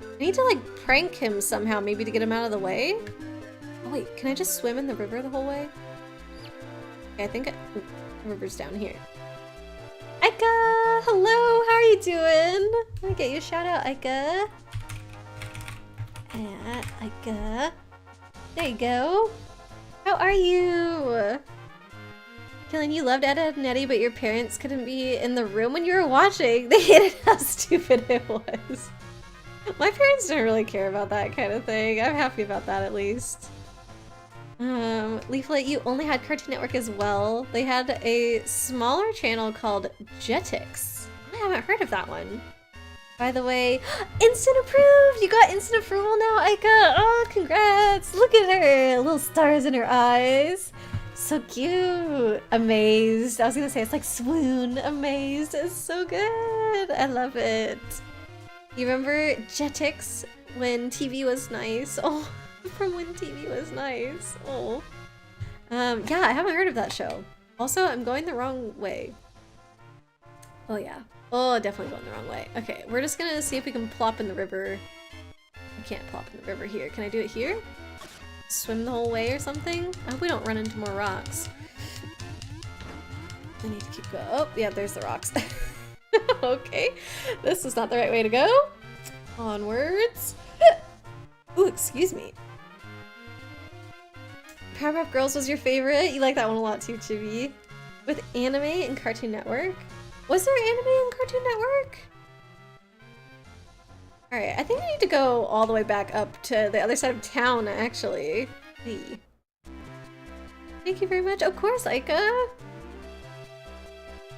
I need to like prank him somehow, maybe to get him out of the way. Oh wait, can I just swim in the river the whole way? Okay, I think ooh, the river's down here. Aika! Hello, how are you doing? Let me get you a shout out, Aika. Yeah, Aika. There you go. How are you? Killing, you loved Ed, Edd n Eddy, but your parents couldn't be in the room when you were watching. They hated how stupid it was. My parents don't really care about that kind of thing. I'm happy about that at least. Leaflet, you only had Cartoon Network as well. They had a smaller channel called Jetix. I haven't heard of that one. By the way, instant approved! You got instant approval now, Aika! Oh, congrats! Look at her! Little stars in her eyes. So cute. Amazed. I was gonna say it's like swoon. Amazed. It's so good. I love it. You remember Jetix when TV was nice? Oh, from when TV was nice. Oh. Yeah, I haven't heard of that show. Also, I'm going the wrong way. Oh yeah. Oh, definitely going the wrong way. Okay, we're just gonna see if we can plop in the river. I can't plop in the river here. Can I do it here? Swim the whole way or something? I hope we don't run into more rocks. I need to keep going. Oh, yeah, there's the rocks. Okay, this is not the right way to go. Onwards. Ooh, excuse me. Powerpuff Girls was your favorite? You like that one a lot too, Chibi. With anime and Cartoon Network? Was there anime and Cartoon Network? Alright, I think I need to go all the way back up to the other side of town, actually. Hey. Thank you very much. Of course, Aika!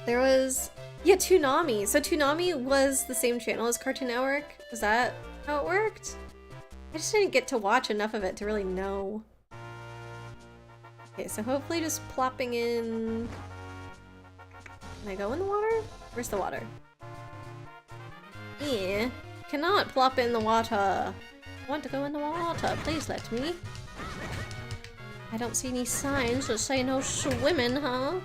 There was... yeah, Toonami. So Toonami was the same channel as Cartoon Network? Is that how it worked? I just didn't get to watch enough of it to really know. Okay, so hopefully just plopping in... Can I go in the water? Where's the water? Yeah. Cannot plop in the water. I want to go in the water. Please let me. I don't see any signs that say no swimming, huh?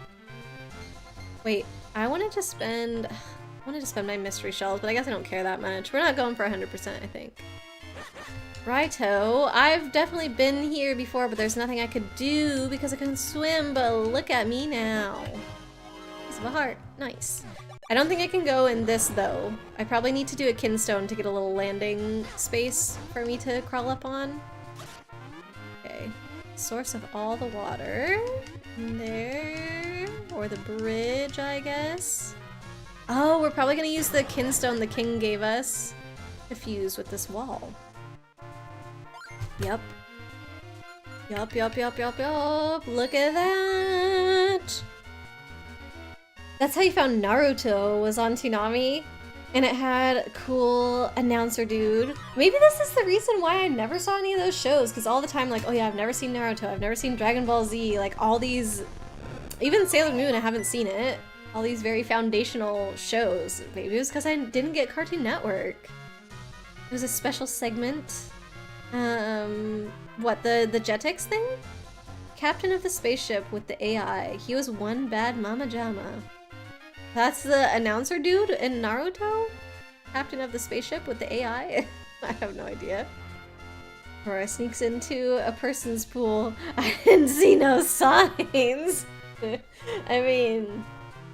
Wait, I wanted to spend my mystery shells, but I guess I don't care that much. We're not going for 100%, I think. Righto. I've definitely been here before, but there's nothing I could do because I couldn't swim, but look at me now. Piece of a heart. Nice. I don't think I can go in this, though. I probably need to do a kinstone to get a little landing space for me to crawl up on. Okay. Source of all the water. In there. Or the bridge, I guess. Oh, we're probably gonna use the kinstone the king gave us to fuse with this wall. Yup. Yup, yup, yup, yup, yup. Look at that! That's how you found Naruto, was on Toonami, and it had a cool announcer dude. Maybe this is the reason why I never saw any of those shows, because all the time, like, oh yeah, I've never seen Naruto, I've never seen Dragon Ball Z, like all these, even Sailor Moon, I haven't seen it. All these very foundational shows. Maybe it was because I didn't get Cartoon Network. It was a special segment. What, the Jetix thing? Captain of the spaceship with the AI. He was one bad Mama Jama. That's the announcer dude in Naruto? Captain of the spaceship with the AI? I have no idea. Aurora sneaks into a person's pool. I didn't see no signs. I mean,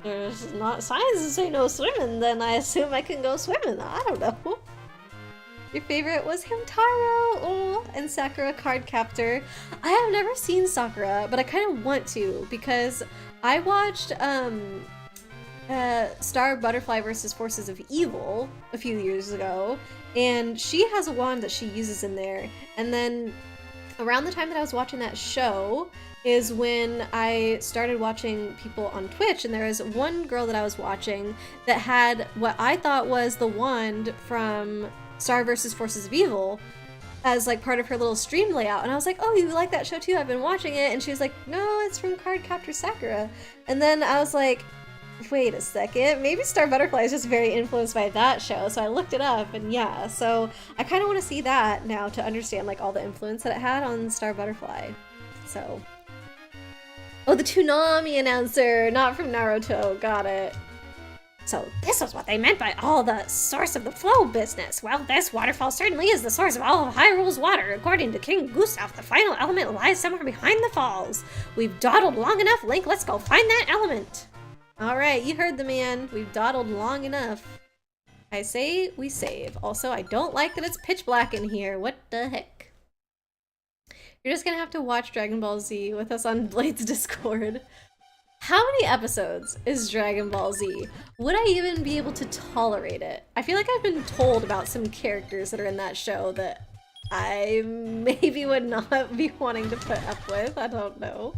there's not signs to say no swimming, then I assume I can go swimming. I don't know. Your favorite was Hamtaro, oh, and Sakura Card Captor. I have never seen Sakura, but I kind of want to because I watched Star Butterfly versus Forces of Evil a few years ago, and she has a wand that she uses in there. And then around the time that I was watching that show is when I started watching people on Twitch, and there was one girl that I was watching that had what I thought was the wand from Star vs. Forces of Evil as like part of her little stream layout, and I was like, oh, you like that show too? I've been watching it. And she was like, no, it's from Card Captor Sakura. And then I was like, wait a second, maybe Star Butterfly is just very influenced by that show. So I looked it up, and yeah, so I kind of want to see that now to understand like all the influence that it had on Star Butterfly. So, oh, the Toonami announcer, not from Naruto. Got it. So this was what they meant by all the source of the flow business. Well, this waterfall certainly is the source of all of Hyrule's water. According to King Gustav, the final element lies somewhere behind the falls. We've dawdled long enough, Link. Let's go find that element. All right, you heard the man. We've dawdled long enough. I say we save. Also, I don't like that it's pitch black in here. What the heck? You're just gonna have to watch Dragon Ball Z with us on Blade's Discord. How many episodes is Dragon Ball Z? Would I even be able to tolerate it? I feel like I've been told about some characters that are in that show that I maybe would not be wanting to put up with. I don't know.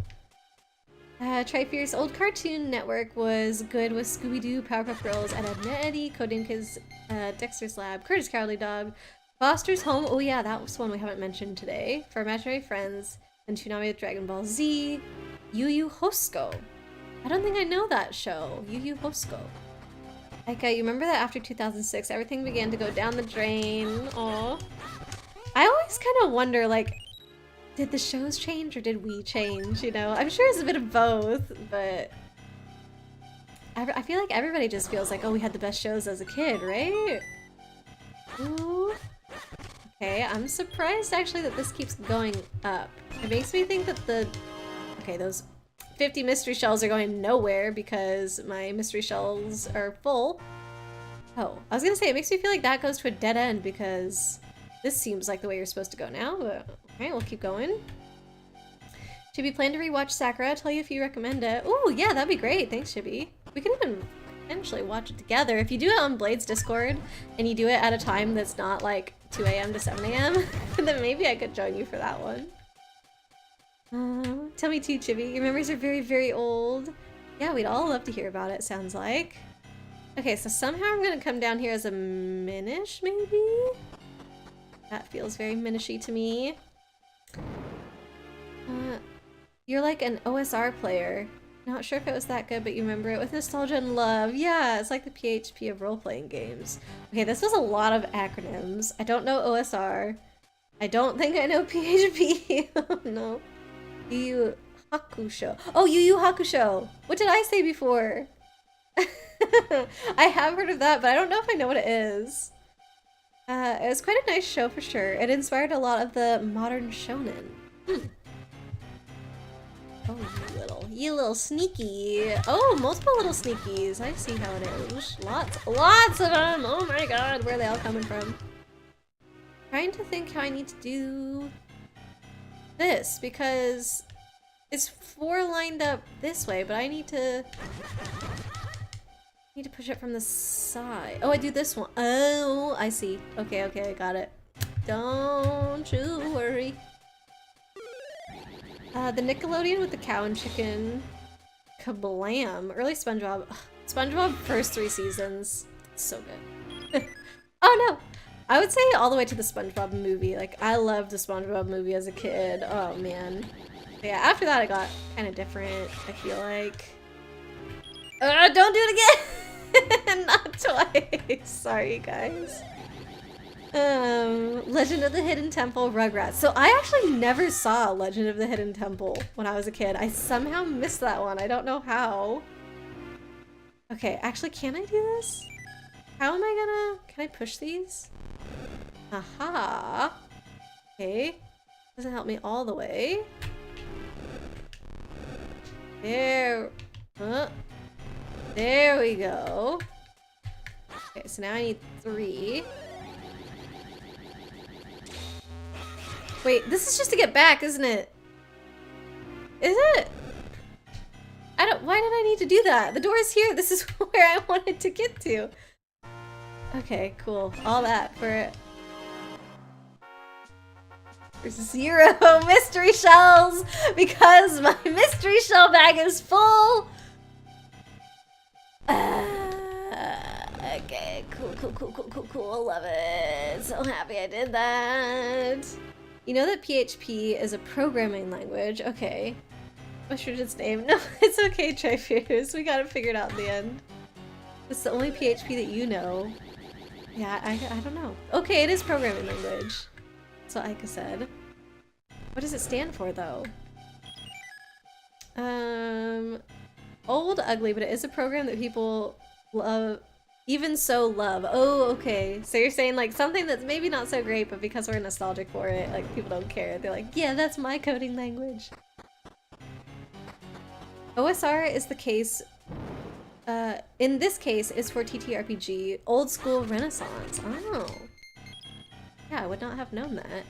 Tri-Fierce old Cartoon Network was good with Scooby-Doo, Powerpuff Girls, and Ed, and Eddie, Kodinka's Dexter's Lab, Curtis Cowardly Dog, Foster's Home. Oh yeah, that was one we haven't mentioned today. For Imaginary Friends, and Toonami with Dragon Ball Z. Yu Yu Hosko. I don't think I know that show. Yu Yu Hosko. Like, you remember that after 2006, everything began to go down the drain? Aw. I always kind of wonder, like, did the shows change or did we change, you know? I'm sure it's a bit of both, but I feel like everybody just feels like, oh, we had the best shows as a kid, right? Ooh. Okay, I'm surprised actually that this keeps going up. It makes me think that okay, those 50 mystery shells are going nowhere because my mystery shells are full. Oh, I was gonna say, it makes me feel like that goes to a dead end because this seems like the way you're supposed to go now, but okay, we'll keep going. Chibi, plan to rewatch Sakura? Tell you if you recommend it. Ooh, yeah, that'd be great. Thanks, Chibi. We could even potentially watch it together. If you do it on Blade's Discord and you do it at a time that's not like 2 a.m. to 7 a.m., then maybe I could join you for that one. Tell me too, Chibi. Your memories are very, very old. Yeah, we'd all love to hear about it, sounds like. Okay, so somehow I'm gonna come down here as a Minish, maybe? That feels very Minishy to me. You're like an OSR player. Not sure if it was that good, but you remember it with nostalgia and love. Yeah, it's like the PHP of role-playing games. Okay, this was a lot of acronyms. I don't know OSR. I don't think I know PHP. Oh no. Yu Yu Hakusho. Oh, Yu Yu Hakusho! What did I say before? I have heard of that, but I don't know if I know what it is. It was quite a nice show for sure. It inspired a lot of the modern shonen. Oh, you little sneaky. Oh, multiple little sneakies. I see how it is. Lots of them. Oh my god, where are they all coming from? Trying to think how I need to do this because it's 4 lined up this way, but I need to push it from the side. Oh, I do this one. Oh, I see. Okay, okay, I got it. Don't you worry. The Nickelodeon with the cow and chicken. Kablam. Early SpongeBob. Ugh, SpongeBob first 3 seasons. So good. Oh no! I would say all the way to the SpongeBob movie. Like, I loved the SpongeBob movie as a kid. Oh man. But yeah, after that it got kind of different, I feel like. Don't do it again! Not twice. Sorry, guys. Legend of the Hidden Temple, Rugrats. So I actually never saw Legend of the Hidden Temple when I was a kid. I somehow missed that one. I don't know how. Okay, actually, can I do this? How am I gonna... Can I push these? Aha! Okay. Doesn't help me all the way. There. There we go. Okay, so now I need 3. Wait, this is just to get back, isn't it? Is it? Why did I need to do that? The door is here. This is where I wanted to get to. Okay, cool. All that for 0 mystery shells because my mystery shell bag is full. Okay, cool. Love it. So happy I did that. You know that PHP is a programming language? Okay. I should its name. No, it's okay, Trifears. We got it figured out in the end. It's the only PHP that you know. Yeah, I don't know. Okay, it is programming language. That's what Aika said. What does it stand for, though? Old Ugly, but it is a program that people love. Even so love. Oh, okay. So you're saying like something that's maybe not so great, but because we're nostalgic for it, like people don't care. They're like, yeah, that's my coding language. OSR is the case, in this case, is for TTRPG, old school Renaissance. Oh. Yeah, I would not have known that.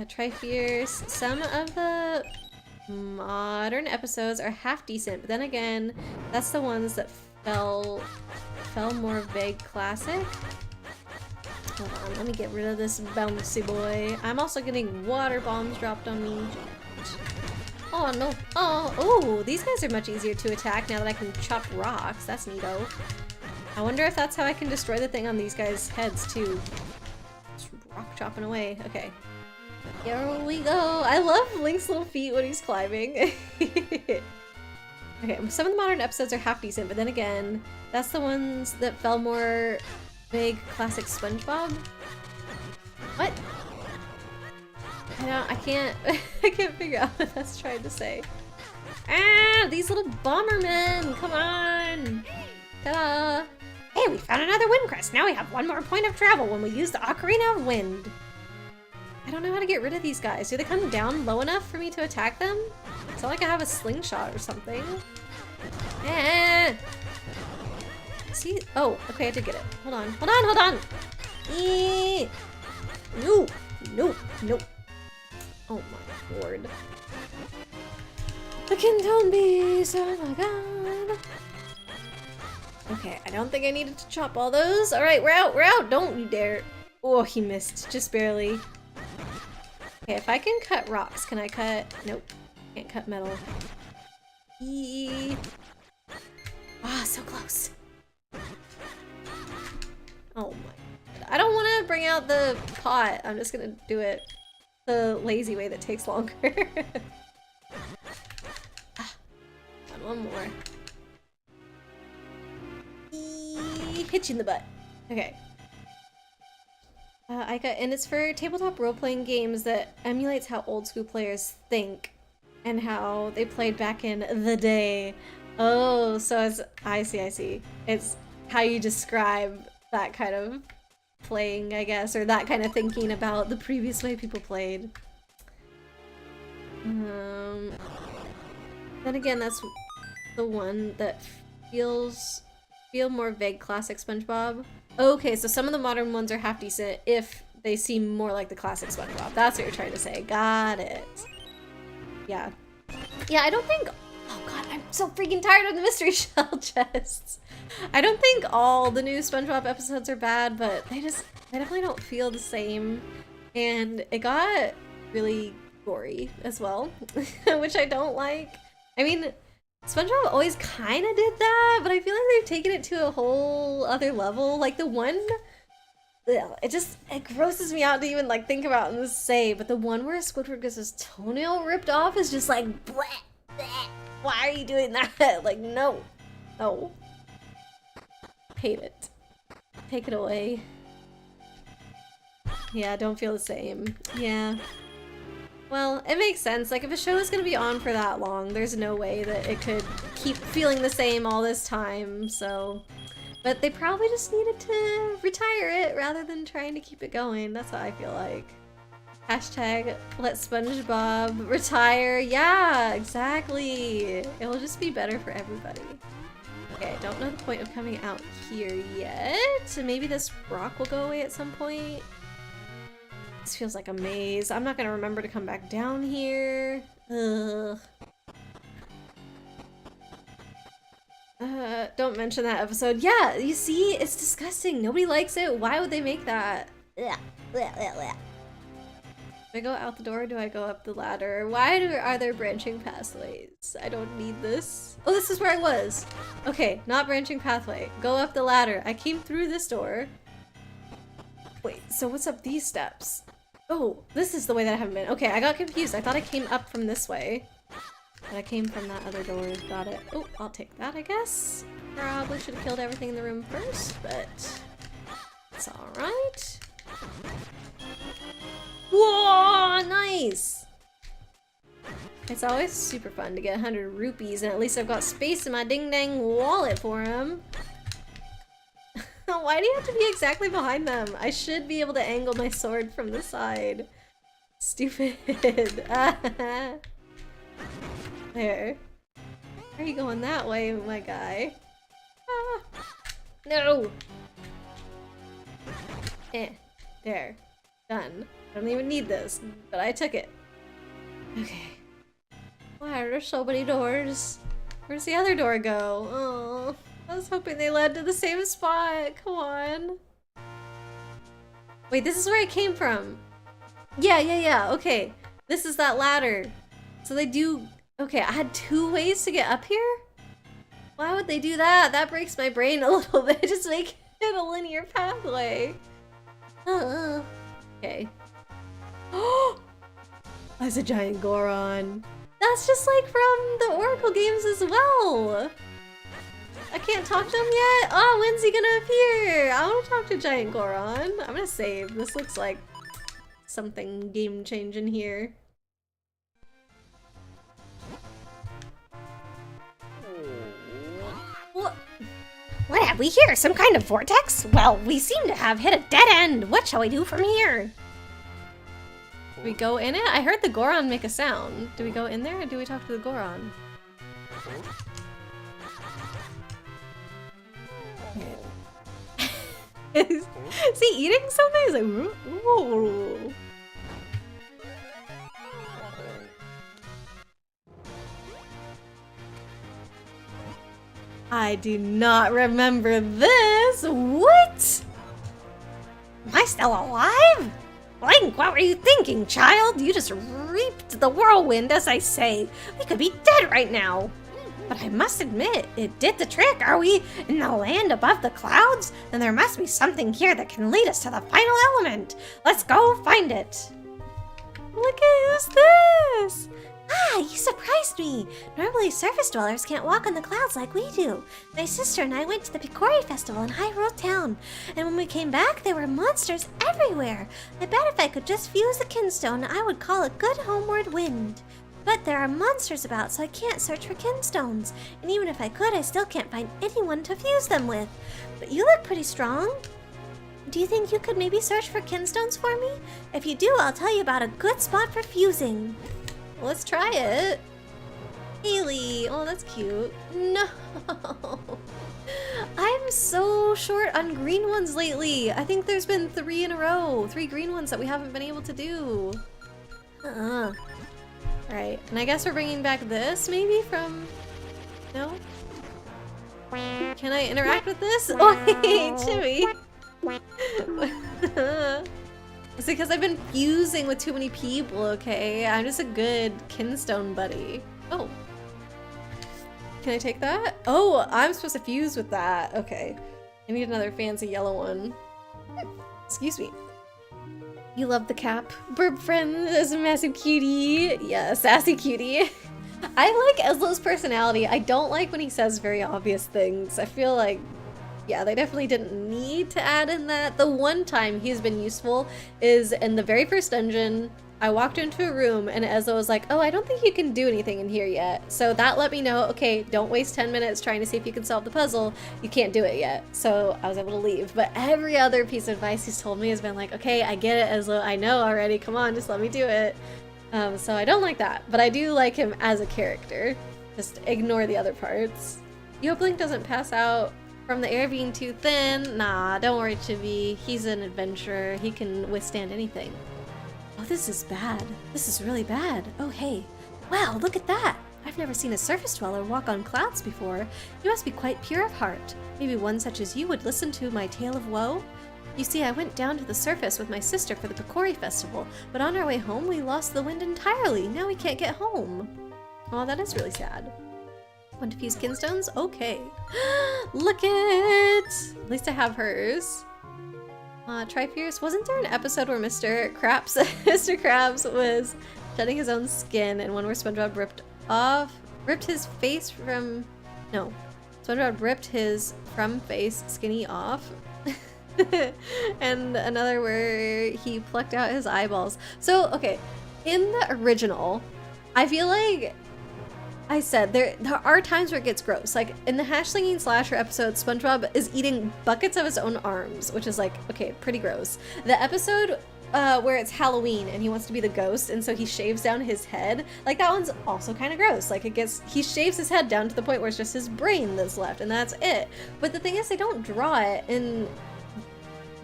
Trifears. Some of the modern episodes are half decent, but then again, that's the ones that fell more vague classic. Hold on, let me get rid of this bouncy boy. I'm also getting water bombs dropped on me. Oh no. Oh, these guys are much easier to attack now that I can chop rocks. That's neato. I wonder if that's how I can destroy the thing on these guys' heads too. Just rock chopping away. Okay. Here we go. I love Link's little feet when he's climbing. Okay, some of the modern episodes are half decent, but then again, that's the ones that felt more vague classic SpongeBob. What? I can't I can't figure out what that's trying to say. Ah, these little bombermen! Come on! Ta-da! Hey, we found another wind crest. Now we have one more point of travel when we use the Ocarina of Wind. I don't know how to get rid of these guys. Do they come down low enough for me to attack them? It's not like I have a slingshot or something. Eh. See? Oh, okay, I did get it. Hold on. Hold on, hold on! Eee. No! No! No! Oh my lord. The Kintown Beast! Oh my god! Okay, I don't think I needed to chop all those. Alright, we're out! We're out! Don't you dare! Oh, he missed. Just barely. Okay, if I can cut rocks, can I cut... Nope. Can't cut metal. Eee. Ah, so close. Oh my god. I don't want to bring out the pot. I'm just gonna do it the lazy way that takes longer. One more. Hit you in the butt. Okay. And it's for tabletop role-playing games that emulates how old school players think and how they played back in the day. Oh, so it's, I see. It's how you describe that kind of playing, I guess, or that kind of thinking about the previous way people played. Then again, that's the one that feel more vague classic SpongeBob. Okay, so some of the modern ones are half decent if they seem more like the classic SpongeBob. That's what you're trying to say. Got it. Yeah. Yeah, I don't think... Oh god, I'm so freaking tired of the mystery shell chests. I don't think all the new SpongeBob episodes are bad, but they definitely don't feel the same. And it got really gory as well, which I don't like. I mean, SpongeBob always kind of did that, but I feel like they've taken it to a whole other level. Like the one, it grosses me out to even like think about and say, but the one where Squidward gets his toenail ripped off is just like, bleh, bleh. Why are you doing that? Like, no. No. Hate it. Take it away. Yeah, don't feel the same. Yeah. Well, it makes sense. Like, if a show is going to be on for that long, there's no way that it could keep feeling the same all this time, so... But they probably just needed to retire it rather than trying to keep it going. That's what I feel like. Hashtag let SpongeBob retire. Yeah, exactly. It will just be better for everybody. Okay, I don't know the point of coming out here yet. So maybe this rock will go away at some point. This feels like a maze. I'm not gonna remember to come back down here. Ugh. Don't mention that episode. Yeah, you see? It's disgusting. Nobody likes it. Why would they make that? Ugh. Ugh, ugh, ugh. Do I go out the door or do I go up the ladder? Why are there branching pathways? I don't need this. Oh, this is where I was. Okay, not branching pathway. Go up the ladder. I came through this door. Wait, so what's up these steps? Oh, this is the way that I haven't been. Okay, I got confused. I thought I came up from this way. But I came from that other door. Got it. Oh, I'll take that, I guess. Probably should have killed everything in the room first, but it's alright. Whoa, nice! It's always super fun to get 100 rupees, and at least I've got space in my ding-dang wallet for him. Why do you have to be exactly behind them? I should be able to angle my sword from the side. Stupid. There. Are you going that way, my guy? Ah. No! There. Done. I don't even need this, but I took it. Okay. Why are there so many doors? Where's the other door go? Oh, I was hoping they led to the same spot. Come on. Wait, this is where I came from. Yeah. Okay. This is that ladder. So they do... Okay, I had 2 ways to get up here? Why would they do that? That breaks my brain a little bit. Just make it a linear pathway. Okay. Oh! That's a giant Goron. That's just like from the Oracle games as well. I can't talk to him yet? Oh, when's he gonna appear? I wanna talk to Giant Goron. I'm gonna save. This looks like something game-changing here. What have we here? Some kind of vortex? Well, we seem to have hit a dead end. What shall we do from here? Do we go in it? I heard the Goron make a sound. Do we go in there or do we talk to the Goron? Is he eating something? He's like, ooh. I do not remember this. What? Am I still alive? Link, what were you thinking, child? You just reaped the whirlwind, as I say. We could be dead right now. But I must admit, it did the trick. Are we in the land above the clouds? Then there must be something here that can lead us to the final element. Let's go find it. Look at who's this? Ah, you surprised me! Normally surface dwellers can't walk on the clouds like we do. My sister and I went to the Picori Festival in Hyrule Town, and when we came back, there were monsters everywhere. I bet if I could just fuse the kinstone, I would call a good homeward wind. But there are monsters about, so I can't search for kinstones. And even if I could, I still can't find anyone to fuse them with. But you look pretty strong. Do you think you could maybe search for kinstones for me? If you do, I'll tell you about a good spot for fusing. Let's try it. Haley. Oh, that's cute. No. I'm so short on green ones lately. I think there's been 3 in a row. 3 green ones that we haven't been able to do. Right. And I guess we're bringing back this maybe from... No? Can I interact with this? Oh, hey, Chibi. It's because I've been fusing with too many people, okay? I'm just a good kinstone buddy. Oh. Can I take that? Oh, I'm supposed to fuse with that. Okay. I need another fancy yellow one. Excuse me. You love the cap. Burb friend is a massive cutie. Yeah, sassy cutie. I like Ezlo's personality. I don't like when he says very obvious things. I feel like, yeah, they definitely didn't need to add in that. The one time he's been useful is in the very first dungeon. I walked into a room and Ezlo was like, oh, I don't think you can do anything in here yet. So that let me know, okay, don't waste 10 minutes trying to see if you can solve the puzzle. You can't do it yet. So I was able to leave. But every other piece of advice he's told me has been like, okay, I get it, Ezlo. I know already. Come on, just let me do it. So I don't like that. But I do like him as a character. Just ignore the other parts. You hope Link doesn't pass out from the air being too thin. Nah, don't worry, Chibi. He's an adventurer. He can withstand anything. Oh, this is bad. This is really bad. Oh, hey. Wow, look at that. I've never seen a surface dweller walk on clouds before. You must be quite pure of heart. Maybe one such as you would listen to my tale of woe? You see, I went down to the surface with my sister for the Picori Festival, but on our way home, we lost the wind entirely. Now we can't get home. Oh, that is really sad. Want to fuse kinstones? Okay. Look it! At least I have hers. Tri-Fierce, wasn't there an episode where Mr. Krabs was shedding his own skin and one where SpongeBob ripped his face from, no, SpongeBob ripped his from face skinny off? And another where he plucked out his eyeballs. So, okay, in the original, I feel like I said there are times where it gets gross. Like in the Hash Slinging Slasher episode, SpongeBob is eating buckets of his own arms, which is like, okay, pretty gross. The episode where it's Halloween and he wants to be the ghost and so he shaves down his head, like that one's also kind of gross. Like he shaves his head down to the point where it's just his brain that's left and that's it. But the thing is, they don't draw it in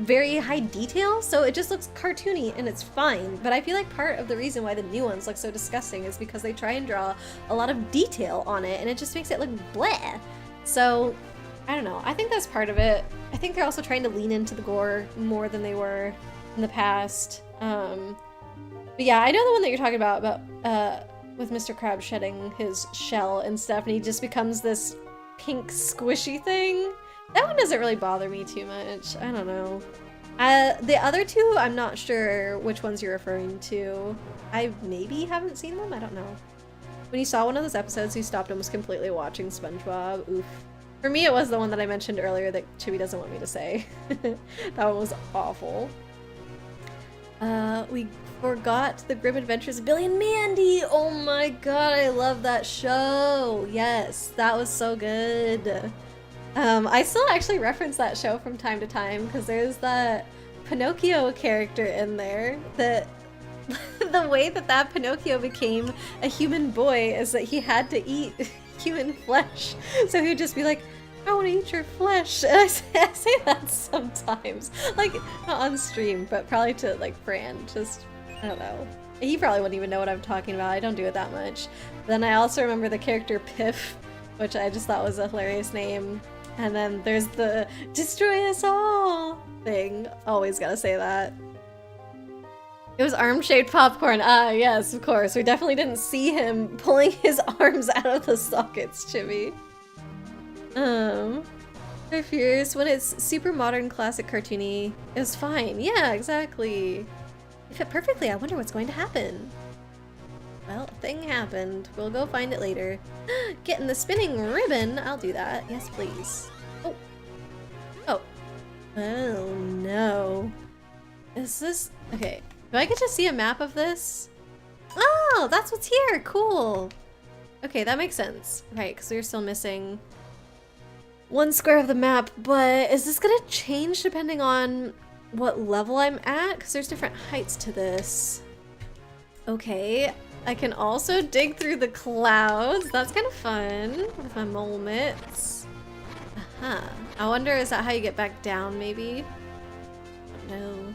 very high detail, so it just looks cartoony and it's fine. But I feel like part of the reason why the new ones look so disgusting is because they try and draw a lot of detail on it and it just makes it look bleh. So I don't know, I think that's part of it. I think they're also trying to lean into the gore more than they were in the past. But yeah, I know the one that you're talking about with Mr. Krabs shedding his shell and stuff and he just becomes this pink squishy thing. That one doesn't really bother me too much. I don't know. The other two, I'm not sure which ones you're referring to. I maybe haven't seen them, I don't know. When you saw one of those episodes, you stopped and was completely watching SpongeBob. Oof. For me, it was the one that I mentioned earlier that Chibi doesn't want me to say. That one was awful. We forgot the Grim Adventures of Billy and Mandy! Oh my god, I love that show! Yes, that was so good. I still actually reference that show from time to time because there's that Pinocchio character in there that the way that Pinocchio became a human boy is that he had to eat human flesh. So he'd just be like, I want to eat your flesh. And I say that sometimes. Like, not on stream, but probably to, like, Fran. Just, I don't know. He probably wouldn't even know what I'm talking about. I don't do it that much. Then I also remember the character Piff, which I just thought was a hilarious name. And then there's the destroy us all thing. Always gotta say that. It was arm-shaped popcorn. Ah, yes, of course. We definitely didn't see him pulling his arms out of the sockets, Chibi. I fears when it's super modern, classic, cartoony, it was fine. Yeah, exactly. It fit perfectly. I wonder what's going to happen. Well, a thing happened. We'll go find it later. Getting the spinning ribbon. I'll do that. Yes, please. Oh. Oh. Oh, no. Is this... Okay. Do I get to see a map of this? Oh, that's what's here. Cool. Okay, that makes sense. Right, because we're still missing one square of the map, but is this gonna change depending on what level I'm at? Because there's different heights to this. Okay, I can also dig through the clouds. That's kind of fun with my mole mitts. Uh-huh. I wonder, is that how you get back down, maybe? No.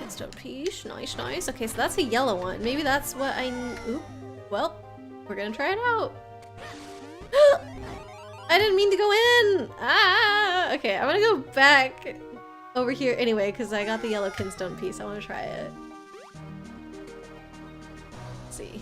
Stone piece. Nice, nice. Okay, so that's a yellow one. Maybe that's what I... Oop. Well, we're gonna try it out. I didn't mean to go in! Ah! Okay, I'm gonna go back over here anyway, because I got the yellow kinstone piece. I want to try it. Let's see.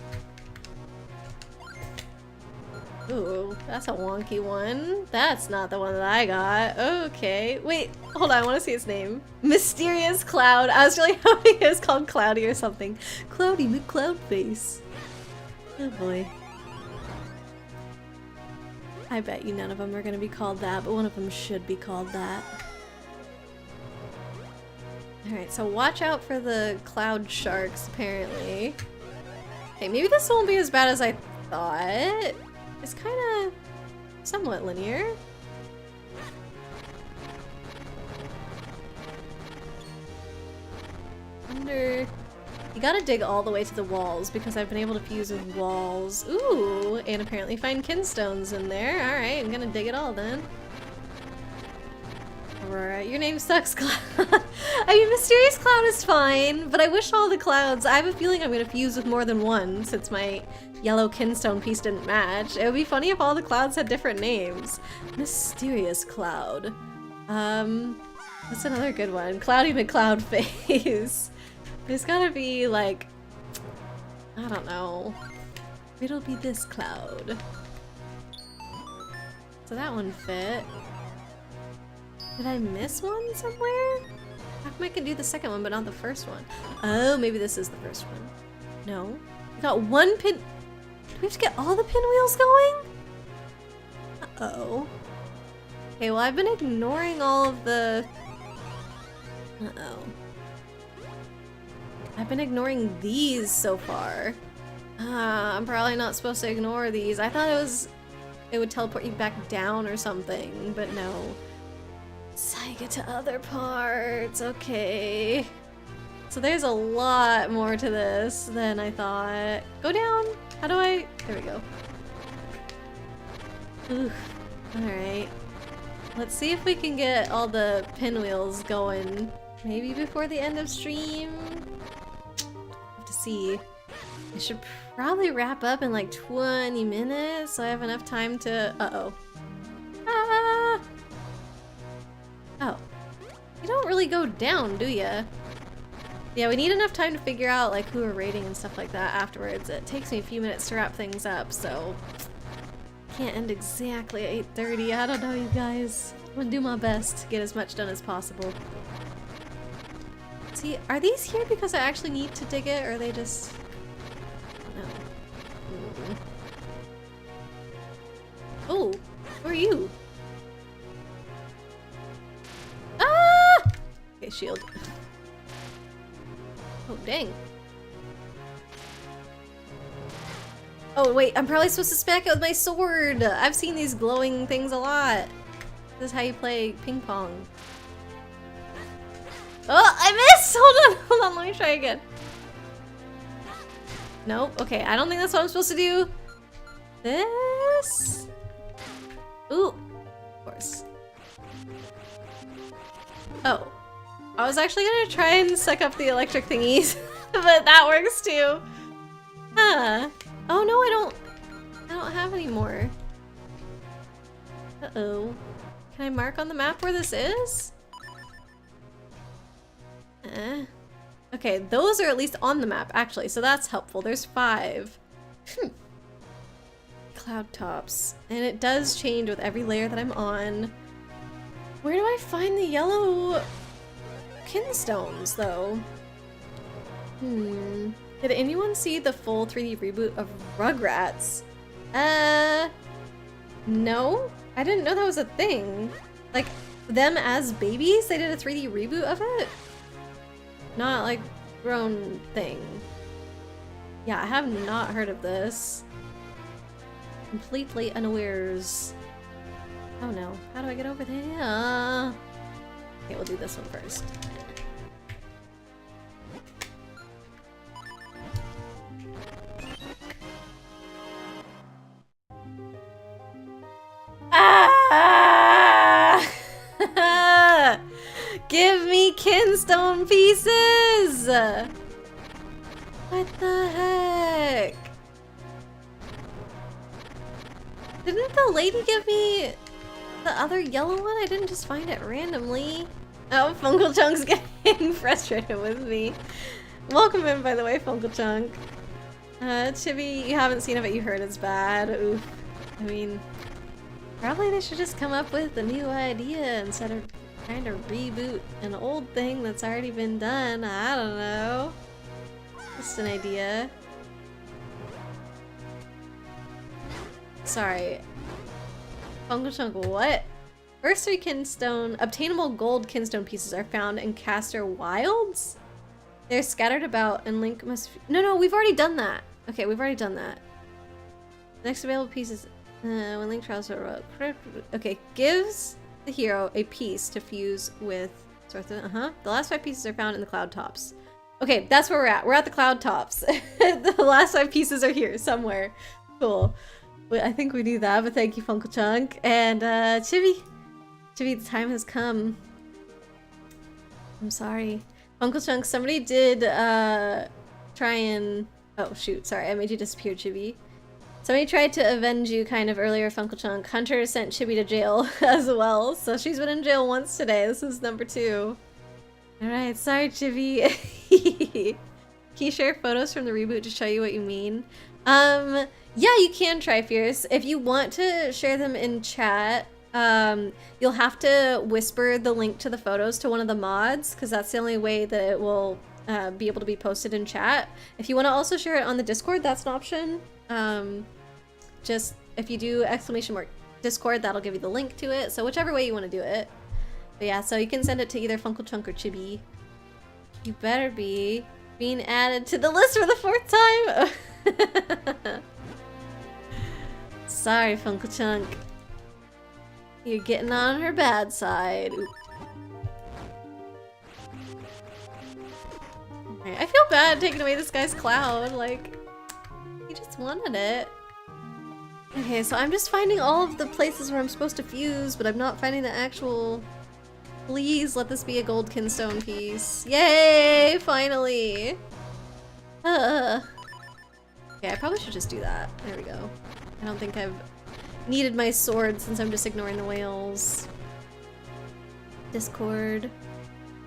Ooh, that's a wonky one. That's not the one that I got. Okay. Wait, hold on. I want to see its name. Mysterious Cloud. I was really hoping it was called Cloudy or something. Cloudy McCloudface. Oh boy. I bet you none of them are going to be called that, but one of them should be called that. Alright, so watch out for the cloud sharks, apparently. Okay, maybe this won't be as bad as I thought. It's kind of somewhat linear. Wonder... You gotta dig all the way to the walls because I've been able to fuse with walls. Ooh, and apparently find kinstones in there. Alright, I'm gonna dig it all then. Aurora, your name sucks, Cloud. I mean, Mysterious Cloud is fine, but I wish all the clouds... I have a feeling I'm gonna fuse with more than one since my yellow kinstone piece didn't match. It would be funny if all the clouds had different names. Mysterious Cloud. That's another good one. Cloudy McCloudface. There's gotta be, like... I don't know. It'll be this cloud. So that one fit. Did I miss one somewhere? How come I can do the second one but not the first one? Oh, maybe this is the first one. No. I got one pin... Do we have to get all the pinwheels going? Uh-oh. Okay, well I've been ignoring all of the... Uh-oh. I've been ignoring these so far. I'm probably not supposed to ignore these. I thought it would teleport you back down or something, but no. So I get to other parts, okay. So there's a lot more to this than I thought. Go down. How do I? There we go. Oof. Alright. Let's see if we can get all the pinwheels going. Maybe before the end of stream? Have to see. I should probably wrap up in like 20 minutes so I have enough time to... Uh-oh. Ah! Oh. You don't really go down, do ya? Yeah, we need enough time to figure out like who we're rating and stuff like that afterwards. It takes me a few minutes to wrap things up, so... Can't end exactly at 8:30. I don't know, you guys. gonna do my best to get as much done as possible. See, are these here because I actually need to dig it, or are they just... No. Oh, who are you? Ah! Okay, shield. Oh, dang. Oh, wait, I'm probably supposed to smack it with my sword. I've seen these glowing things a lot. This is how you play ping pong. Oh, I missed! Hold on, let me try again. Nope, okay, I don't think that's what I'm supposed to do. This? Ooh, of course. Oh. I was actually gonna try and suck up the electric thingies, but that works too. Huh. Oh no, I don't have any more. Uh-oh. Can I mark on the map where this is? Okay, those are at least on the map, actually, so that's helpful. There's 5. Cloud tops. And it does change with every layer that I'm on. Where do I find the yellow kinstones, though? Did anyone see the full 3D reboot of Rugrats? No? I didn't know that was a thing. Like, them as babies, they did a 3D reboot of it? Not like grown thing. Yeah, I have not heard of this. Completely unawares. Oh no, how do I get over there? Okay, we'll do this one first. Ah! Give me kinstone pieces! What the heck? Didn't the lady give me the other yellow one? I didn't just find it randomly. Oh, Funkle Chunk's getting frustrated with me. Welcome in, by the way, Funkle Chunk. Chibi, you haven't seen it, but you heard it's bad. Oof. I mean, probably they should just come up with a new idea instead of trying to reboot an old thing that's already been done. I don't know. Just an idea. Sorry. Fungal Chunk, what? First 3 kinstone, obtainable gold kinstone pieces are found in Caster Wilds? They're scattered about and Link must... No, we've already done that. Okay, we've already done that. Next available pieces... when Link travels to... Okay, gives the hero a piece to fuse with... The last 5 pieces are found in the cloud tops. Okay, that's where we're at. We're at the cloud tops. The last 5 pieces are here somewhere. Cool. I think we do that, but thank you, Funkle Chunk. And, Chibi, the time has come. I'm sorry. Funkle Chunk, somebody did, try and... Oh, shoot, sorry, I made you disappear, Chibi. Somebody tried to avenge you kind of earlier, Funkle Chunk. Hunter sent Chibi to jail as well, so she's been in jail once today. This is number 2. Alright, sorry, Chibi. Can you share photos from the reboot to show you what you mean? Yeah, you can try, Fierce. If you want to share them in chat, you'll have to whisper the link to the photos to one of the mods, because that's the only way that it will be able to be posted in chat. If you want to also share it on the Discord, that's an option. Just if you do !Discord, that'll give you the link to it. So whichever way you want to do it. But yeah, so you can send it to either Funkle Chunk or Chibi. You better be being added to the list for the 4th time. Sorry, Funkle Chunk. You're getting on her bad side. Oop. Okay, I feel bad taking away this guy's cloud. Like, he just wanted it. Okay, so I'm just finding all of the places where I'm supposed to fuse, but I'm not finding the actual... Please let this be a gold kinstone piece. Yay! Finally! Okay, I probably should just do that. There we go. I don't think I've needed my sword since I'm just ignoring the whales. Discord.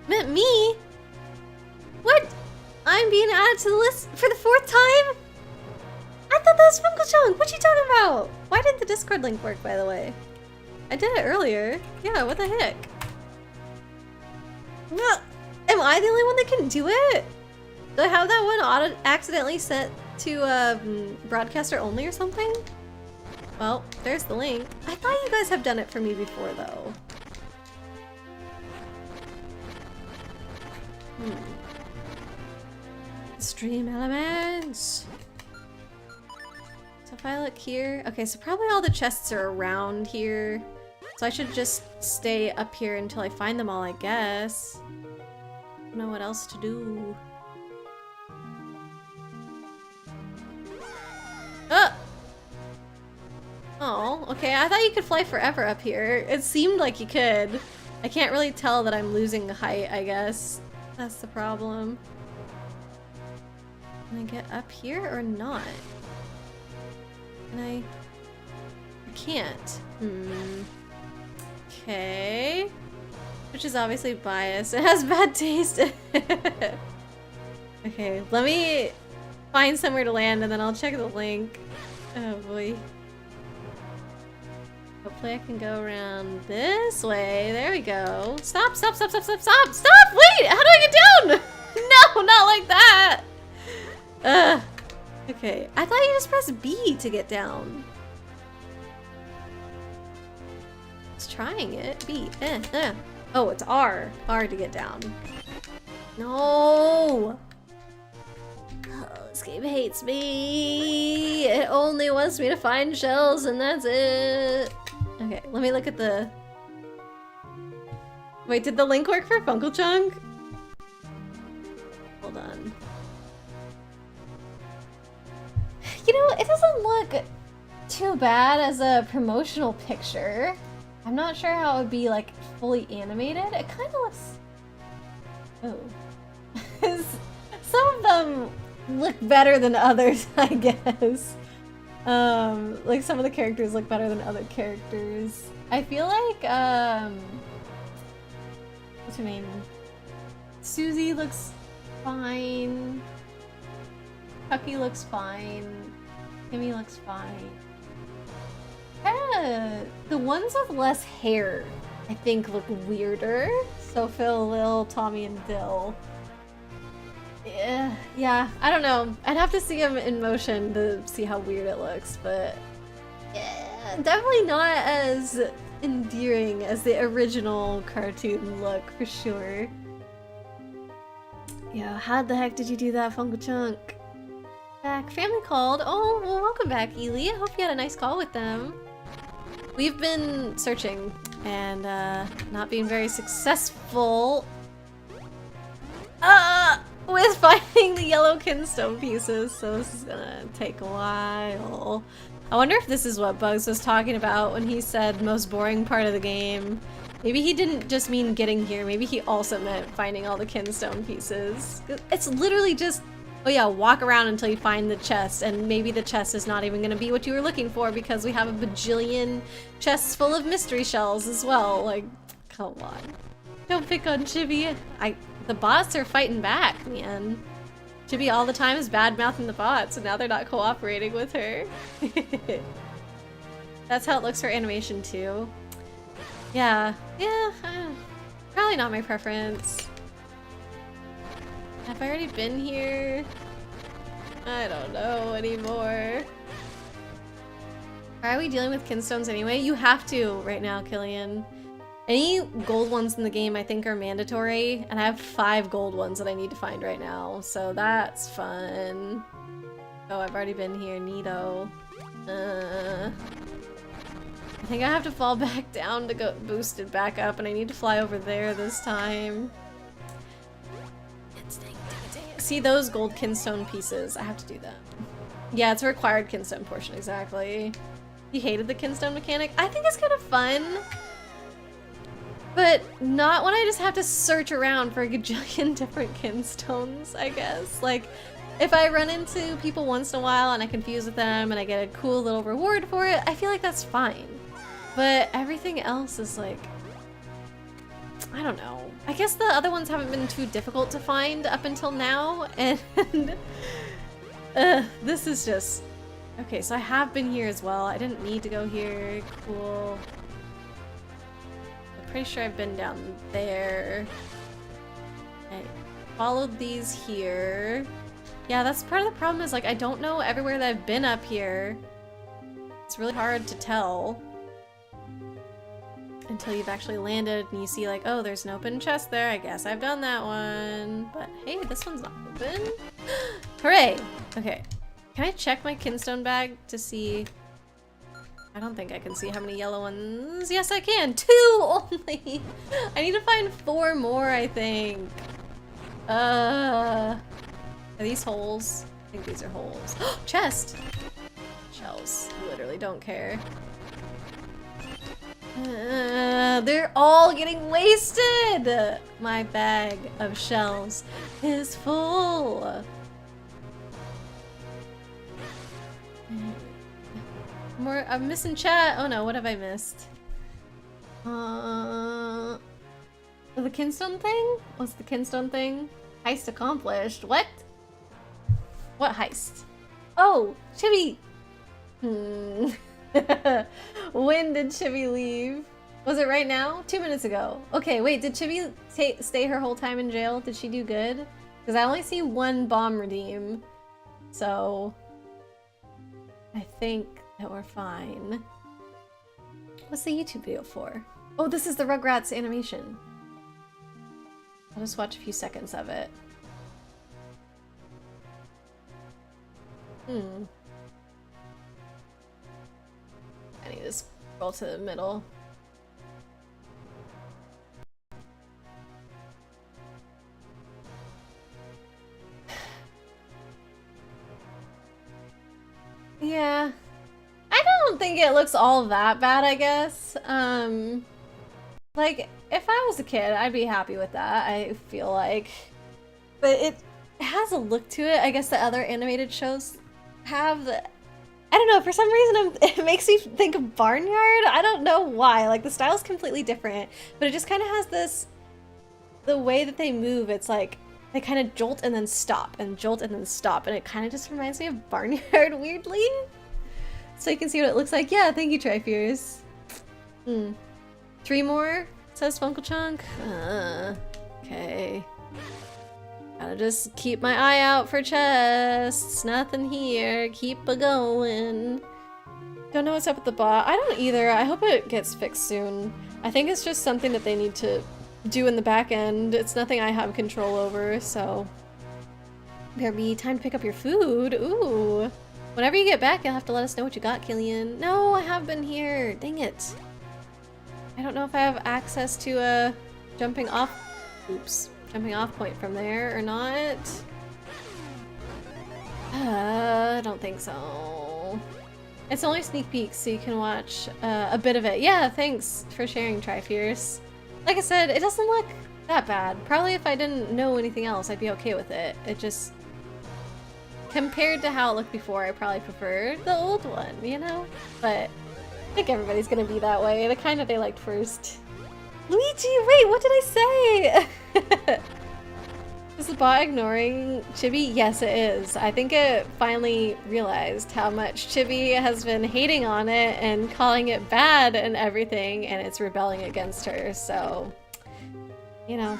Meant me? What? I'm being added to the list for the 4th time? I thought that was Funkle Chunk. What you talking about? Why didn't the Discord link work, by the way? I did it earlier. Yeah, what the heck? No, am I the only one that can do it? Do I have that one accidentally set to broadcaster only or something? Well, there's the link. I thought you guys have done it for me before though. Stream elements. So if I look here, okay, so probably all the chests are around here. So I should just stay up here until I find them all, I guess. I don't know what else to do. Oh, okay, I thought you could fly forever up here. It seemed like you could. I can't really tell that I'm losing height, I guess. That's the problem. Can I get up here or not? Can I can't. Okay. Which is obviously biased. It has bad taste. Okay, let me find somewhere to land and then I'll check the link. Oh boy. Hopefully I can go around this way. There we go. Stop, stop, stop, stop, stop, stop, stop! Wait! How do I get down? No, not like that! Okay. I thought you just pressed B to get down. I was trying it. B. Oh, it's R. R to get down. No! Oh, this game hates me. It only wants me to find shells and that's it. Okay, let me look at the... Wait, did the link work for Funkle Chunk? Hold on. You know, it doesn't look too bad as a promotional picture. I'm not sure how it would be, like, fully animated. It kind of looks... Oh. Some of them look better than others, I guess. Like some of the characters look better than other characters. I feel like, what's her name? Susie looks fine. Chucky looks fine. Kimmy looks fine. The ones with less hair, I think, look weirder. So Phil, Lil, Tommy, and Dill. Yeah, I don't know. I'd have to see him in motion to see how weird it looks, but yeah, definitely not as endearing as the original cartoon look, for sure. Yeah, how the heck did you do that, Funko Chunk? Back. Family called. Oh, well, welcome back, Ely. I hope you had a nice call with them. We've been searching and not being very successful. With finding the yellow kinstone pieces, so this is gonna take a while. I wonder if this is what Bugs was talking about when he said most boring part of the game. Maybe he didn't just mean getting here, maybe he also meant finding all the kinstone pieces. It's literally just, oh yeah, walk around until you find the chest, and maybe the chest is not even gonna be what you were looking for because we have a bajillion chests full of mystery shells as well. Like, come on. Don't pick on Chibi. The bots are fighting back, man. Chibi all the time is bad-mouthing the bots, and now they're not cooperating with her. That's how it looks for animation, too. Yeah. Probably not my preference. Have I already been here? I don't know anymore. Why are we dealing with kinstones anyway? You have to right now, Killian. Any gold ones in the game I think are mandatory, and I have 5 gold ones that I need to find right now, so that's fun. Oh, I've already been here, neato. I think I have to fall back down to go boosted back up, and I need to fly over there this time. See those gold kinstone pieces? I have to do that. Yeah, it's a required kinstone portion, exactly. You hated the kinstone mechanic? I think it's kind of fun. But not when I just have to search around for a gajillion different kinstones, I guess. Like, if I run into people once in a while and I confuse with them and I get a cool little reward for it, I feel like that's fine. But everything else is like, I don't know. I guess the other ones haven't been too difficult to find up until now, and this is just... Okay, so I have been here as well. I didn't need to go here. Cool. pretty sure I've been down there. I followed these here. Yeah, that's part of the problem is like I don't know everywhere that I've been up here. It's really hard to tell until you've actually landed and you see like, oh, there's an open chest there. I guess I've done that one. But hey, this one's not open. Hooray! Okay. Can I check my kinstone bag to see? I don't think I can see how many yellow ones. Yes, I can. 2 only. I need to find 4 more, I think. Are these holes? I think these are holes. Chest! Shells. Literally don't care. They're all getting wasted! My bag of shells is full. More, I'm missing chat. Oh no, what have I missed? The kinstone thing? What's the kinstone thing? Heist accomplished. What? What heist? Oh, Chibi! When did Chibi leave? Was it right now? 2 minutes ago. Okay, wait, did Chibi stay her whole time in jail? Did she do good? Because I only see 1 bomb redeem. So I think that we're fine. What's the YouTube video for? Oh, this is the Rugrats animation. I'll just watch a few seconds of it. I need to scroll to the middle. Yeah. I don't think it looks all that bad, I guess. Like, if I was a kid, I'd be happy with that, I feel like. But it has a look to it. I guess the other animated shows have the... I don't know, for some reason it makes me think of Barnyard. I don't know why. Like, the style's completely different, but it just kind of has this... The way that they move, it's like, they kind of jolt and then stop, and jolt and then stop, and it kind of just reminds me of Barnyard, weirdly. So you can see what it looks like. Yeah, thank you, Tri-Fierce. 3 more, says Funkle Chunk. Okay. Gotta just keep my eye out for chests. Nothing here. Keep a-going. Don't know what's up with the bot. I don't either. I hope it gets fixed soon. I think it's just something that they need to do in the back end. It's nothing I have control over, so... There'll be time to pick up your food. Ooh. Whenever you get back, you'll have to let us know what you got, Killian. No, I have been here. Dang it. I don't know if I have access to a jumping off... Oops. Jumping off point from there or not. I don't think so. It's only sneak peeks, so you can watch a bit of it. Yeah, thanks for sharing, Tri-Fierce. Like I said, it doesn't look that bad. Probably if I didn't know anything else, I'd be okay with it. It just... Compared to how it looked before, I probably preferred the old one, you know? But I think everybody's gonna be that way. The kind that they liked first. Luigi, wait, what did I say? Is the bot ignoring Chibi? Yes, it is. I think it finally realized how much Chibi has been hating on it and calling it bad and everything, and it's rebelling against her, so... You know,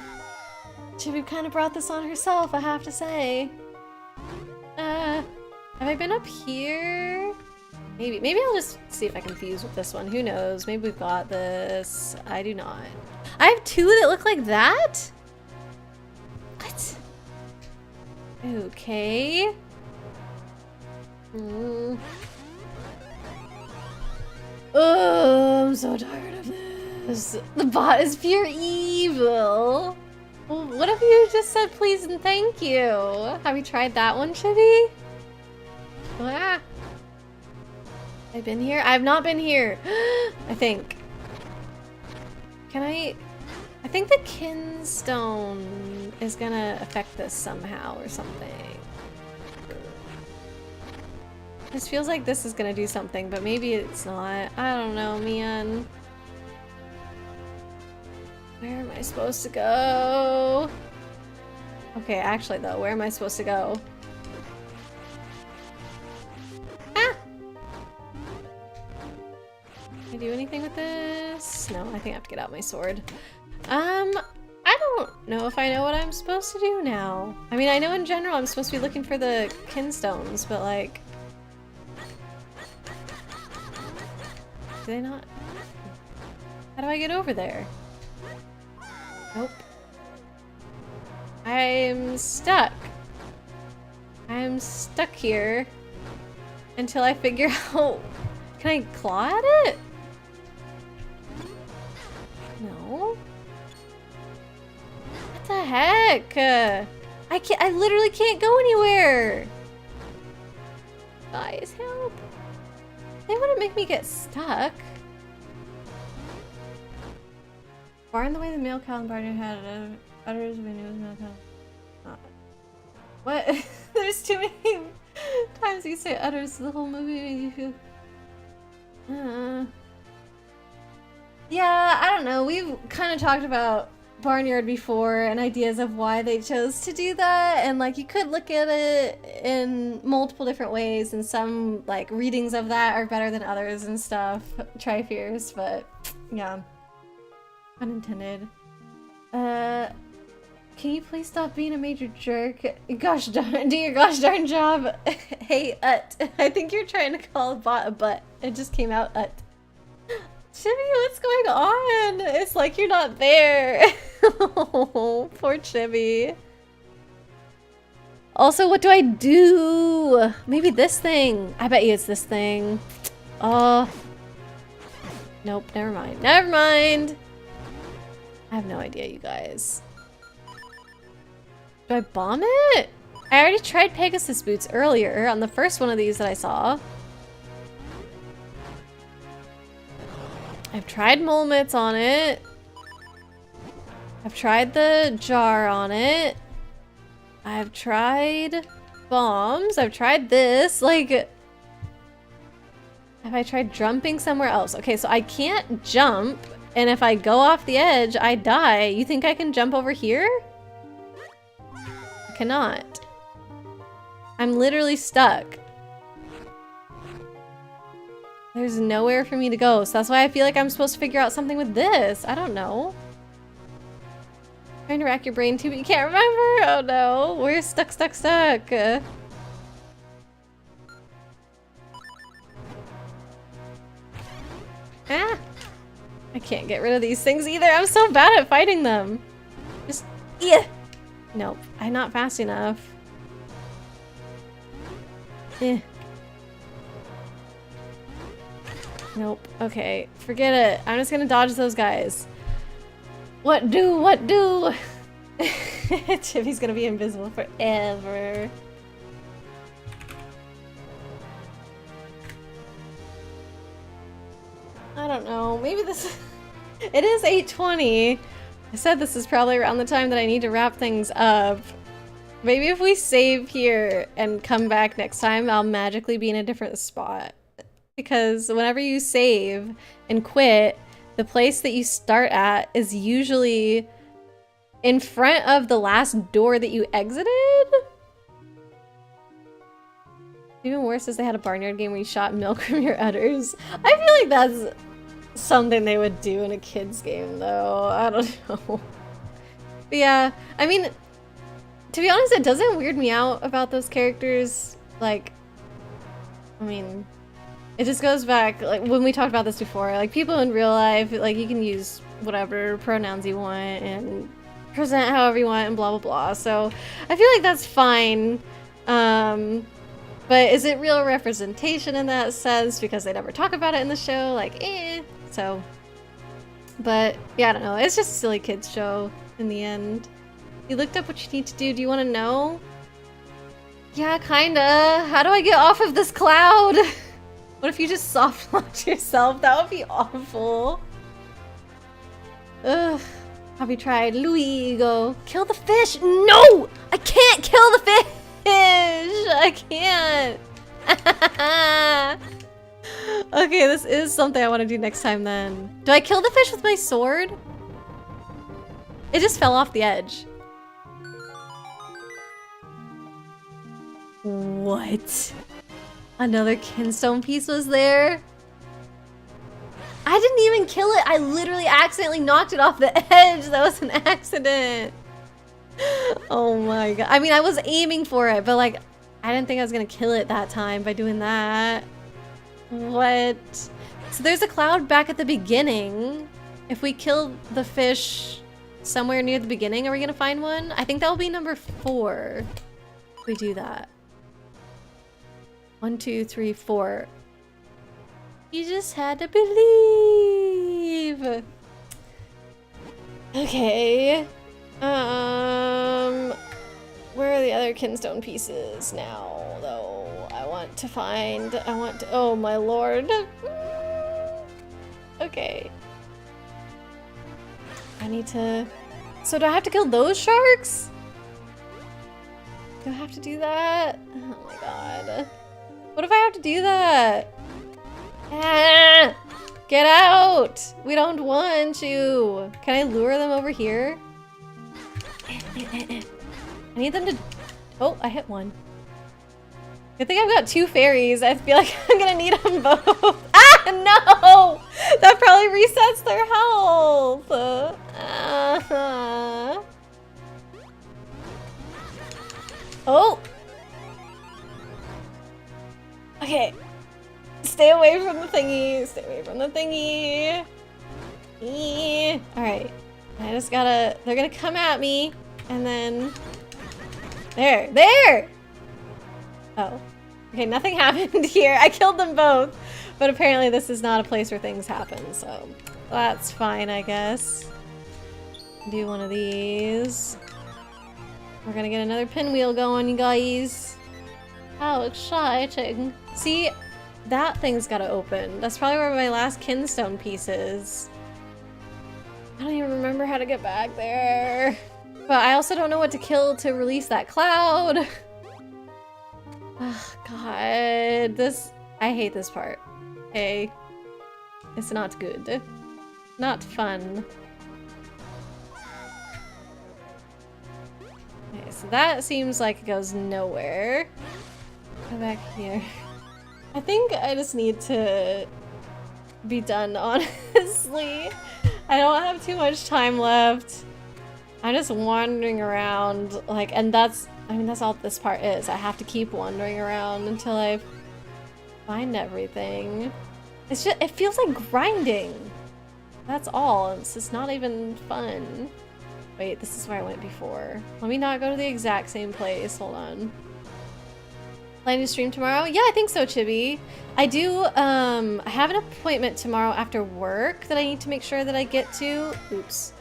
Chibi kind of brought this on herself, I have to say. Have I been up here? Maybe I'll just see if I can fuse with this one. Who knows? Maybe we've got this. I do not. I have 2 that look like that? What? Okay. Oh, I'm so tired of this. The bot is pure evil. Well, what if you just said please and thank you? Have you tried that one, Chibi? Ah. I've been here? I've not been here. I think. Can I think the kinstone is gonna affect this somehow or something. This feels like this is gonna do something, but maybe it's not. I don't know, man. Where am I supposed to go? Okay, actually though, where am I supposed to go? Can I do anything with this? No, I think I have to get out my sword. I don't know if I know what I'm supposed to do now. I mean, I know in general I'm supposed to be looking for the kinstones, but like... Do they not? How do I get over there? Nope. I'm stuck. I'm stuck here until I figure out... Can I claw at it? No. What the heck? I literally can't go anywhere. Guys, help. They wouldn't make me get stuck. Far in the way the male cow and barnyard had utters when it was male cow. What? There's too many times you say utters the whole movie. Yeah, I don't know. We've kind of talked about Barnyard before and ideas of why they chose to do that, and like you could look at it in multiple different ways, and some like readings of that are better than others and stuff. Try fierce, but yeah, unintended. Can you please stop being a major jerk? Gosh darn, do your gosh darn job. Hey, I think you're trying to call a bot a butt. It just came out, Chibi, what's going on? It's like you're not there. Oh, poor Chibi. Also, what do I do? Maybe this thing. I bet you it's this thing. Oh. Nope, never mind. Never mind. I have no idea, you guys. Do I bomb it? I already tried Pegasus boots earlier on the first one of these that I saw. I've tried mole mitts on it. I've tried the jar on it. I've tried bombs. I've tried this. Like, have I tried jumping somewhere else? Okay, so I can't jump, and if I go off the edge, I die. You think I can jump over here? I cannot. I'm literally stuck. There's nowhere for me to go, so that's why I feel like I'm supposed to figure out something with this. I don't know. Trying to rack your brain too, but you can't remember? Oh no, we're stuck. Ah! I can't get rid of these things either. I'm so bad at fighting them. Just, yeah. Nope, I'm not fast enough. Eh. Nope. Okay. Forget it. I'm just gonna dodge those guys. What do? Chibi's gonna be invisible forever. I don't know. Maybe this... It is 8:20. I said this is probably around the time that I need to wrap things up. Maybe if we save here and come back next time, I'll magically be in a different spot. Because whenever you save and quit, the place that you start at is usually in front of the last door that you exited? Even worse is they had a barnyard game where you shot milk from your udders. I feel like that's something they would do in a kid's game though. I don't know. But yeah, I mean, to be honest, it doesn't weird me out about those characters. Like, I mean... It just goes back, like, when we talked about this before, like, people in real life, like, you can use whatever pronouns you want and present however you want and blah, blah, blah. So, I feel like that's fine. But is it real representation in that sense? Because they never talk about it in the show? Like, eh. So, but, yeah, I don't know. It's just a silly kids show in the end. You looked up what you need to do. Do you want to know? Yeah, kinda. How do I get off of this cloud? What if you just soft launch yourself? That would be awful. Ugh. Have you tried Luigo? Kill the fish? No! I can't kill the fish! I can't! Okay, this is something I want to do next time then. Do I kill the fish with my sword? It just fell off the edge. What? Another kinstone piece was there? I didn't even kill it. I literally accidentally knocked it off the edge. That was an accident. Oh my god. I mean, I was aiming for it, but like, I didn't think I was gonna kill it that time by doing that. What? So there's a cloud back at the beginning. If we kill the fish somewhere near the beginning, are we gonna find one? I think that'll be number 4. If we do that. 1, 2, 3, 4. You just had to believe. Okay. Where are the other kinstone pieces now, though? Oh my lord. Okay. I need to... So do I have to kill those sharks? Do I have to do that? Oh my god. What if I have to do that? Ah! Get out! We don't want you! Can I lure them over here? I need them to... Oh, I hit one. Good thing I've got 2 fairies. I feel like I'm gonna need them both. Ah, no! That probably resets their health. Oh! Okay. Stay away from the thingy. Stay away from the thingy. Alright. I just gotta... They're gonna come at me. And then... There! There! Oh. Okay, nothing happened here. I killed them both. But apparently this is not a place where things happen, so... That's fine, I guess. Do one of these. We're gonna get another pinwheel going, you guys. How exciting. See, that thing's gotta open. That's probably where my last kinstone piece is. I don't even remember how to get back there. But I also don't know what to kill to release that cloud. Oh, God. I hate this part. Okay. It's not good. Not fun. Okay, so that seems like it goes nowhere. Go back here. I think I just need to be done, honestly. I don't have too much time left. I'm just wandering around, like, and that's all this part is. I have to keep wandering around until I find everything. It's just, it feels like grinding. That's all. It's just not even fun. Wait, this is where I went before. Let me not go to the exact same place. Hold on. Planning to stream tomorrow? Yeah, I think so, Chibi. I do, I have an appointment tomorrow after work that I need to make sure that I get to. Oops.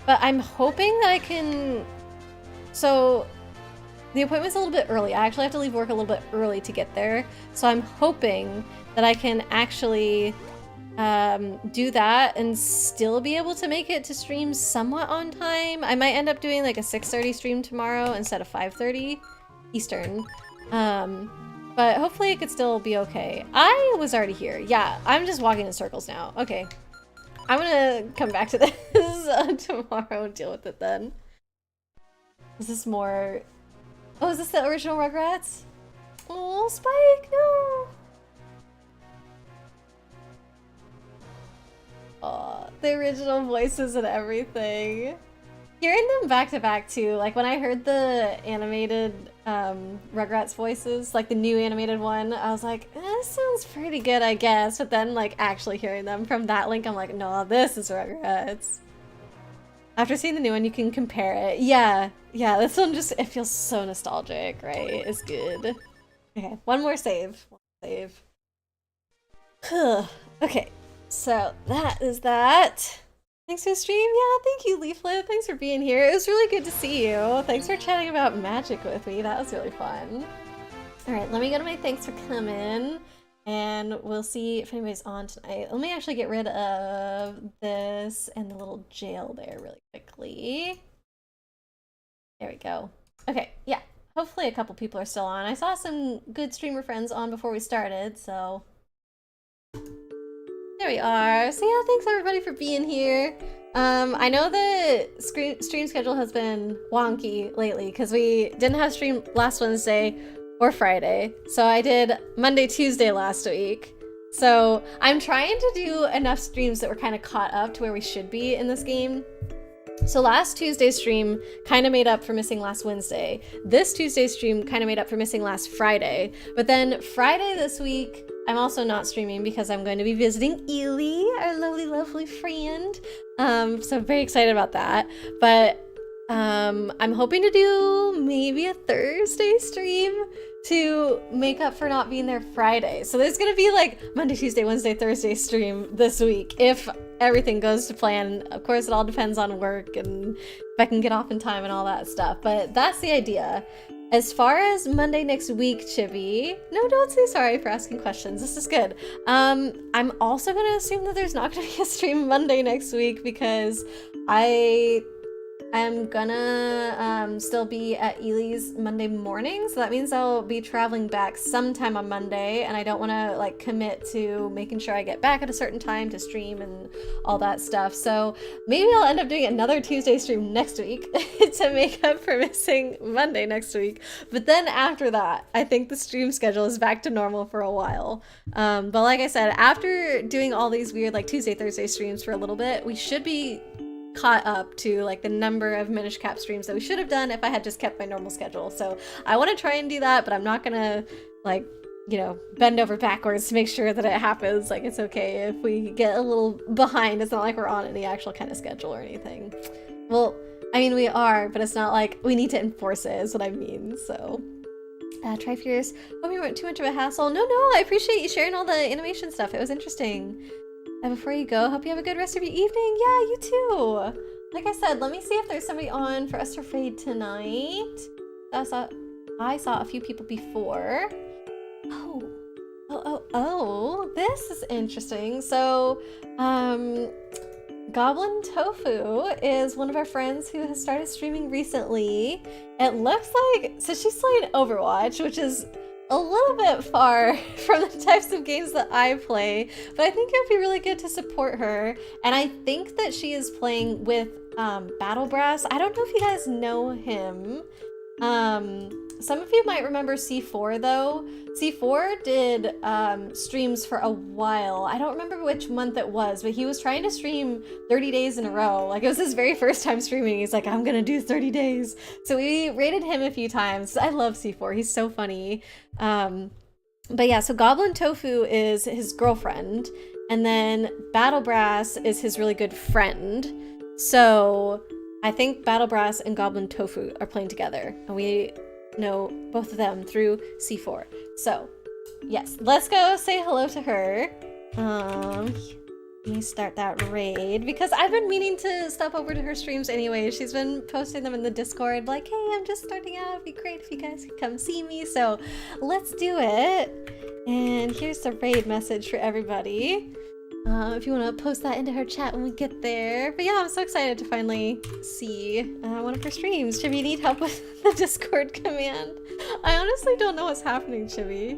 But I'm hoping that I can... So, the appointment's a little bit early. I actually have to leave work a little bit early to get there. So I'm hoping that I can actually do that and still be able to make it to stream somewhat on time. I might end up doing like a 6:30 stream tomorrow instead of 5:30 Eastern. But hopefully it could still be okay. I was already here. Yeah, I'm just walking in circles now. Okay. I'm gonna come back to this tomorrow and deal with it then. Is this more... Oh, is this the original Rugrats? Oh, Spike, no! Oh, the original voices and everything. Hearing them back to back too, like when I heard the animated Rugrats voices, like the new animated one, I was like, this sounds pretty good, I guess. But then like actually hearing them from that link, I'm like, no, this is Rugrats. After seeing the new one, you can compare it. Yeah, this one just, it feels so nostalgic, right? It's good. Okay, one more save. Okay, so that is that. Thanks for the stream. Yeah, thank you, Leaflet. Thanks for being here. It was really good to see you. Thanks for chatting about magic with me. That was really fun. All right, let me go to my thanks for coming, and we'll see if anybody's on tonight. Let me actually get rid of this and the little jail there really quickly. There we go. Okay, yeah. Hopefully a couple people are still on. I saw some good streamer friends on before we started, so... There we are. So yeah, thanks everybody for being here. I know the stream schedule has been wonky lately because we didn't have stream last Wednesday or Friday. So I did Monday, Tuesday last week. So I'm trying to do enough streams that we're kind of caught up to where we should be in this game. So last Tuesday's stream kind of made up for missing last Wednesday. This Tuesday's stream kind of made up for missing last Friday. But then Friday this week, I'm also not streaming because I'm going to be visiting Ely, our lovely, lovely friend. So I'm very excited about that. But I'm hoping to do maybe a Thursday stream to make up for not being there Friday. So there's gonna be like Monday, Tuesday, Wednesday, Thursday stream this week if everything goes to plan. Of course, it all depends on work and if I can get off in time and all that stuff. But that's the idea. As far as Monday next week, Chibi, no, don't say sorry for asking questions. This is good. I'm also gonna assume that there's not gonna be a stream Monday next week because I'm gonna still be at Ely's Monday morning, so that means I'll be traveling back sometime on Monday, and I don't want to like commit to making sure I get back at a certain time to stream and all that stuff. So maybe I'll end up doing another Tuesday stream next week to make up for missing Monday next week. But then after that, I think the stream schedule is back to normal for a while. But like I said, after doing all these weird like Tuesday, Thursday streams for a little bit, we should be caught up to like the number of Minish Cap streams that we should have done if I had just kept my normal schedule. So I want to try and do that, but I'm not gonna like, you know, bend over backwards to make sure that it happens. Like, it's okay if we get a little behind. It's not like we're on any actual kind of schedule or anything. Well, I mean, we are, but it's not like we need to enforce it is what I mean. So try fierce. Hope you weren't too much of a hassle. No, I appreciate you sharing all the animation stuff. It was interesting. And before you go, hope you have a good rest of your evening. Yeah, you too. Like I said, let me see if there's somebody on for us to raid tonight. I saw a few people before. Oh, this is interesting. So, Goblin Tofu is one of our friends who has started streaming recently. It looks like, so she's playing Overwatch, which is a little bit far from the types of games that I play, but I think it would be really good to support her. And I think that she is playing with Battle Brass. I don't know if you guys know him. Some of you might remember C4 though. C4 did streams for a while. I don't remember which month it was, but he was trying to stream 30 days in a row. Like, it was his very first time streaming. He's like, I'm gonna do 30 days. So we rated him a few times. I love C4. He's so funny. But yeah, so Goblin Tofu is his girlfriend, and then Battle Brass is his really good friend. So I think Battle Brass and Goblin Tofu are playing together, and we know both of them through C4. So yes, let's go say hello to her. Let me start that raid because I've been meaning to stop over to her streams anyway. She's been posting them in the Discord like, hey, I'm just starting out. It'd be great if you guys could come see me. So let's do it. And here's the raid message for everybody. If you want to post that into her chat when we get there. But yeah, I'm so excited to finally see one of her streams. Chibi, you need help with the Discord command? I honestly don't know what's happening, Chibi.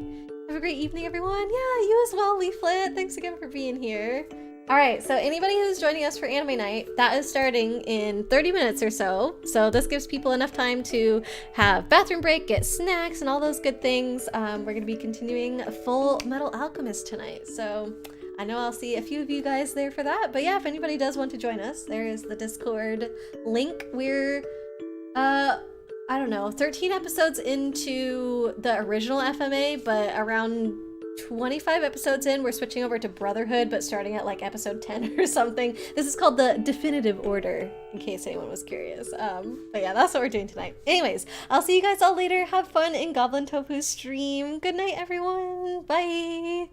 Have a great evening, everyone. Yeah, you as well, Leaflet. Thanks again for being here. All right, so anybody who's joining us for Anime Night, that is starting in 30 minutes or so. So this gives people enough time to have bathroom break, get snacks, and all those good things. We're going to be continuing Full Metal Alchemist tonight. So I know I'll see a few of you guys there for that. But yeah, if anybody does want to join us, there is the Discord link. We're, I don't know, 13 episodes into the original FMA, but around 25 episodes in, we're switching over to Brotherhood, but starting at like episode 10 or something. This is called the Definitive Order, in case anyone was curious. But yeah, that's what we're doing tonight. Anyways, I'll see you guys all later. Have fun in Goblin Tofu's stream. Good night, everyone. Bye.